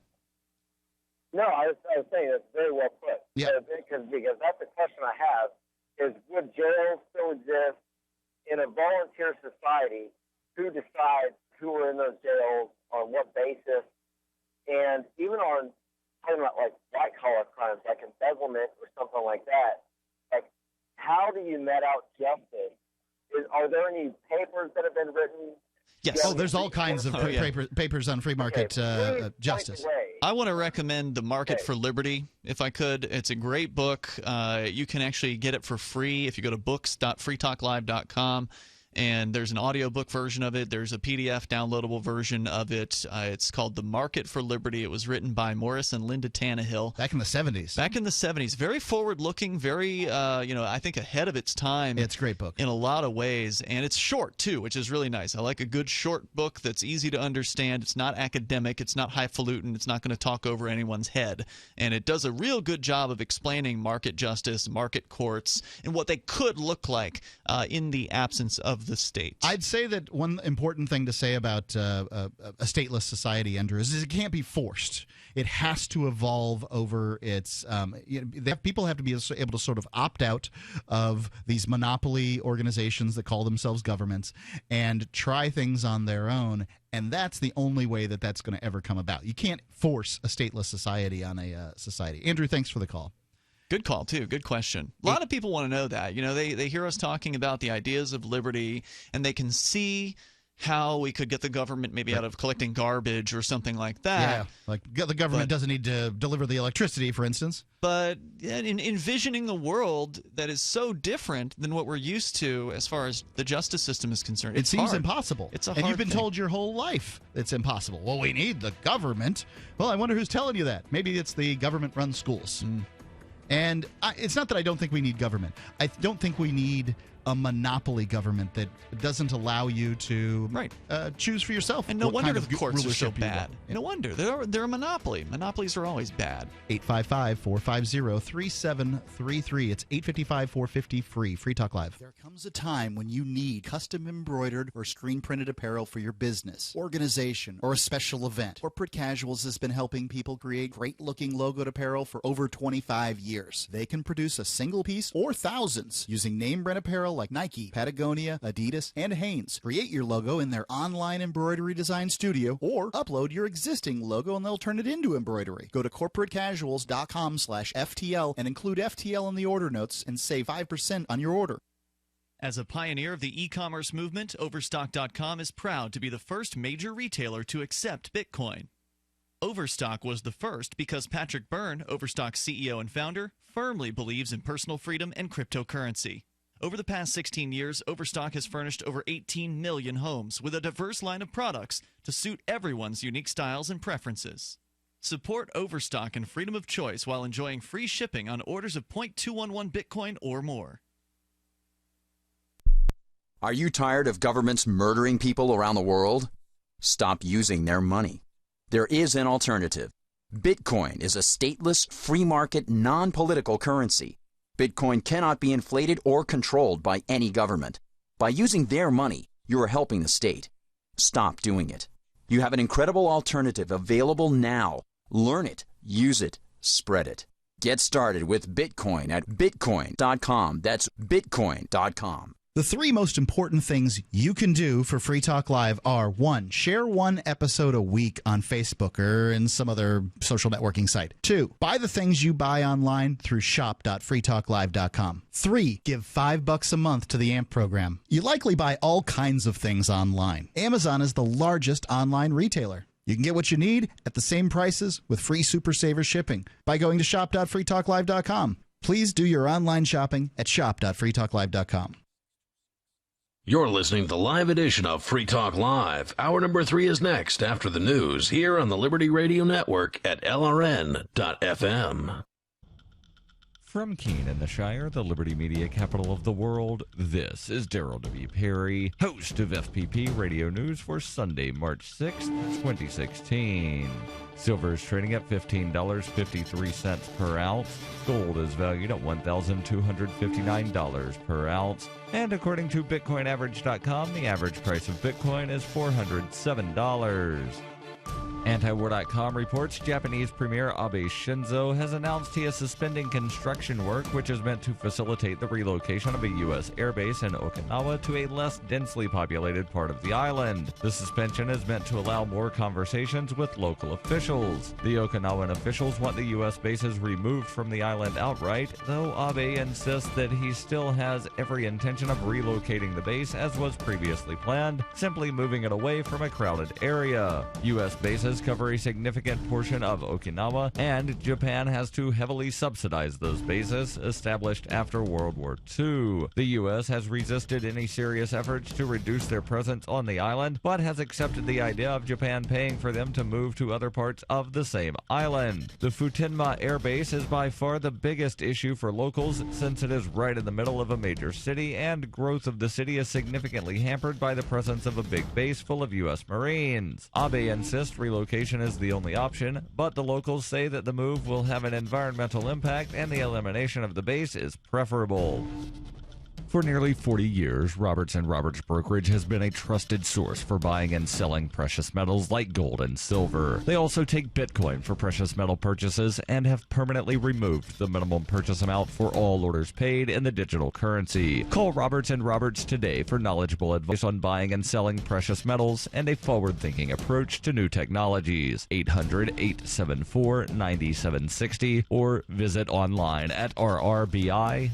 No, I was saying that's very well put. Yeah. Because that's the question I have is, would jails still exist in a volunteer society? Who decides who are in those jails, on what basis, and even on talking about like white collar crimes like embezzlement or something like that, like how do you met out justice? Are there any papers that have been written? Yes. Oh, there's all kinds of papers on free market justice. I want to recommend The Market for Liberty, if I could. It's a great book. You can actually get it for free if you go to books.freetalklive.com. And there's an audiobook version of it. There's a PDF downloadable version of it. It's called The Market for Liberty. It was written by Morris and Linda Tannehill. Back in the 70s. Back in the 70s. Very forward-looking, very, I think ahead of its time. It's a great book. In a lot of ways. And it's short, too, which is really nice. I like a good short book that's easy to understand. It's not academic. It's not highfalutin. It's not going to talk over anyone's head. And it does a real good job of explaining market justice, market courts, and what they could look like in the absence of the state. I'd say that one important thing to say about a stateless society, Andrew, is it can't be forced. It has to evolve over its. People have to be able to sort of opt out of these monopoly organizations that call themselves governments and try things on their own. And that's the only way that that's going to ever come about. You can't force a stateless society on a society. Andrew, thanks for the call. Good call, too. Good question. A lot of people want to know that. They hear us talking about the ideas of liberty, and they can see how we could get the government maybe out of collecting garbage or something like that. Yeah, like the government doesn't need to deliver the electricity, for instance. But in envisioning the world that is so different than what we're used to as far as the justice system is concerned, It seems hard. impossible. It's a and hard you've been thing. told your whole life it's impossible. Well, we need the government. Well, I wonder who's telling you that. Maybe it's the government-run schools. And it's not that I don't think we need government. I don't think we need a monopoly government that doesn't allow you to choose for yourself. And no what wonder kind of the courts are so rulership you bad. want. No wonder. They're a monopoly. Monopolies are always bad. 855-450-3733. It's 855-450-FREE. Free Talk Live. There comes a time when you need custom embroidered or screen printed apparel for your business, organization, or a special event. Corporate Casuals has been helping people create great looking logoed apparel for over 25 years. They can produce a single piece or thousands using name brand apparel like Nike, Patagonia, Adidas, and Hanes. Create your logo in their online embroidery design studio or upload your existing logo and they'll turn it into embroidery. Go to corporatecasuals.com/FTL and include FTL in the order notes and save 5% on your order. As a pioneer of the e-commerce movement, Overstock.com is proud to be the first major retailer to accept Bitcoin. Overstock was the first because Patrick Byrne, Overstock's CEO and founder, firmly believes in personal freedom and cryptocurrency. Over the past 16 years, Overstock has furnished over 18 million homes with a diverse line of products to suit everyone's unique styles and preferences. Support Overstock and freedom of choice while enjoying free shipping on orders of 0.211 Bitcoin or more. Are you tired of governments murdering people around the world? Stop using their money. There is an alternative. Bitcoin is a stateless, free market, non-political currency. Bitcoin cannot be inflated or controlled by any government. By using their money, you are helping the state. Stop doing it. You have an incredible alternative available now. Learn it, use it, spread it. Get started with Bitcoin at bitcoin.com. That's bitcoin.com. The three most important things you can do for Free Talk Live are: 1, share one episode a week on Facebook or in some other social networking site. 2, buy the things you buy online through shop.freetalklive.com. 3, give $5 a month to the AMP program. You likely buy all kinds of things online. Amazon is the largest online retailer. You can get what you need at the same prices with free Super Saver shipping by going to shop.freetalklive.com. Please do your online shopping at shop.freetalklive.com. You're listening to the live edition of Free Talk Live. Hour number 3 is next after the news here on the Liberty Radio Network at LRN.FM. From Keene in the Shire, the Liberty Media capital of the world, this is Daryl W. Perry, host of FPP Radio News for Sunday, March 6th, 2016. Silver is trading at $15.53 per ounce. Gold is valued at $1,259 per ounce. And according to BitcoinAverage.com, the average price of Bitcoin is $407. Antiwar.com reports Japanese Premier Abe Shinzo has announced he is suspending construction work, which is meant to facilitate the relocation of a U.S. airbase in Okinawa to a less densely populated part of the island. The suspension is meant to allow more conversations with local officials. The Okinawan officials want the U.S. bases removed from the island outright, though Abe insists that he still has every intention of relocating the base as was previously planned, simply moving it away from a crowded area. U.S. bases cover a significant portion of Okinawa, and Japan has to heavily subsidize those bases established after World War II. The U.S. has resisted any serious efforts to reduce their presence on the island, but has accepted the idea of Japan paying for them to move to other parts of the same island. The Futenma Air Base is by far the biggest issue for locals since it is right in the middle of a major city, and growth of the city is significantly hampered by the presence of a big base full of U.S. Marines. Abe insists relocation is the only option, but the locals say that the move will have an environmental impact and the elimination of the base is preferable. For nearly 40 years, Roberts & Roberts Brokerage has been a trusted source for buying and selling precious metals like gold and silver. They also take Bitcoin for precious metal purchases and have permanently removed the minimum purchase amount for all orders paid in the digital currency. Call Roberts & Roberts today for knowledgeable advice on buying and selling precious metals and a forward-thinking approach to new technologies. 800-874-9760 or visit online at rrbi.co.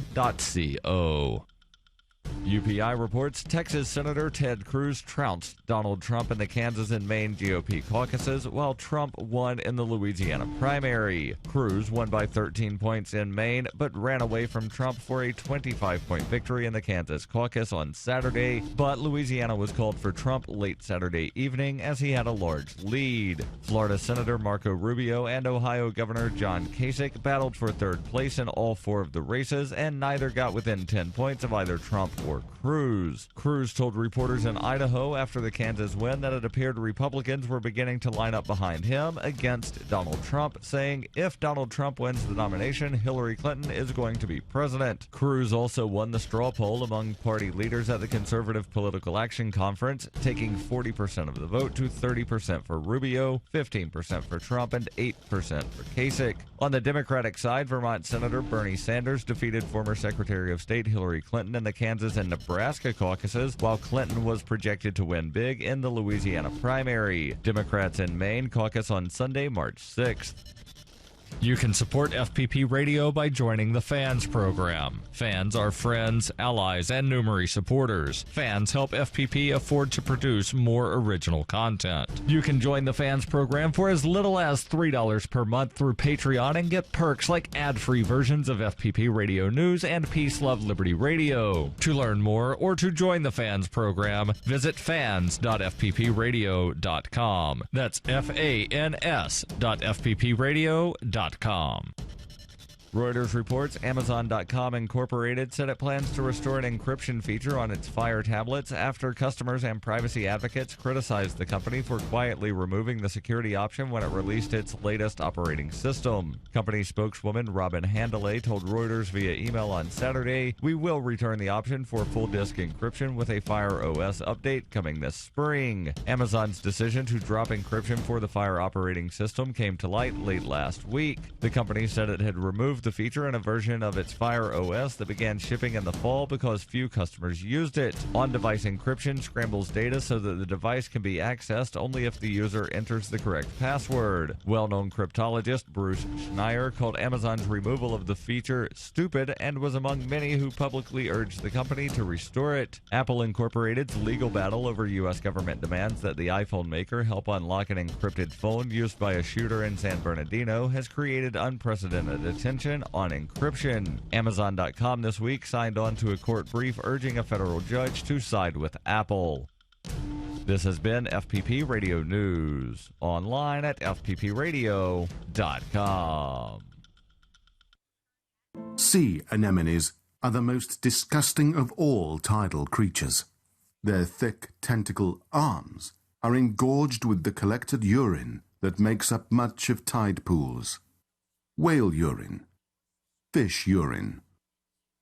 UPI reports Texas Senator Ted Cruz trounced Donald Trump in the Kansas and Maine GOP caucuses, while Trump won in the Louisiana primary. Cruz won by 13 points in Maine, but ran away from Trump for a 25-point victory in the Kansas caucus on Saturday, but Louisiana was called for Trump late Saturday evening as he had a large lead. Florida Senator Marco Rubio and Ohio Governor John Kasich battled for third place in all four of the races, and neither got within 10 points of either Trump or Cruz. Cruz told reporters in Idaho after the Kansas win that it appeared Republicans were beginning to line up behind him against Donald Trump, saying if Donald Trump wins the nomination, Hillary Clinton is going to be president. Cruz also won the straw poll among party leaders at the Conservative Political Action Conference, taking 40% of the vote to 30% for Rubio, 15% for Trump, and 8% for Kasich. On the Democratic side, Vermont Senator Bernie Sanders defeated former Secretary of State Hillary Clinton in the Kansas and Nebraska caucuses, while Clinton was projected to win big in the Louisiana primary. Democrats in Maine caucus on Sunday, March 6th. You can support FPP Radio by joining the Fans program. Fans are friends, allies, and Numery supporters. Fans help FPP afford to produce more original content. You can join the Fans program for as little as $3 per month through Patreon and get perks like ad-free versions of FPP Radio News and Peace, Love, Liberty Radio. To learn more or to join the Fans program, visit fans.fppradio.com. That's fans.fppradio.com. Reuters reports Amazon.com Incorporated said it plans to restore an encryption feature on its Fire tablets after customers and privacy advocates criticized the company for quietly removing the security option when it released its latest operating system. Company spokeswoman Robin Handley told Reuters via email on Saturday, "We will return the option for full disk encryption with a Fire OS update coming this spring." Amazon's decision to drop encryption for the Fire operating system came to light late last week. The company said it had removed the feature in a version of its Fire OS that began shipping in the fall because few customers used it. On-device encryption scrambles data so that the device can be accessed only if the user enters the correct password. Well-known cryptologist Bruce Schneier called Amazon's removal of the feature stupid and was among many who publicly urged the company to restore it. Apple Incorporated's legal battle over U.S. government demands that the iPhone maker help unlock an encrypted phone used by a shooter in San Bernardino has created unprecedented attention on encryption. Amazon.com this week signed on to a court brief urging a federal judge to side with Apple. This has been FPP Radio News, online at fppradio.com. Sea anemones are the most disgusting of all tidal creatures. Their thick tentacle arms are engorged with the collected urine that makes up much of tide pools. Whale urine, fish urine,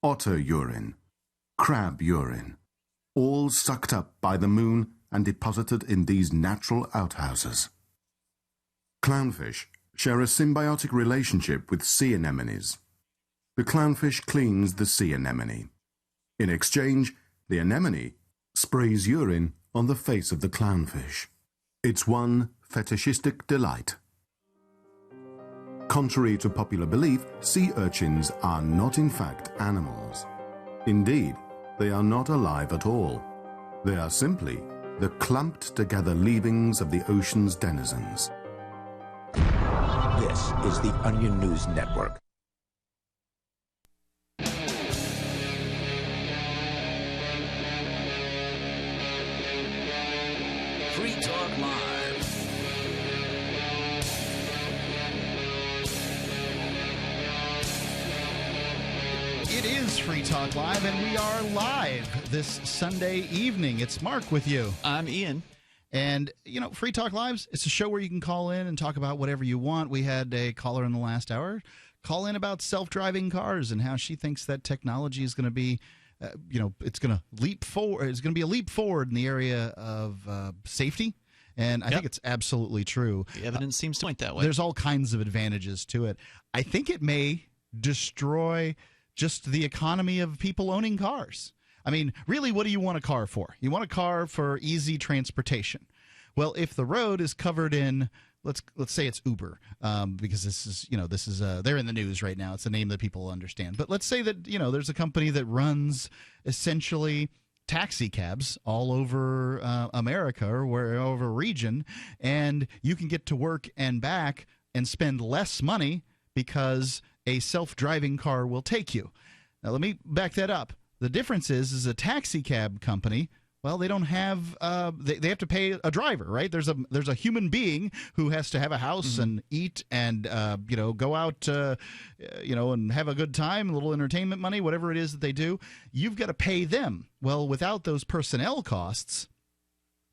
otter urine, crab urine, all sucked up by the moon and deposited in these natural outhouses. Clownfish share a symbiotic relationship with sea anemones. The clownfish cleans the sea anemone. In exchange, the anemone sprays urine on the face of the clownfish. It's one fetishistic delight. Contrary to popular belief, sea urchins are not in fact animals. Indeed, they are not alive at all. They are simply the clumped-together leavings of the ocean's denizens. This is the Onion News Network. Free Talk Live. It is Free Talk Live, and we are live this Sunday evening. It's Mark with you. I'm Ian. And, Free Talk Live, it's a show where you can call in and talk about whatever you want. We had a caller in the last hour call in about self-driving cars and how she thinks that technology is going to be, it's going to leap forward. It's going to be a leap forward in the area of safety. And I think it's absolutely true. The evidence seems to point that way. There's all kinds of advantages to it. I think it may destroy just the economy of people owning cars. I mean, really, what do you want a car for? You want a car for easy transportation. Well, if the road is covered in, let's say it's Uber, because this is they're in the news right now. It's a name that people understand. But let's say that there's a company that runs essentially taxi cabs all over America or wherever region, and you can get to work and back and spend less money because a self-driving car will take you. Now, let me back that up. The difference is a taxi cab company, well, they don't have they have to pay a driver, right? There's a human being who has to have a house and eat and go out and have a good time, a little entertainment money, whatever it is that they do. You've got to pay them. Well, without those personnel costs,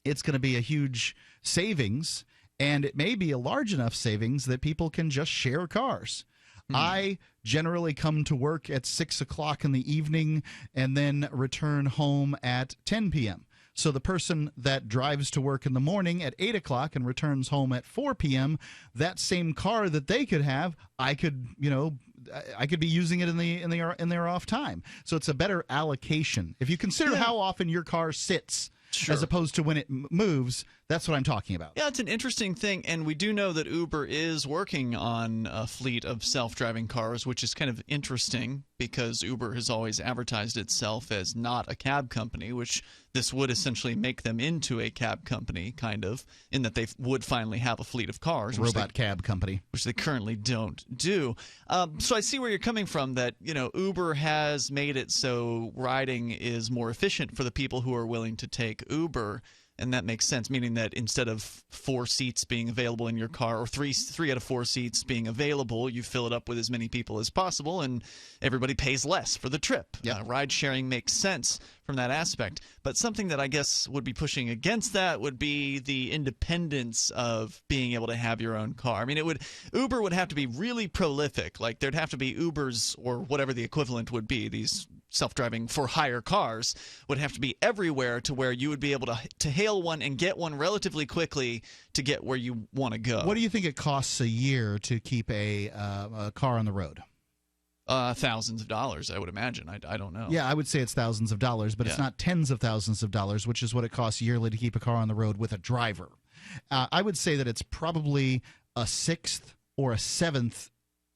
it's going to be a huge savings, and it may be a large enough savings that people can just share cars. I generally come to work at 6 o'clock in the evening and then return home at 10 p.m. So the person that drives to work in the morning at 8 o'clock and returns home at 4 p.m., that same car that they could have, I could be using it in their off time. So it's a better allocation. If you consider how often your car sits as opposed to when it moves, that's what I'm talking about. Yeah, it's an interesting thing, and we do know that Uber is working on a fleet of self-driving cars, which is kind of interesting because Uber has always advertised itself as not a cab company, which this would essentially make them into a cab company, kind of, in that they would finally have a fleet of cars. Robot cab company. Which they currently don't do. So I see where you're coming from, that Uber has made it so riding is more efficient for the people who are willing to take Uber. And that makes sense, meaning that instead of 4 seats being available in your car, or three out of 4 seats being available, you fill it up with as many people as possible, and everybody pays less for the trip. Ride sharing makes sense from that aspect. But something that I guess would be pushing against that would be the independence of being able to have your own car. I mean, Uber would have to be really prolific. Like, there'd have to be Ubers, or whatever the equivalent would be, these self-driving for hire cars would have to be everywhere, to where you would be able to hail one and get one relatively quickly to get where you want to go. What do you think it costs a year to keep a car on the road? Thousands of dollars, I would imagine. I don't know. Yeah, I would say it's thousands of dollars, but it's not tens of thousands of dollars, which is what it costs yearly to keep a car on the road with a driver. I would say that it's probably a sixth or a seventh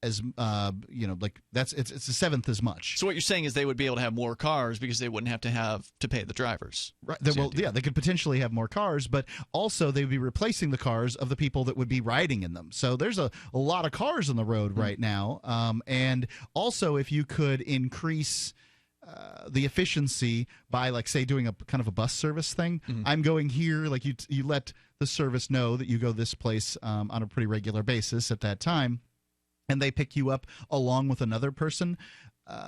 as it's a seventh as much. So what you're saying is they would be able to have more cars because they wouldn't have to pay the drivers. Right. They could potentially have more cars, but also they would be replacing the cars of the people that would be riding in them. So there's a lot of cars on the road right now. And also, if you could increase the efficiency by, like, say, doing a kind of a bus service thing. I'm going here, like you let the service know that you go this place on a pretty regular basis at that time, and they pick you up along with another person.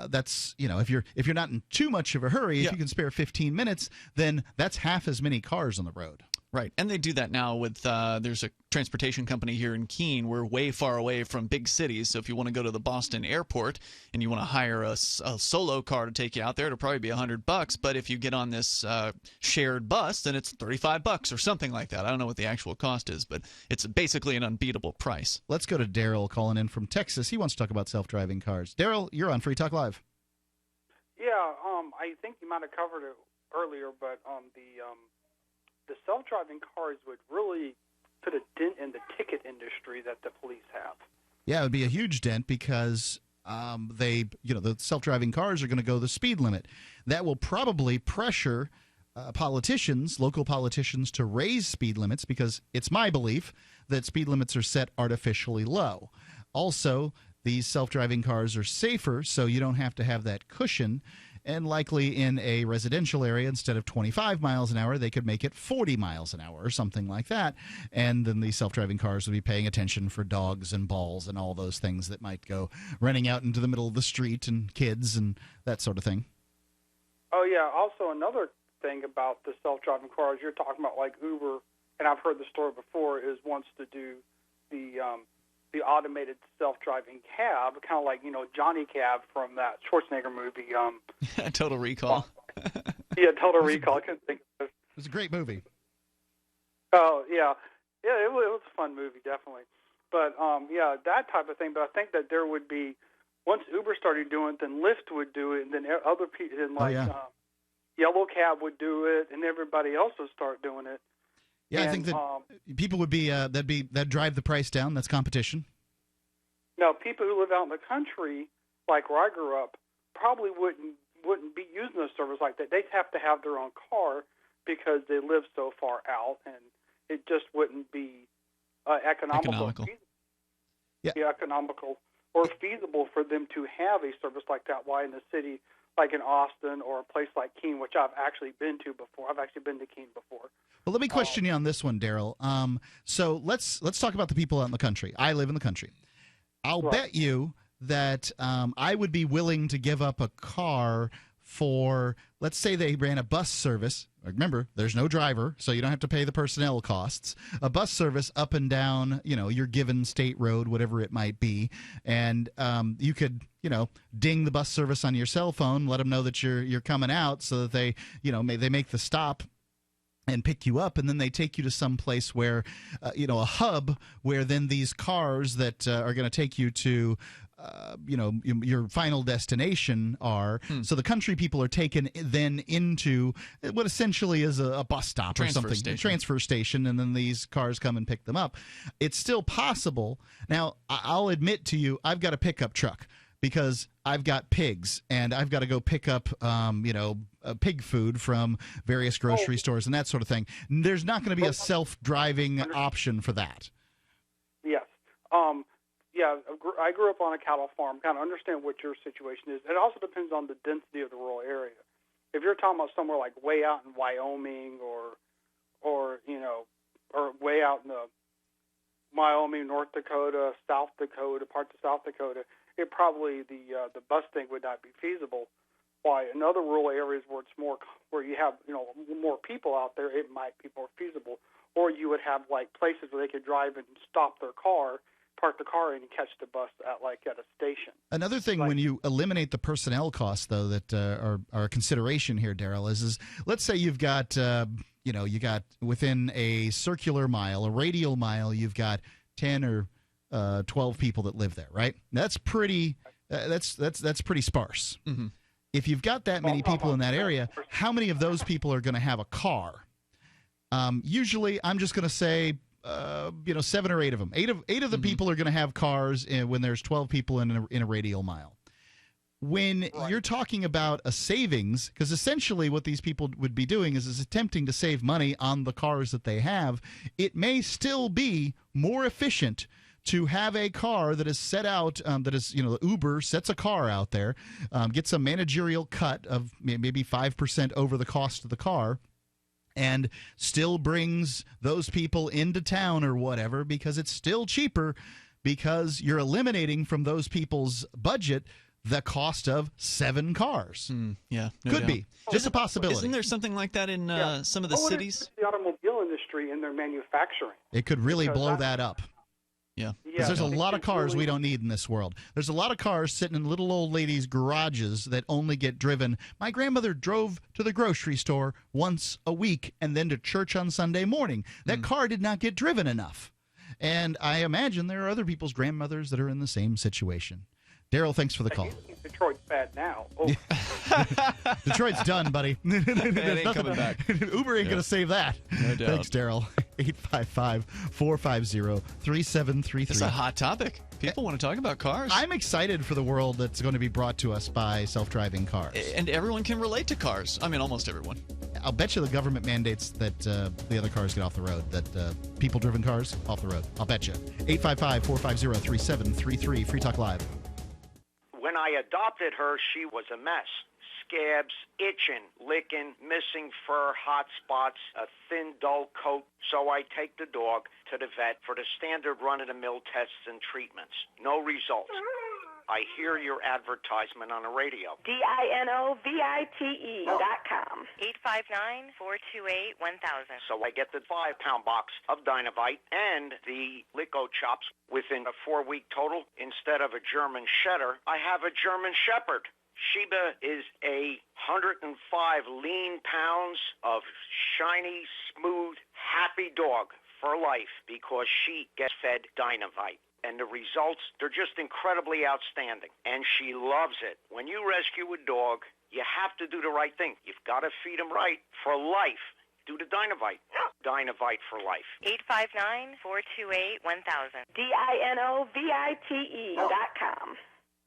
that's, if you're not in too much of a hurry, if you can spare 15 minutes, then that's half as many cars on the road. Right, and they do that now with there's a transportation company here in Keene. We're way far away from big cities, so if you want to go to the Boston airport and you want to hire a solo car to take you out there, it'll probably be $100. But if you get on this shared bus, then it's $35 or something like that. I don't know what the actual cost is, but it's basically an unbeatable price. Let's go to Daryl calling in from Texas. He wants to talk about self-driving cars. Daryl, you're on Free Talk Live. Yeah, I think you might have covered it earlier, but the self-driving cars would really put a dent in the ticket industry that the police have. Yeah, it would be a huge dent because the self-driving cars are going to go the speed limit. That will probably pressure local politicians, to raise speed limits, because it's my belief that speed limits are set artificially low. Also, these self-driving cars are safer, so you don't have to have that cushion. And likely in a residential area, instead of 25 miles an hour, they could make it 40 miles an hour or something like that. And then the self-driving cars would be paying attention for dogs and balls and all those things that might go running out into the middle of the street, and kids and that sort of thing. Oh, yeah. Also, another thing about the self-driving cars, you're talking about like Uber, and I've heard the story before, is wants to do the automated self-driving cab, kind of like, Johnny Cab from that Schwarzenegger movie. Total Recall. Yeah, Total Recall. I couldn't think of it. It was a great movie. Oh, yeah. Yeah, it was a fun movie, definitely. But, yeah, that type of thing. But I think that there would be, once Uber started doing it, then Lyft would do it, and then other people, Yellow Cab would do it, and everybody else would start doing it. Yeah, I think that people would be that'd drive the price down. That's competition. Now, people who live out in the country, like where I grew up, probably wouldn't be using a service like that. They'd have to have their own car because they live so far out, and it just wouldn't be economical or feasible for them to have a service like that. Why in the city, like in Austin or a place like Keene, which I've actually been to before. I've actually been to Keene before. Well, let me question you on this one, Daryl. So let's talk about the people out in the country. I live in the country. I'll bet you that I would be willing to give up a car for, let's say they ran a bus service. Remember, there's no driver, so you don't have to pay the personnel costs. A bus service up and down, your given state road, whatever it might be, and you could, ding the bus service on your cell phone, let them know that you're coming out, so that they, they make the stop and pick you up, and then they take you to some place where, a hub where then these cars that are going to take you to, your final destination are. So the country people are taken then into what essentially is a bus stop or something, a transfer station, and then these cars come and pick them up. It's still possible. Now, I'll admit to you, I've got a pickup truck, because I've got pigs, and I've got to go pick up, pig food from various grocery stores and that sort of thing. There's not going to be a self-driving option for that. Yes. Yeah, I grew up on a cattle farm. Kind of understand what your situation is. It also depends on the density of the rural area. If you're talking about somewhere like way out in Wyoming or way out in the Wyoming, North Dakota, South Dakota, parts of South Dakota, it probably the bus thing would not be feasible. Why in other rural areas where it's more, where you have more people out there, it might be more feasible. Or you would have like places where they could drive and stop their car, park the car, and catch the bus at a station. Another thing, when you eliminate the personnel costs, though, that are a consideration here, Daryl, is let's say you've got you got within a circular mile, a radial mile, you've got 10 or 12 people that live there, right? That's pretty. That's pretty sparse. Mm-hmm. If you've got that many people in that area, how many of those people are going to have a car? Usually, I'm just going to say, 7 or 8 of them. Eight of the people are going to have cars when there's 12 people in a radial mile. When you're talking about a savings, because essentially what these people would be doing is attempting to save money on the cars that they have, it may still be more efficient to have a car that is set out, that is, Uber sets a car out there, gets a managerial cut of maybe 5% over the cost of the car, and still brings those people into town or whatever, because it's still cheaper, because you're eliminating from those people's budget the cost of 7 cars. Yeah, no Could doubt. be. Just a possibility. Isn't there something like that in some of the What would it cities? do to the automobile industry in their manufacturing? It could really Because blow that up. Yeah. Because there's a lot of cars we don't need in this world. There's a lot of cars sitting in little old ladies' garages that only get driven. My grandmother drove to the grocery store once a week and then to church on Sunday morning. That car did not get driven enough. And I imagine there are other people's grandmothers that are in the same situation. Daryl, thanks for the call. Detroit's bad now. Oh. Detroit's done, buddy. There's ain't nothing- coming back. Uber ain't going to save that. No doubt. Thanks, Daryl. 855-450-3733. It's a hot topic. People want to talk about cars. I'm excited for the world that's going to be brought to us by self-driving cars. And everyone can relate to cars. I mean, almost everyone. I'll bet you the government mandates that the other cars get off the road, that people-driven cars off the road. I'll bet you. 855-450-3733. Free Talk Live. When I adopted her, she was a mess. Scabs, itching, licking, missing fur, hot spots, a thin, dull coat. So I take the dog to the vet for the standard run-of-the-mill tests and treatments. No results. I hear your advertisement on the radio. DINOVITE.com. 859-428-1000. So I get the 5-pound box of Dynovite and the Lico Chops within a 4-week total. Instead of a German Shedder, I have a German Shepherd. Sheba is a 105 lean pounds of shiny, smooth, happy dog for life because she gets fed Dynovite. And the results, they're just incredibly outstanding. And she loves it. When you rescue a dog, you have to do the right thing. You've got to feed him right for life. Do the Dynovite. Dynovite for life. 859-428-1000. DINOVITE.com.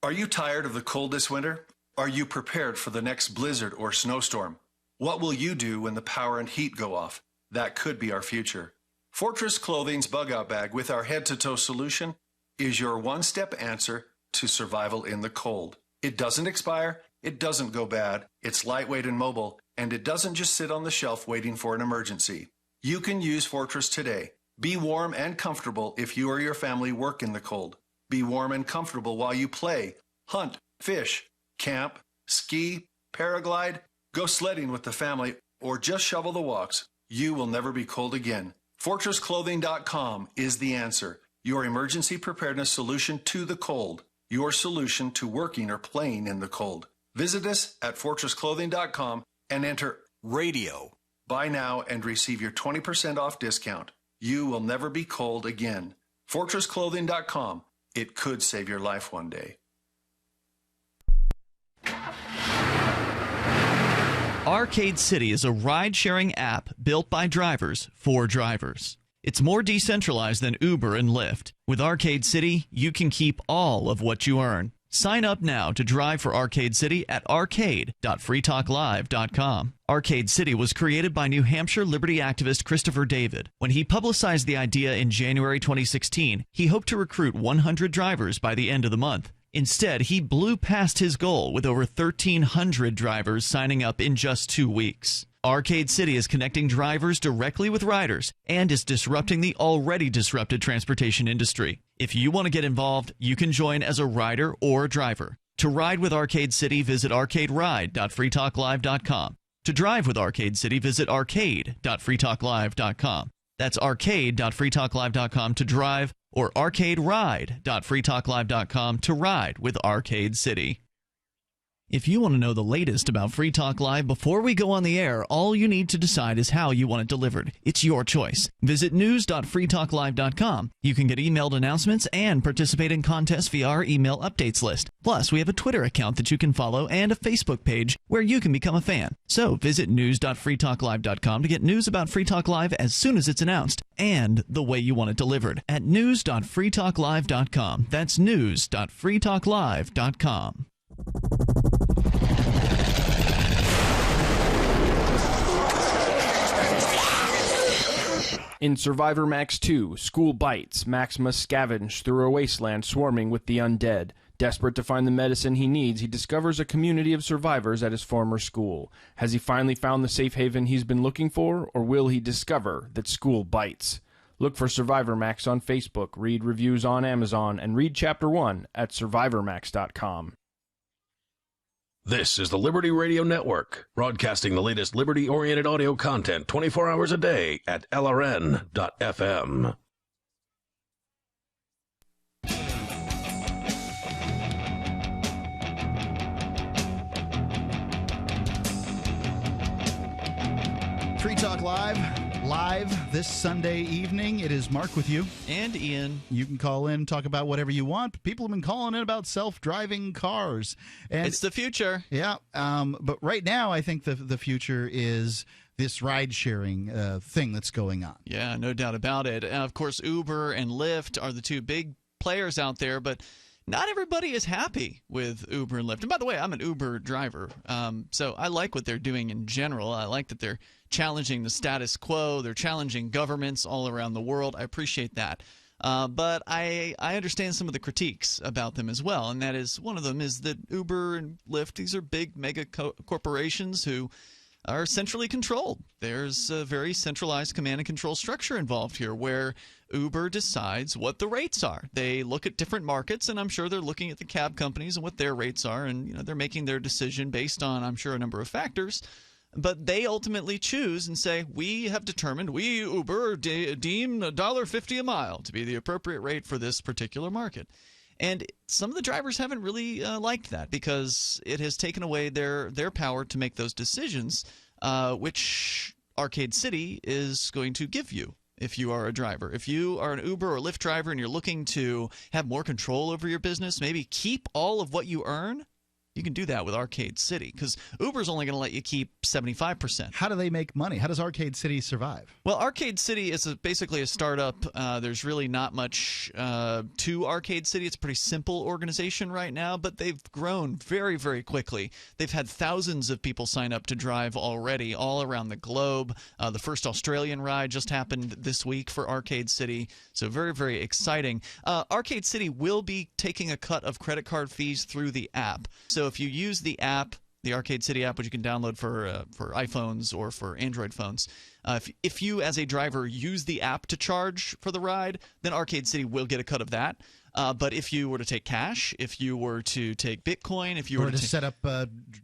Are you tired of the cold this winter? Are you prepared for the next blizzard or snowstorm? What will you do when the power and heat go off? That could be our future. Fortress Clothing's Bug Out Bag with our head-to-toe solution is your one-step answer to survival in the cold. It doesn't expire, it doesn't go bad, it's lightweight and mobile, and it doesn't just sit on the shelf waiting for an emergency. You can use Fortress today. Be warm and comfortable if you or your family work in the cold. Be warm and comfortable while you play, hunt, fish, camp, ski, paraglide, go sledding with the family, or just shovel the walks. You will never be cold again. FortressClothing.com is the answer. Your emergency preparedness solution to the cold. Your solution to working or playing in the cold. Visit us at FortressClothing.com and enter RADIO. Buy now and receive your 20% off discount. You will never be cold again. FortressClothing.com. It could save your life one day. Arcade City is a ride-sharing app built by drivers for drivers. It's more decentralized than Uber and Lyft. With Arcade City, you can keep all of what you earn. Sign up now to drive for Arcade City at arcade.freetalklive.com. Arcade City was created by New Hampshire liberty activist Christopher David. When he publicized the idea in January 2016, he hoped to recruit 100 drivers by the end of the month. Instead, he blew past his goal with over 1,300 drivers signing up in just 2 weeks. Arcade City is connecting drivers directly with riders and is disrupting the already disrupted transportation industry. If you want to get involved, you can join as a rider or a driver. To ride with Arcade City, visit arcaderide.freetalklive.com. To drive with Arcade City, visit arcade.freetalklive.com. That's arcade.freetalklive.com to drive, or arcaderide.freetalklive.com to ride with Arcade City. If you want to know the latest about Free Talk Live before we go on the air, all you need to decide is how you want it delivered. It's your choice. Visit news.freetalklive.com. You can get emailed announcements and participate in contests via our email updates list. Plus, we have a Twitter account that you can follow and a Facebook page where you can become a fan. So visit news.freetalklive.com to get news about Free Talk Live as soon as it's announced and the way you want it delivered at news.freetalklive.com. That's news.freetalklive.com. In Survivor Max 2, School Bites, Max must scavenge through a wasteland swarming with the undead. Desperate to find the medicine he needs, he discovers a community of survivors at his former school. Has he finally found the safe haven he's been looking for, or will he discover that school bites? Look for Survivor Max on Facebook, read reviews on Amazon, and read Chapter 1 at survivormax.com. This is the Liberty Radio Network, broadcasting the latest liberty-oriented audio content 24 hours a day at LRN.FM. Free Talk live this Sunday evening. It is Mark with you. And Ian. You can call in, talk about whatever you want. People have been calling in about self-driving cars. And it's the future. Yeah, but right now I think the future is this ride-sharing thing that's going on. Yeah, no doubt about it. Of course, Uber and Lyft are the two big players out there, but not everybody is happy with Uber and Lyft. And by the way, I'm an Uber driver, so I like what they're doing in general. I like that they're challenging the status quo. They're challenging governments all around the world. I appreciate that. But I understand some of the critiques about them as well, and that is one of them is that Uber and Lyft, these are big mega corporations who are centrally controlled. There's a very centralized command and control structure involved here where Uber decides what the rates are. They look at different markets, and I'm sure they're looking at the cab companies and what their rates are, and they're making their decision based on, I'm sure, a number of factors. But they ultimately choose and say, we have determined, we, Uber, deem $1.50 a mile to be the appropriate rate for this particular market. And some of the drivers haven't really liked that because it has taken away their power to make those decisions, which Arcade City is going to give you if you are a driver. If you are an Uber or Lyft driver and you're looking to have more control over your business, maybe keep all of what you earn, you can do that with Arcade City because Uber's only going to let you keep 75%. How do they make money? How does Arcade City survive? Well, Arcade City is basically a startup. There's really not much to Arcade City. It's a pretty simple organization right now, but they've grown very, very quickly. They've had thousands of people sign up to drive already all around the globe. The first Australian ride just happened this week for Arcade City, so very, very exciting. Arcade City will be taking a cut of credit card fees through the app. So if you use the app, the Arcade City app, which you can download for iPhones or for Android phones, if you as a driver use the app to charge for the ride, then Arcade City will get a cut of that. But if you were to take cash, if you were to take Bitcoin, if you were to set up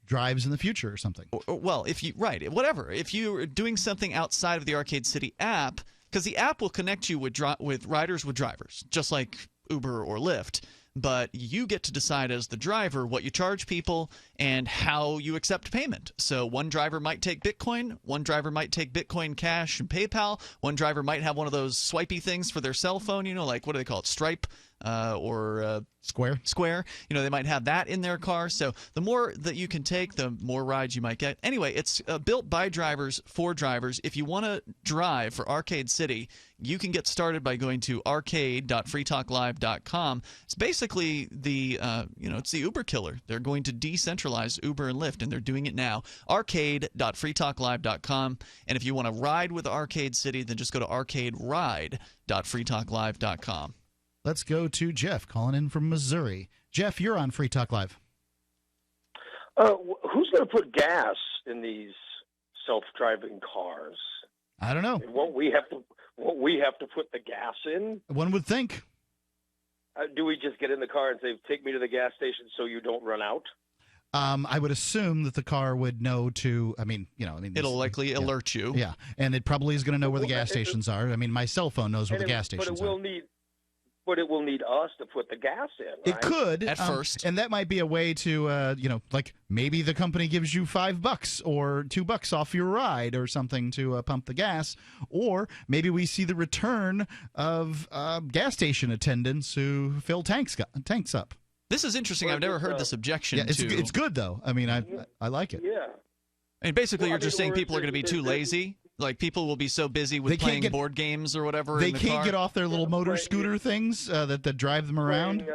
drives in the future or something. Well, whatever. If you're doing something outside of the Arcade City app, because the app will connect you with riders with drivers, just like Uber or Lyft. But you get to decide as the driver what you charge people and how you accept payment. So one driver might take Bitcoin, one driver might take Bitcoin Cash and PayPal, one driver might have one of those swipey things for their cell phone, like what do they call it, Stripe or Square. They might have that in their car. So the more that you can take, the more rides you might get. Anyway, it's built by drivers for drivers. If you want to drive for Arcade City, you can get started by going to arcade.freetalklive.com. It's basically it's the Uber killer. They're going to decentralize Uber and Lyft, and they're doing it now. Arcade.freetalklive.com. And if you want to ride with Arcade City, then just go to arcaderide.freetalklive.com. Let's go to Jeff calling in from Missouri. Jeff, you're on Free Talk Live. Who's going to put gas in these self-driving cars? I don't know. Won't we have to put the gas in? One would think. Do we just get in the car and say, "Take me to the gas station so you don't run out"? I would assume that the car would know to. It'll likely alert you. Yeah, and it probably is going to know where the gas stations are. I mean, my cell phone knows where the gas stations are. But it will need us to put the gas in, right? It could at first, and that might be a way to, like maybe the company gives you $5 or $2 off your ride or something to pump the gas, or maybe we see the return of gas station attendants who fill tanks up. This is interesting. I've never heard this objection. Yeah, it's good though. I mean, I like it. Yeah. And basically, you're just saying people are going to be too lazy. Like people will be so busy with playing board games or whatever. They in the can't car. get off their little motor scooter things that drive them around.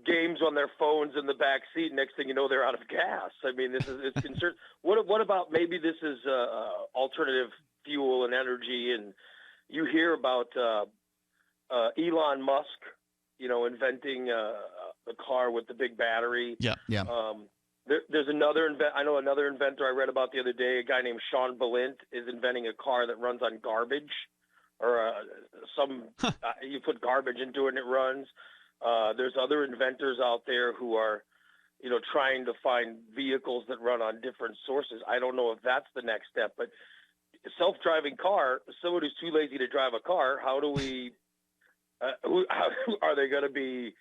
Games on their phones in the back seat. Next thing you know, they're out of gas. I mean, it's concern. What about maybe this is alternative fuel and energy? And you hear about Elon Musk, inventing the car with the big battery. Yeah. There's another I know another inventor I read about the other day. A guy named Sean Balint is inventing a car that runs on garbage, or you put garbage into it and it runs. There's other inventors out there who are trying to find vehicles that run on different sources. I don't know if that's the next step, but self-driving car, someone who's too lazy to drive a car, how do we, are they going to be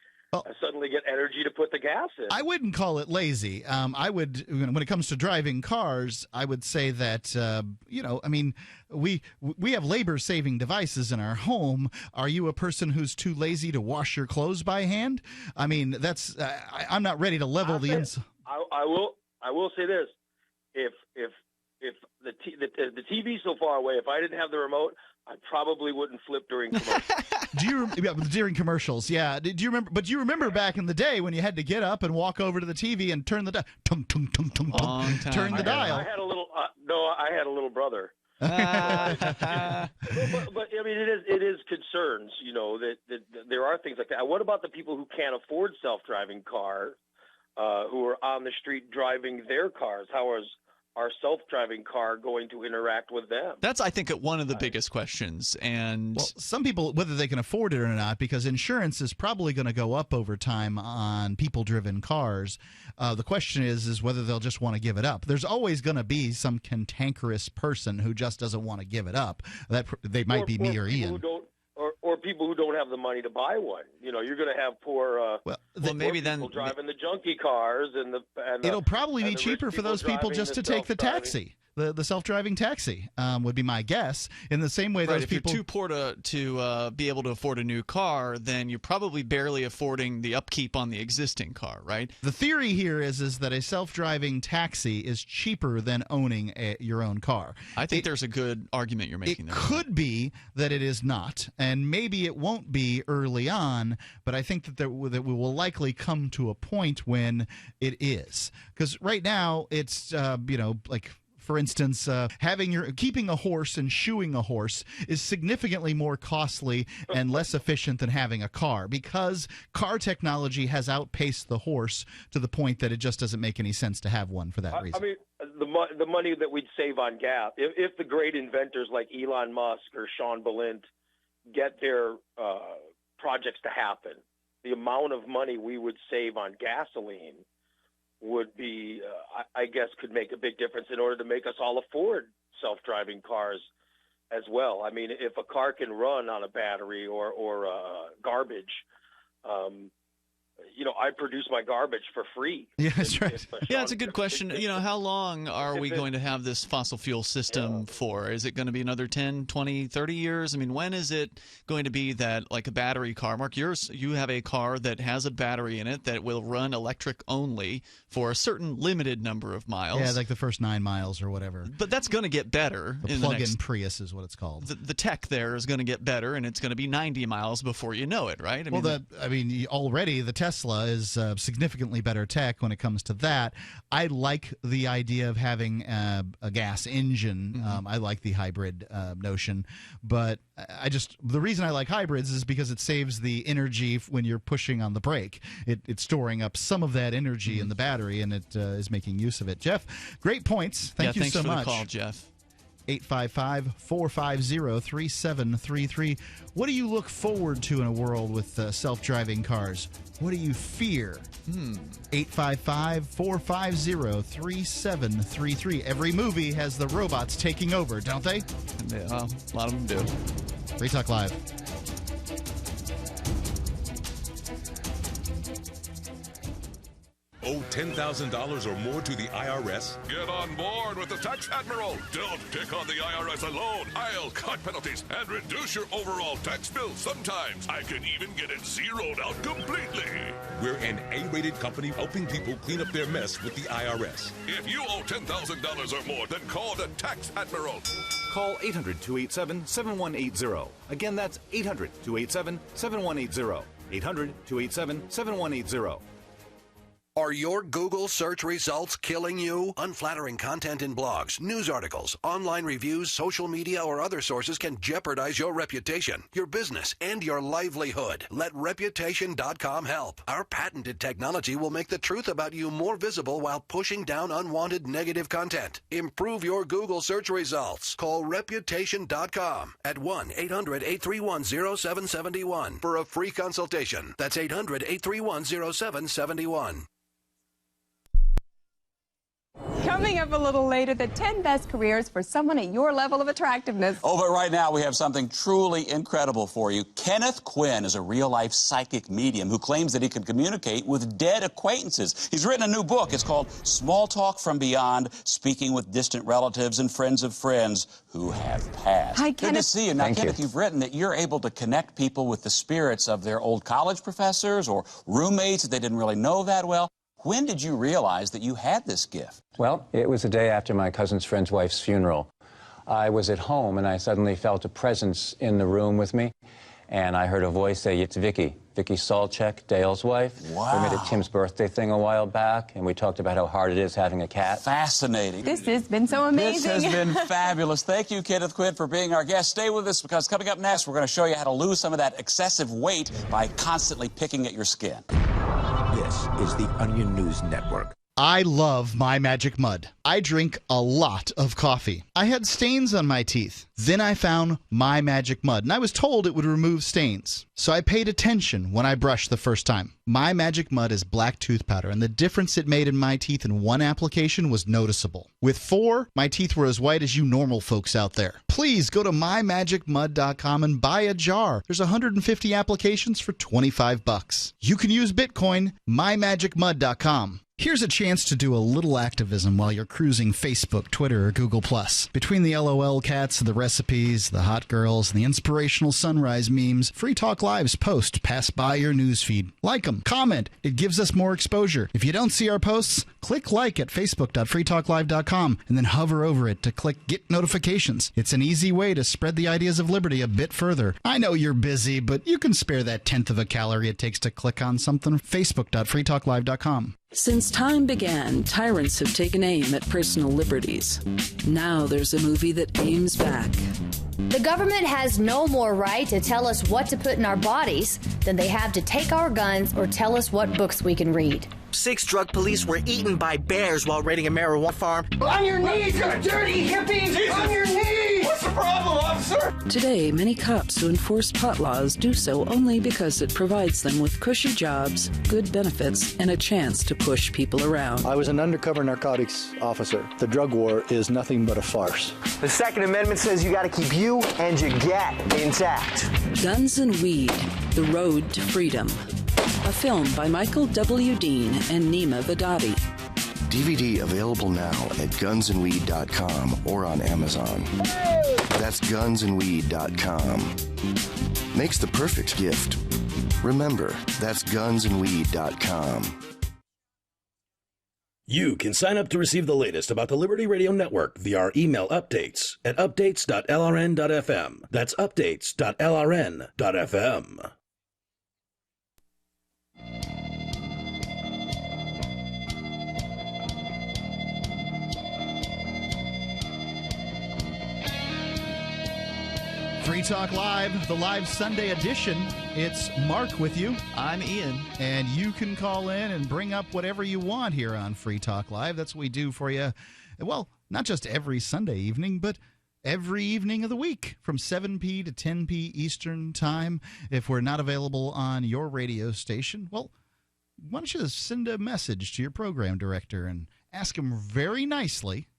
suddenly get energy to put the gas in? I wouldn't call it lazy. I would, when it comes to driving cars, I would say that, we have labor-saving devices in our home. Are you a person who's too lazy to wash your clothes by hand? I mean, that's, I'm not ready to level the ins. I will say this. If the TV's so far away, if I didn't have the remote, I probably wouldn't flip during commercials. During commercials, yeah. Do you remember? But do you remember back in the day when you had to get up and walk over to the TV and turn the turn the dial? I had a little. I had a little brother. but I mean, it is concerns. That there are things like that. What about the people who can't afford self-driving cars, who are on the street driving their cars? How is our self-driving car going to interact with them? That's, I think, one of the biggest questions. And some people, whether they can afford it or not, because insurance is probably going to go up over time on people-driven cars. The question is whether they'll just want to give it up. There's always going to be some cantankerous person who just doesn't want to give it up. That they might be me or Ian. Or people who don't have the money to buy one. You're going to have poor maybe people driving the junky cars it'll probably be cheaper for those people just to take the taxi. The self-driving taxi would be my guess. In the same way, those people. If you're too poor to be able to afford a new car, then you're probably barely affording the upkeep on the existing car, right? The theory here is that a self-driving taxi is cheaper than owning your own car. I think there's a good argument you're making there. It could be that it is not, and maybe it won't be early on, but I think that we will likely come to a point when it is. Because right now, it's, like... For instance, keeping a horse and shoeing a horse is significantly more costly and less efficient than having a car, because car technology has outpaced the horse to the point that it just doesn't make any sense to have one for that reason. I mean, the money that we'd save on gas, if the great inventors like Elon Musk or Sean Balint get their projects to happen, the amount of money we would save on gasoline would be, I guess, could make a big difference in order to make us all afford self-driving cars as well. I mean, if a car can run on a battery or garbage, I produce my garbage for free. Yeah, that's right. Yeah, it's a good question. How long are we going to have this fossil fuel system for? Is it going to be another 10, 20, 30 years? I mean, when is it going to be that, like a battery car? Mark, you have a car that has a battery in it that will run electric only for a certain limited number of miles. Yeah, like the first 9 miles or whatever. But that's going to get better. The plug-in Prius is what it's called. The tech there is going to get better, and it's going to be 90 miles before you know it, right? Already the Tesla is significantly better tech when it comes to that. I like the idea of having a gas engine. I like the hybrid notion, but the reason I like hybrids is because it saves the energy when you're pushing on the brake. It's storing up some of that energy in the battery, and it is making use of it. Jeff, great points. Thank you so much. Thanks for the call, Jeff. 855-450-3733. What do you look forward to in a world with self-driving cars? What do you fear? 855-450-3733. Every movie has the robots taking over, don't they? Yeah, a lot of them do. Free Talk Live. Owe $10,000 or more to the IRS? Get on board with the Tax Admiral. Don't take on the IRS alone. I'll cut penalties and reduce your overall tax bill. Sometimes I can even get it zeroed out completely. We're an A-rated company helping people clean up their mess with the IRS. If you owe $10,000 or more, then call the Tax Admiral. Call 800-287-7180. Again, that's 800-287-7180. 800-287-7180. Are your Google search results killing you? Unflattering content in blogs, news articles, online reviews, social media, or other sources can jeopardize your reputation, your business, and your livelihood. Let Reputation.com help. Our patented technology will make the truth about you more visible while pushing down unwanted negative content. Improve your Google search results. Call Reputation.com at 1-800-831-0771 for a free consultation. That's 800-831-0771. Coming up a little later, the 10 best careers for someone at your level of attractiveness. Oh, but right now we have something truly incredible for you. Kenneth Quinn is a real-life psychic medium who claims that he can communicate with dead acquaintances. He's written a new book. It's called Small Talk from Beyond, Speaking with Distant Relatives and Friends of Friends Who Have Passed. Hi, Good Kenneth. to see you. Now, Thank Kenneth, you. you've written that you're able to connect people with the spirits of their old college professors or roommates that they didn't really know that well. When did you realize that you had this gift? Well, it was the day after my cousin's friend's wife's funeral. I was at home, and I suddenly felt a presence in the room with me, and I heard a voice say, "It's Vicky. Vicky Salchek, Dale's wife." Wow. We made a Tim's birthday thing a while back, and we talked about how hard it is having a cat. Fascinating. This has been so amazing. This has been fabulous. Thank you, Kenneth Quinn, for being our guest. Stay with us, because coming up next, we're going to show you how to lose some of that excessive weight by constantly picking at your skin. This is the Onion News Network. I love My Magic Mud. I drink a lot of coffee. I had stains on my teeth. Then I found My Magic Mud, and I was told it would remove stains. So I paid attention when I brushed the first time. My Magic Mud is black tooth powder, and the difference it made in my teeth in one application was noticeable. With 4, my teeth were as white as you normal folks out there. Please go to mymagicmud.com and buy a jar. There's 150 applications for $25. You can use Bitcoin, mymagicmud.com. Here's a chance to do a little activism while you're cruising Facebook, Twitter, or Google+. Between the LOL cats, the recipes, the hot girls, and the inspirational sunrise memes, Free Talk Live's posts pass by your newsfeed. Like them, comment. It gives us more exposure. If you don't see our posts, click like at facebook.freetalklive.com and then hover over it to click Get Notifications. It's an easy way to spread the ideas of liberty a bit further. I know you're busy, but you can spare that 1/10 of a calorie it takes to click on something. Facebook.freetalklive.com. Since time began, tyrants have taken aim at personal liberties. Now there's a movie that aims back. The government has no more right to tell us what to put in our bodies than they have to take our guns or tell us what books we can read. 6 drug police were eaten by bears while raiding a marijuana farm. On your knees, you dirty hippies! Jesus. On your knees! What's the problem, officer? Today, many cops who enforce pot laws do so only because it provides them with cushy jobs, good benefits, and a chance to push people around. I was an undercover narcotics officer. The drug war is nothing but a farce. The Second Amendment says you got to keep you and your get intact. Guns and Weed, The Road to Freedom. A film by Michael W. Dean and Nima Vadadi. DVD available now at gunsandweed.com or on Amazon. That's gunsandweed.com. Makes the perfect gift. Remember, that's gunsandweed.com. You can sign up to receive the latest about the Liberty Radio Network via our email updates at updates.lrn.fm. That's updates.lrn.fm. Free Talk Live, the live Sunday edition. It's Mark with you. I'm Ian. And you can call in and bring up whatever you want here on Free Talk Live. That's what we do for you. Well, not just every Sunday evening, but every evening of the week from 7 p to 10 p Eastern Time. If we're not available on your radio station, well, why don't you send a message to your program director and ask him very nicely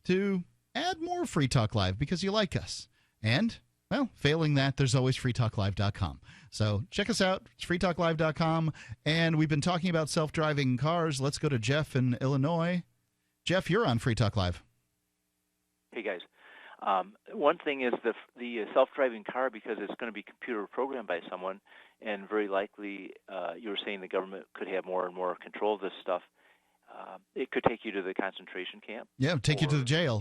to add more Free Talk Live because you like us. And well, failing that, there's always freetalklive.com. So check us out. It's freetalklive.com. And we've been talking about self-driving cars. Let's go to Jeff in Illinois. Jeff, you're on Free Talk Live. Hey, guys. One thing is the self-driving car, because it's going to be computer programmed by someone, and very likely you were saying the government could have more and more control of this stuff. It could take you to the concentration camp. Yeah, take you to the jail.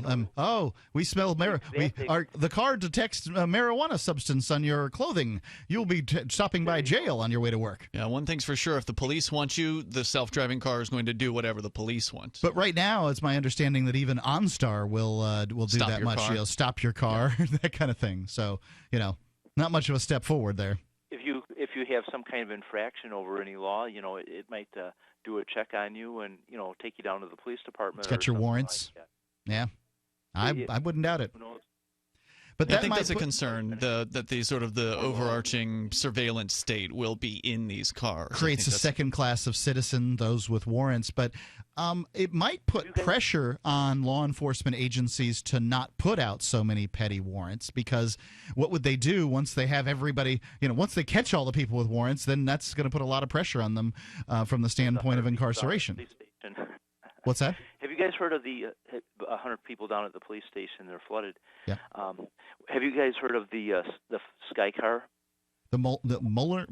We smell marijuana. The car detects marijuana substance on your clothing. You'll be stopping by jail on your way to work. Yeah, one thing's for sure. If the police want you, the self-driving car is going to do whatever the police want. But right now, it's my understanding that even OnStar will do Stop that your much. car. Stop your car, that kind of thing. So, not much of a step forward there. If you have some kind of infraction over any law, it might do a check on you and take you down to the police department. It's got your warrants. Like yeah, I wouldn't doubt it. But I think that's a concern. That the sort of the overarching surveillance state will be in these cars. Creates a second class of citizen, those with warrants. But it might put pressure on law enforcement agencies to not put out so many petty warrants, because what would they do once they have everybody, once they catch all the people with warrants, then that's going to put a lot of pressure on them from the standpoint of incarceration. What's that? Have you guys heard of the 100 people down at the police station? They're flooded. Yeah. Have you guys heard of the Sky Car? The Mueller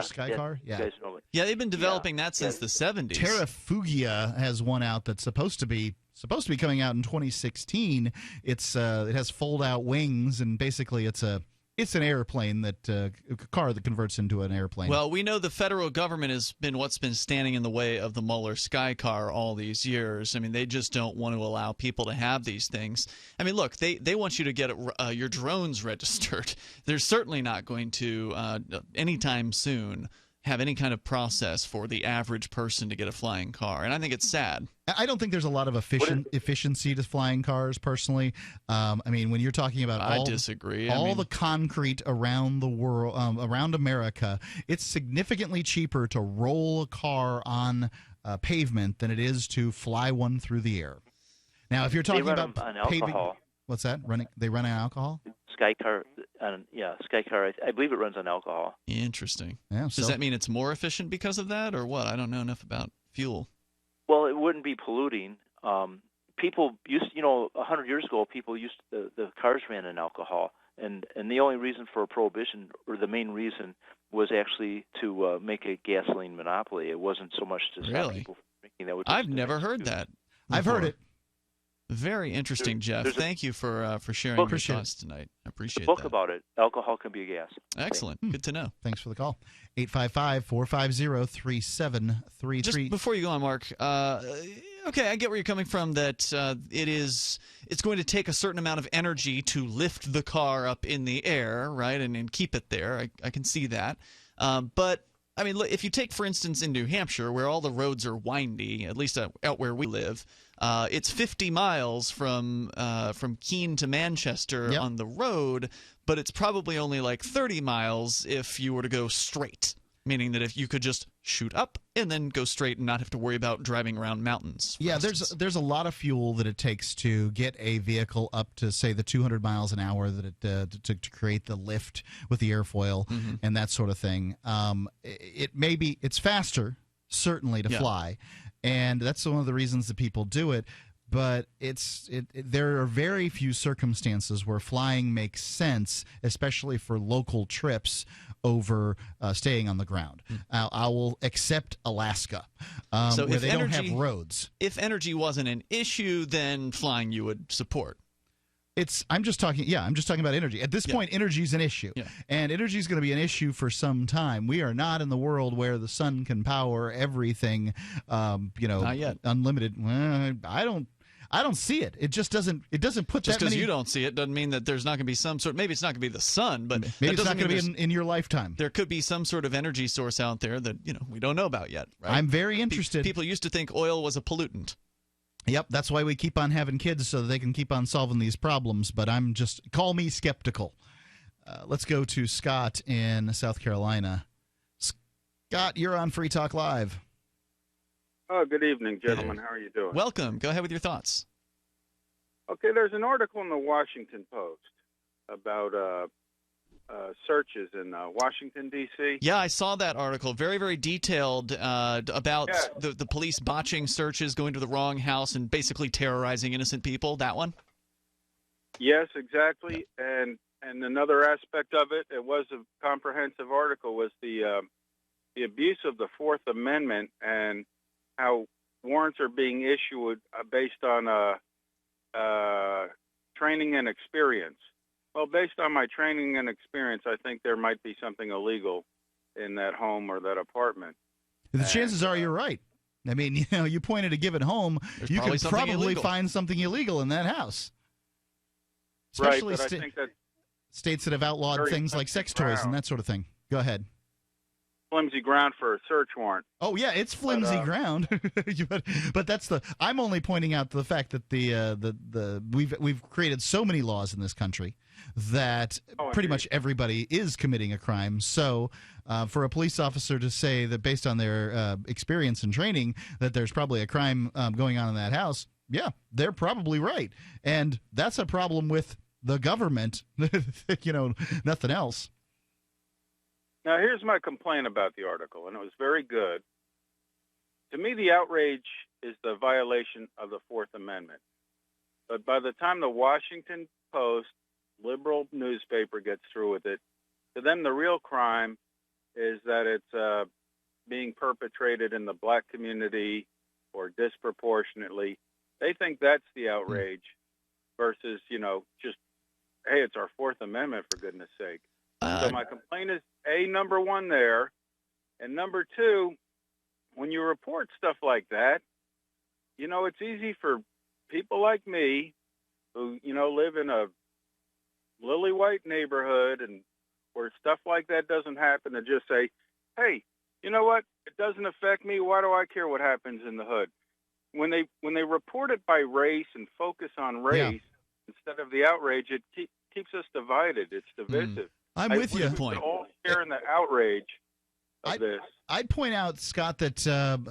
Sky Car? Yeah. You guys know it. Yeah, they've been developing that since the 70s. Terrafugia has one out that's supposed to be coming out in 2016. It has fold-out wings, and basically it's an airplane a car that converts into an airplane. Well, we know the federal government has been what's been standing in the way of the Mueller Sky Car all these years. I mean, they just don't want to allow people to have these things. I mean, look, they want you to get your drones registered. They're certainly not going to, anytime soon, have any kind of process for the average person to get a flying car. And I think it's sad. I don't think there's a lot of efficiency to flying cars, personally. I mean, when you're talking about I disagree. all the concrete around the world, around America, it's significantly cheaper to roll a car on pavement than it is to fly one through the air. Now, if you're talking about paving, what's that? They run on alcohol? Sky Car, Sky Car. I believe it runs on alcohol. Interesting. Yeah, Does that mean it's more efficient because of that, or what? I don't know enough about fuel. Well, it wouldn't be polluting. People used, 100 years ago, the cars ran on alcohol, and the only reason for a prohibition, or the main reason, was actually to make a gasoline monopoly. It wasn't so much to stop people from drinking. I've never heard that. I've heard it. Very interesting, Jeff. Thank you for sharing your thoughts tonight. I appreciate that. A book about it. Alcohol can be a gas. Excellent. Good to know. Thanks for the call. 855-450-3733. Just before you go on, Mark, okay, I get where you're coming from, that it's going to take a certain amount of energy to lift the car up in the air, right, and keep it there. I can see that. But I mean, look, if you take, for instance, in New Hampshire, where all the roads are windy, at least out where we live, it's 50 miles from Keene to Manchester on the road, but it's probably only like 30 miles if you were to go straight, meaning that if you could just shoot up and then go straight and not have to worry about driving around mountains. Yeah, there's a lot of fuel that it takes to get a vehicle up to, say, the 200 miles an hour that to create the lift with the airfoil and that sort of thing. It's faster, certainly, to fly, and that's one of the reasons that people do it. But there are very few circumstances where flying makes sense, especially for local trips over staying on the ground. I will accept Alaska, so where they don't have roads. If energy wasn't an issue, then flying you would support. I'm just talking about energy. At this point, energy is an issue, and energy is going to be an issue for some time. We are not in the world where the sun can power everything. Not yet. Unlimited. Well, I don't see it. It just doesn't. It doesn't put just that many. Just because you don't see it doesn't mean that there's not going to be some sort. Maybe it's not going to be the sun, but maybe it's not going to be in your lifetime. There could be some sort of energy source out there that we don't know about yet. Right? I'm very interested. People used to think oil was a pollutant. Yep, that's why we keep on having kids, so that they can keep on solving these problems. But call me skeptical. Let's go to Scott in South Carolina. Scott, you're on Free Talk Live. Oh, good evening, gentlemen. How are you doing? Welcome. Go ahead with your thoughts. Okay, there's an article in the Washington Post about searches in Washington, D.C. Yeah, I saw that article. Very, very detailed about the police botching searches, going to the wrong house, and basically terrorizing innocent people. That one? Yes, exactly. Yeah. And another aspect of it, it was a comprehensive article, was the abuse of the Fourth Amendment and how warrants are being issued based on training and experience. Well, based on my training and experience, I think there might be something illegal in that home or that apartment. The chances are you're right. I mean, you pointed a given home, you could probably find something illegal in that house. Especially right, but I think that states that have outlawed things like sex toys and that sort of thing. Go ahead. flimsy ground for a search warrant. Oh yeah, it's flimsy ground. but that's I'm only pointing out the fact that we've created so many laws in this country that pretty much everybody is committing a crime. So for a police officer to say that based on their experience and training that there's probably a crime going on in that house, yeah, they're probably right. And that's a problem with the government, nothing else. Now, here's my complaint about the article, and it was very good. To me, the outrage is the violation of the Fourth Amendment. But by the time the Washington Post, liberal newspaper, gets through with it, to them the real crime is that it's being perpetrated in the black community or disproportionately. They think that's the outrage versus, just, hey, it's our Fourth Amendment, for goodness sake. So my complaint is, number one there, and number two, when you report stuff like that, it's easy for people like me who, live in a lily white neighborhood and where stuff like that doesn't happen to just say, hey, you know what? It doesn't affect me. Why do I care what happens in the hood? When they report it by race and focus on race instead of the outrage, it keeps us divided. It's divisive. I'm with you. We're all sharing the outrage of this. I'd point out, Scott, that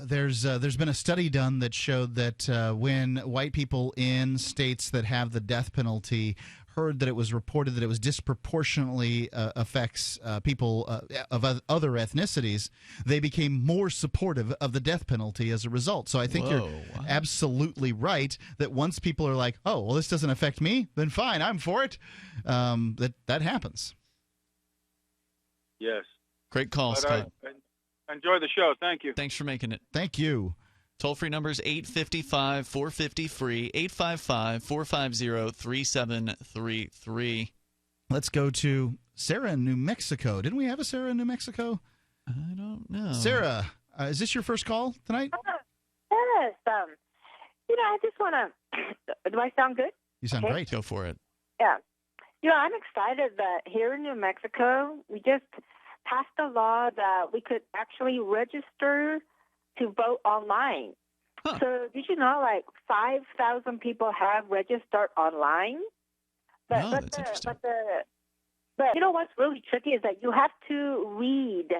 there's been a study done that showed that when white people in states that have the death penalty heard that it was reported that it was disproportionately affects people of other ethnicities, they became more supportive of the death penalty as a result. So I think you're absolutely right that once people are like, oh, well, this doesn't affect me, then fine, I'm for it. That happens. Yes. Great call, Scott. Enjoy the show. Thank you. Thanks for making it. Thank you. Toll-free number is 855-450-FREE, 855-450-3733. Let's go to Sarah in New Mexico. Didn't we have a Sarah in New Mexico? I don't know. Sarah, is this your first call tonight? Yes. I just want to. Do I sound good? You sound great. Go for it. Yeah. I'm excited that here in New Mexico, we just passed a law that we could actually register to vote online. Huh. So did you know, 5,000 people have registered online? But you know what's really tricky is that you have to read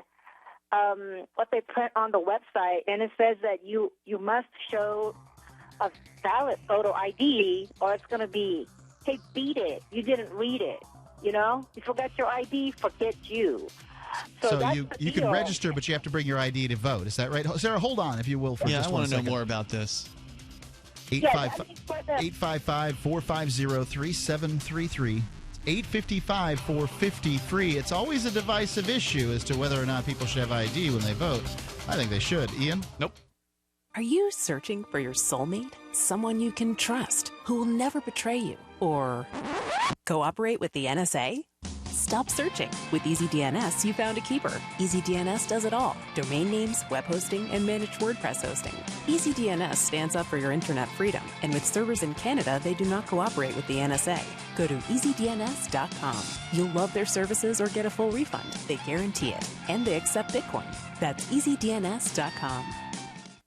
what they print on the website, and it says that you must show a valid photo ID, or it's going to be, hey, beat it. You didn't read it. You forgot your ID, forget you. So you can register, but you have to bring your ID to vote. Is that right? Sarah, hold on, if you will, for just 1 second. I want to know more about this. 855-450-3733. 855-450-FREE. It's always a divisive issue as to whether or not people should have ID when they vote. I think they should. Ian? Nope. Are you searching for your soulmate? Someone you can trust, who will never betray you? Or cooperate with the NSA? Stop searching. With EasyDNS, you found a keeper. EasyDNS does it all. Domain names, web hosting, and managed WordPress hosting. EasyDNS stands up for your internet freedom. And with servers in Canada, they do not cooperate with the NSA. Go to EasyDNS.com. You'll love their services or get a full refund. They guarantee it. And they accept Bitcoin. That's EasyDNS.com.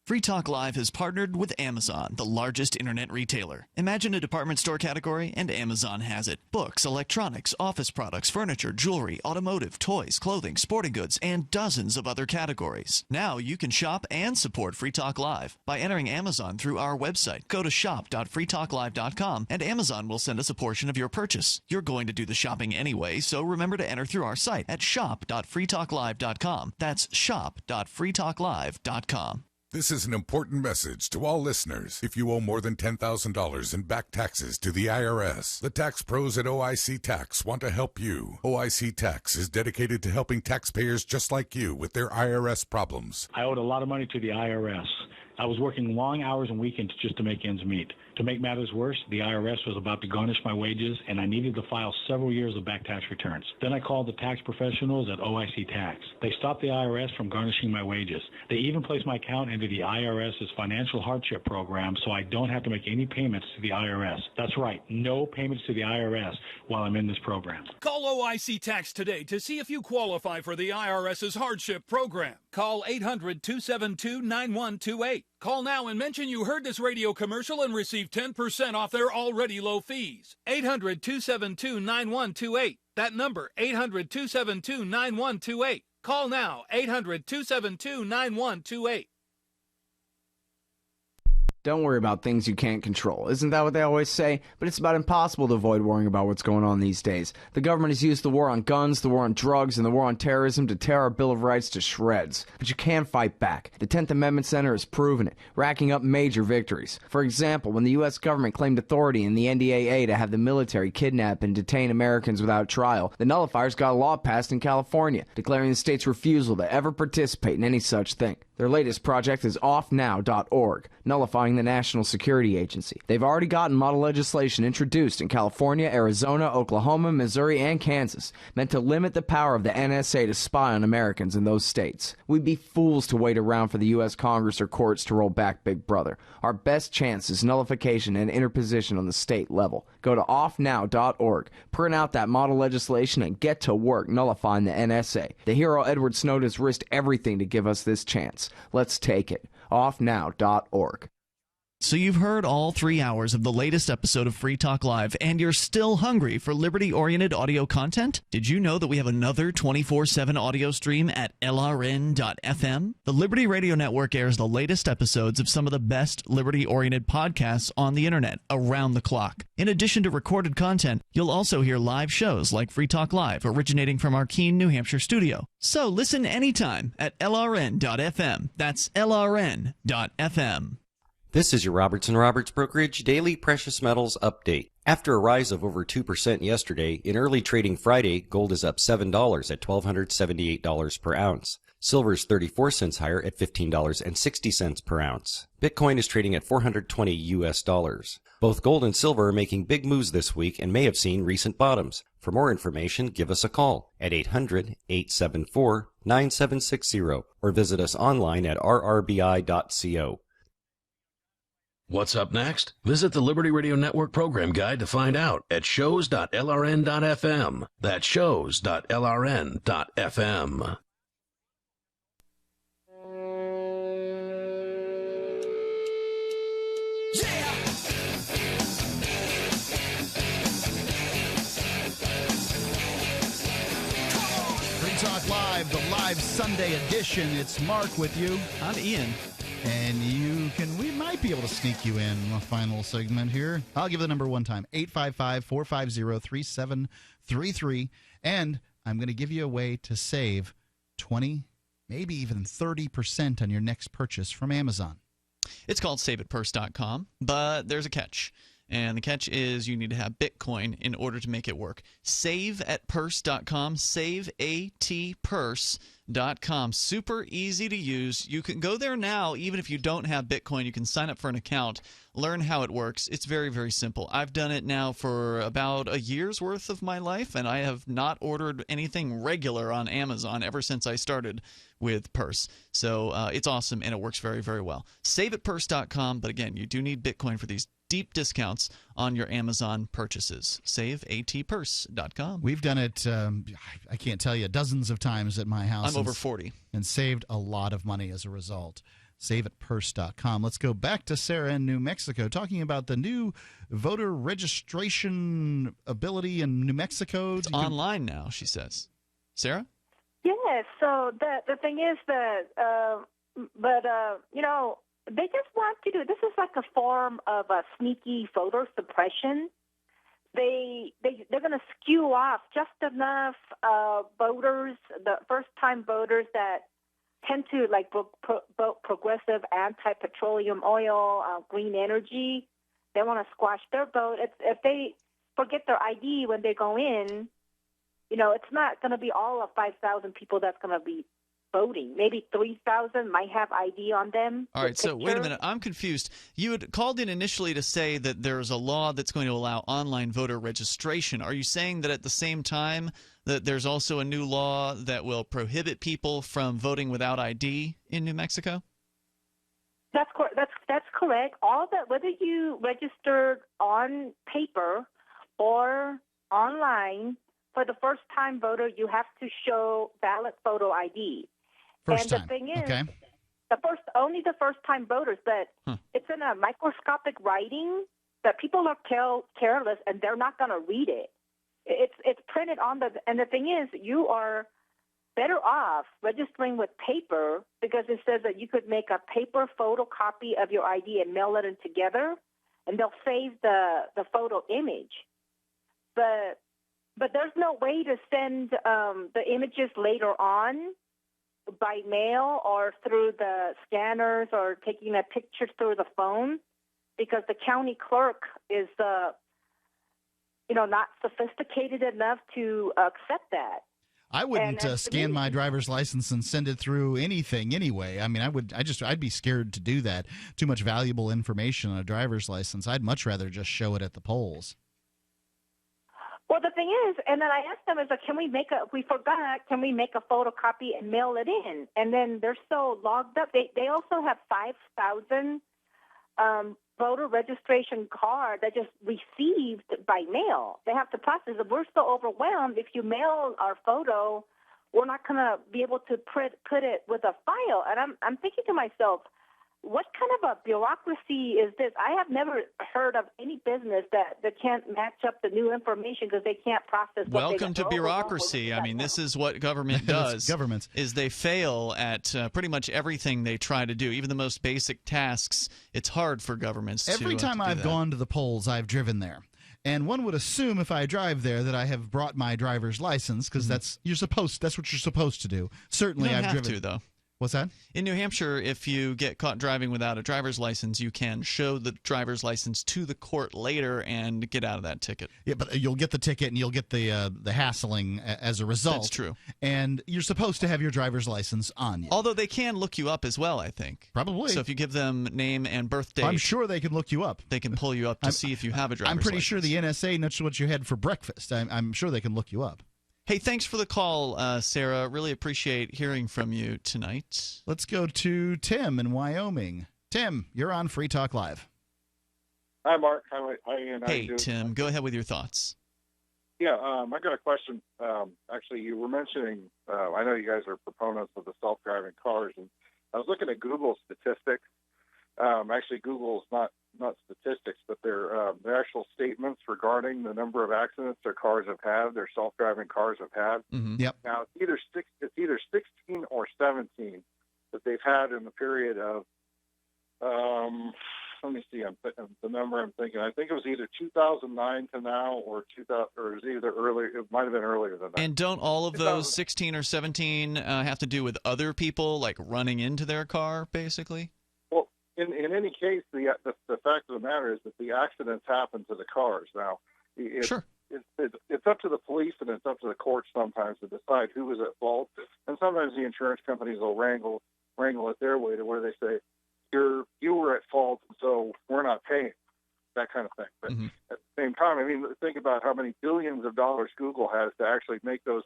Free Talk Live has partnered with Amazon, the largest internet retailer. Imagine a department store category, and Amazon has it. Books, electronics, office products, furniture, jewelry, automotive, toys, clothing, sporting goods, and dozens of other categories. Now you can shop and support Free Talk Live by entering Amazon through our website. Go to shop.freetalklive.com, and Amazon will send us a portion of your purchase. You're going to do the shopping anyway, so remember to enter through our site at shop.freetalklive.com. That's shop.freetalklive.com. This is an important message to all listeners. If you owe more than $10,000 in back taxes to the IRS, the tax pros at OIC Tax want to help you. OIC Tax is dedicated to helping taxpayers just like you with their IRS problems. I owed a lot of money to the IRS. I was working long hours and weekends just to make ends meet. To make matters worse, the IRS was about to garnish my wages, and I needed to file several years of back tax returns. Then I called the tax professionals at OIC Tax. They stopped the IRS from garnishing my wages. They even placed my account into the IRS's financial hardship program so I don't have to make any payments to the IRS. That's right, no payments to the IRS while I'm in this program. Call OIC Tax today to see if you qualify for the IRS's hardship program. Call 800-272-9128. Call now and mention you heard this radio commercial and receive 10% off their already low fees. 800-272-9128. That number, 800-272-9128. Call now, 800-272-9128. Don't worry about things you can't control. Isn't that what they always say? But it's about impossible to avoid worrying about what's going on these days. The government has used the war on guns, the war on drugs, and the war on terrorism to tear our Bill of Rights to shreds. But you can fight back. The 10th Amendment Center has proven it, racking up major victories. For example, when the U.S. government claimed authority in the NDAA to have the military kidnap and detain Americans without trial, the nullifiers got a law passed in California, declaring the state's refusal to ever participate in any such thing. Their latest project is offnow.org, nullifying the National Security Agency. They've already gotten model legislation introduced in California, Arizona, Oklahoma, Missouri, and Kansas, meant to limit the power of the NSA to spy on Americans in those states. We'd be fools to wait around for the U.S. Congress or courts to roll back Big Brother. Our best chance is nullification and interposition on the state level. Go to offnow.org, print out that model legislation, and get to work nullifying the NSA. The hero Edward Snowden has risked everything to give us this chance. Let's take it. Offnow.org. So you've heard all 3 hours of the latest episode of Free Talk Live, and you're still hungry for liberty-oriented audio content? Did you know that we have another 24/7 audio stream at LRN.FM? The Liberty Radio Network airs the latest episodes of some of the best liberty-oriented podcasts on the internet around the clock. In addition to recorded content, you'll also hear live shows like Free Talk Live, originating from our Keene, New Hampshire studio. So listen anytime at LRN.FM. That's LRN.FM. This is your Robertson Roberts Brokerage Daily Precious Metals Update. After a rise of over 2% yesterday, in early trading Friday, gold is up $7 at $1,278 per ounce. Silver is 34 cents higher at $15.60 per ounce. Bitcoin is trading at $420 US. Both gold and silver are making big moves this week and may have seen recent bottoms. For more information, give us a call at 800-874-9760 or visit us online at rrbi.co. What's up next? Visit the Liberty Radio Network program guide to find out at shows.lrn.fm. That's shows.lrn.fm. Free Talk Live, the live Sunday edition. It's Mark with you. I'm Ian. And we might be able to sneak you in the final segment here. I'll give the number one time, 855-450-3733. And I'm going to give you a way to save 20, maybe even 30% on your next purchase from Amazon. It's called saveatpurse.com, but there's a catch. And the catch is you need to have Bitcoin in order to make it work. Saveatpurse.com, saveatpurse.com. Super easy to use. You can go there now, even if you don't have Bitcoin. You can sign up for an account, learn how it works. It's very, very simple. I've done it now for about a year's worth of my life, and I have not ordered anything regular on Amazon ever since I started with Purse. So it's awesome, and it works very, very well. Saveatpurse.com, but again, you do need Bitcoin for these deep discounts on your Amazon purchases. Saveatpurse.com. We've done it, I can't tell you, dozens of times at my house. I'm over 40. And saved a lot of money as a result. Saveatpurse.com. Let's go back to Sarah in New Mexico, talking about the new voter registration ability in New Mexico. It's online now, she says. Sarah? Yes. So the thing is that, they just want to do, this is like a form of a sneaky voter suppression. They're going to skew off just enough voters, the first-time voters that tend to like vote progressive, anti-petroleum oil, green energy. They want to squash their vote. If they forget their ID when they go in, it's not going to be all of 5,000 people that's going to be voting. Maybe 3,000 might have ID on them. All right, so wait a minute. I'm confused. You had called in initially to say that there's a law that's going to allow online voter registration. Are you saying that at the same time that there's also a new law that will prohibit people from voting without ID in New Mexico? That's correct. All that, whether you registered on paper or online, for the first-time voter, you have to show valid photo ID. First and time. the thing is, Okay. only the first-time voters, but it's in a microscopic writing that people are careless and they're not going to read it. It's printed on and the thing is, you are better off registering with paper because it says that you could make a paper photocopy of your ID and mail it in together, and they'll save the photo image. But there's no way to send the images later on by mail or through the scanners or taking a picture through the phone because the county clerk is, not sophisticated enough to accept that. I wouldn't scan my driver's license and send it through anything anyway. I mean, I'd be scared to do that. Too much valuable information on a driver's license. I'd much rather just show it at the polls. Well, the thing is, and then I asked them, can we make a photocopy and mail it in? And then they're so logged up. They also have 5,000 voter registration cards that just received by mail. They have to process it. We're so overwhelmed. If you mail our photo, we're not going to be able to put it with a file. And I'm thinking to myself, what kind of a bureaucracy is this? I have never heard of any business that can't match up the new information because they can't process. Welcome to bureaucracy. I mean, this is what government does. Governments is they fail at pretty much everything they try to do, even the most basic tasks. It's hard for governments. Every time I've gone to the polls, I've driven there. And one would assume if I drive there that I have brought my driver's license because that's what you're supposed to do. Certainly, you don't I've have driven. to, though. What's that? In New Hampshire, if you get caught driving without a driver's license, you can show the driver's license to the court later and get out of that ticket. Yeah, but you'll get the ticket and you'll get the hassling as a result. That's true. And you're supposed to have your driver's license on you. Although they can look you up as well, I think. Probably. So if you give them name and birth date, I'm sure they can look you up. They can pull you up to see if you have a driver's license. I'm pretty sure the NSA knows what you had for breakfast. I'm sure they can look you up. Hey, thanks for the call, Sarah. Really appreciate hearing from you tonight. Let's go to Tim in Wyoming. Tim, you're on Free Talk Live. Hi, Mark. Hi, Ian. How Hey, you doing? Tim. Go ahead with your thoughts. Yeah, I got a question. Actually, you were mentioning, I know you guys are proponents of the self-driving cars, and I was looking at Google statistics. Actually, Google's not statistics, but they're actual statements regarding the number of accidents their cars have had, their self-driving cars have had. Mm-hmm. Yep. Now, it's either 16 or 17 that they've had in the period of, let me see, the number I'm thinking. I think it was either 2009 to now or 2000, or it was either earlier. It might have been earlier than that. And don't all of those 16 or 17 have to do with other people, like running into their car, basically? Well, in any case, the fact of the matter is that the accidents happen to the cars. Now, it's up to the police and it's up to the courts sometimes to decide who is at fault. And sometimes the insurance companies will wrangle it their way to where they say, you were at fault, so we're not paying, that kind of thing. But at the same time, I mean, think about how many billions of dollars Google has to actually make those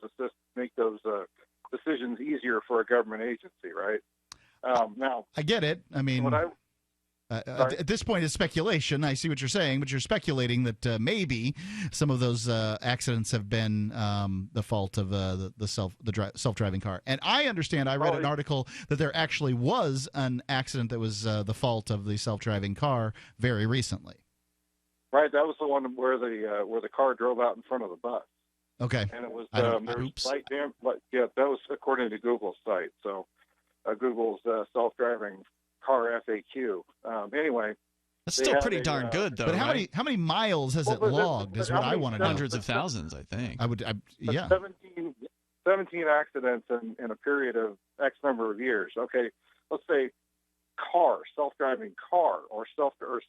decisions easier for a government agency, right? Now, I get it. I mean, at this point, it's speculation. I see what you're saying, but you're speculating that maybe some of those accidents have been the fault of the self-driving car. And I understand. I read an article that there actually was an accident that was the fault of the self-driving car very recently. Right, that was the one where the car drove out in front of the bus. Okay, and it was there was slight damage. Yeah, that was according to Google's site. So Google's self-driving car FAQ. Anyway, that's still pretty darn good, though. But how many miles has it logged? Is what I want to know. Hundreds of thousands, I think. Yeah. 17 accidents in a period of X number of years. Okay, let's say self-driving car, or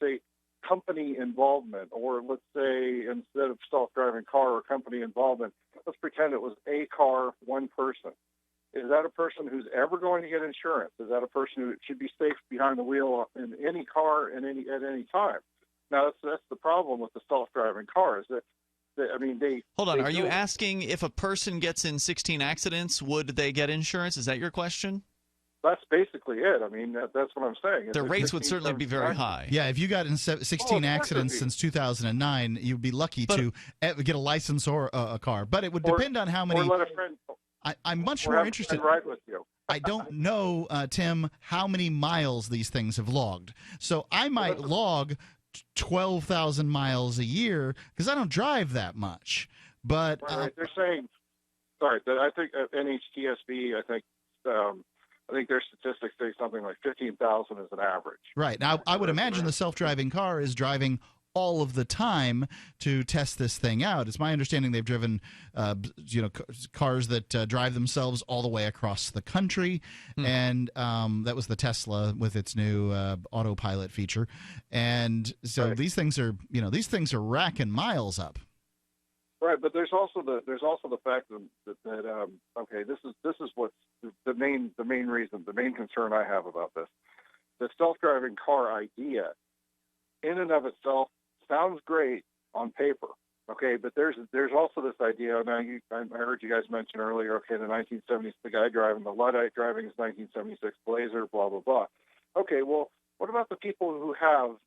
say company involvement, or let's say instead of self-driving car or company involvement, let's pretend it was a car, one person. Is that a person who's ever going to get insurance? Is that a person who should be safe behind the wheel in any car at any time? Now, that's the problem with the self-driving cars. Hold on. Are you asking if a person gets in 16 accidents, would they get insurance? Is that your question? That's basically it. I mean, that's what I'm saying. The rates would certainly be very high. Yeah, if you got in 16 accidents since 2009, you'd be lucky to get a license or a car. But it would depend on how many. Or let a friend. I'm much more interested. Ride with you. I don't know, Tim, how many miles these things have logged. So I might log 12,000 miles a year because I don't drive that much. But they're saying, sorry, I think NHTSB, I think their statistics say something like 15,000 is an average. Right. Now, I would imagine the self-driving car is driving all of the time to test this thing out. It's my understanding they've driven, cars that drive themselves all the way across the country, and that was the Tesla with its new autopilot feature. And so these things are racking miles up. Right, but there's also the fact that okay, this is what's the main reason, the main concern I have about this. The self-driving car idea, in and of itself, sounds great on paper, okay, but there's also this idea. Now, I heard you guys mention earlier, okay, the 1970s, the guy driving the Luddite driving his 1976 Blazer, blah blah blah. Okay, well, what about the people who have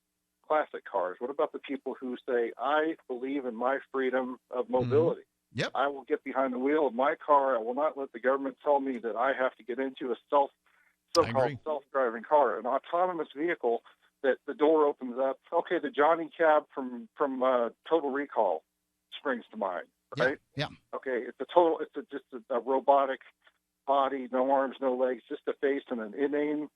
classic cars? What about the people who say, I believe in my freedom of mobility? Yep. I will get behind the wheel of my car. I will not let the government tell me that I have to get into a so-called self-driving car, an autonomous vehicle that the door opens up. Okay, the Johnny Cab from Total Recall springs to mind, right? Yeah. Okay, it's just a robotic body, no arms, no legs, just a face and an inane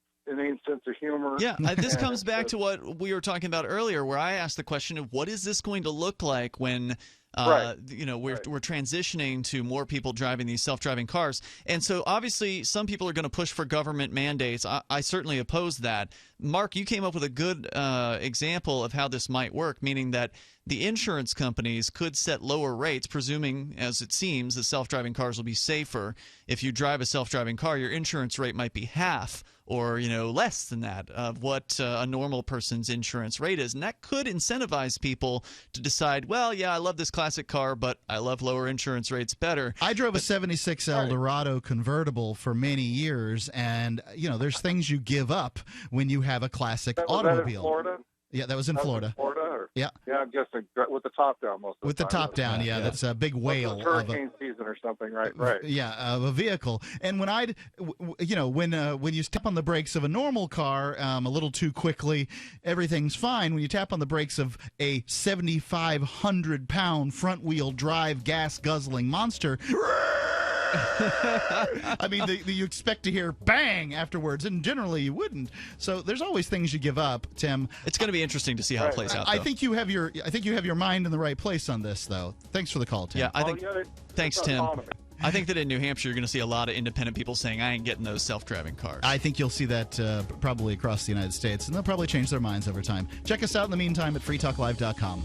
sense of humor. Yeah, this comes back to what we were talking about earlier, where I asked the question of what is this going to look like when we're transitioning to more people driving these self-driving cars. And so obviously some people are going to push for government mandates. I certainly oppose that. Mark, you came up with a good example of how this might work, meaning that the insurance companies could set lower rates, presuming, as it seems, that self-driving cars will be safer. If you drive a self-driving car, your insurance rate might be half or less than that of what a normal person's insurance rate is. And that could incentivize people to decide, well, yeah, I love this classic car, but I love lower insurance rates better. I drove a 76 Eldorado convertible for many years, and, there's things you give up when you have a classic automobile. Was that in Florida? Yeah, that was in Florida. Yeah. Yeah, I'm guessing with the top down most of the time. With the top down, yeah, that's a big whale. Hurricane season or something, right? Yeah, of a vehicle. And when when you tap on the brakes of a normal car a little too quickly, everything's fine. When you tap on the brakes of a 7,500-pound front-wheel drive gas-guzzling monster, I mean, you expect to hear bang afterwards, and generally you wouldn't. So there's always things you give up, Tim. It's going to be interesting to see how it plays out. I think you have your mind in the right place on this, though. Thanks for the call, Tim. Yeah, thanks, Tim. I think that in New Hampshire, you're going to see a lot of independent people saying, I ain't getting those self-driving cars. I think you'll see that probably across the United States, and they'll probably change their minds over time. Check us out in the meantime at freetalklive.com.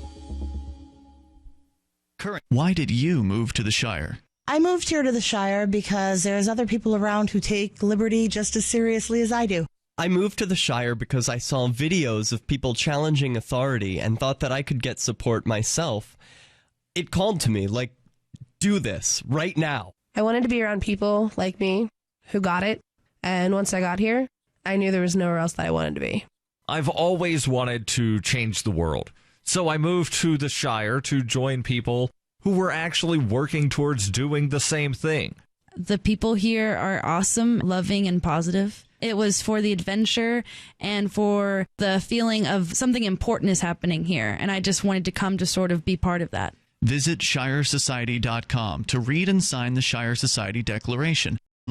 Why did you move to the Shire? I moved here to the Shire because there's other people around who take liberty just as seriously as I do. I moved to the Shire because I saw videos of people challenging authority and thought that I could get support myself. It called to me, like, do this right now. I wanted to be around people like me who got it, and once I got here, I knew there was nowhere else that I wanted to be. I've always wanted to change the world, so I moved to the Shire to join people who were actually working towards doing the same thing. The people here are awesome, loving, and positive. It was for the adventure and for the feeling of something important is happening here, and I just wanted to come to sort of be part of that. Visit ShireSociety.com to read and sign the Shire Society Declaration.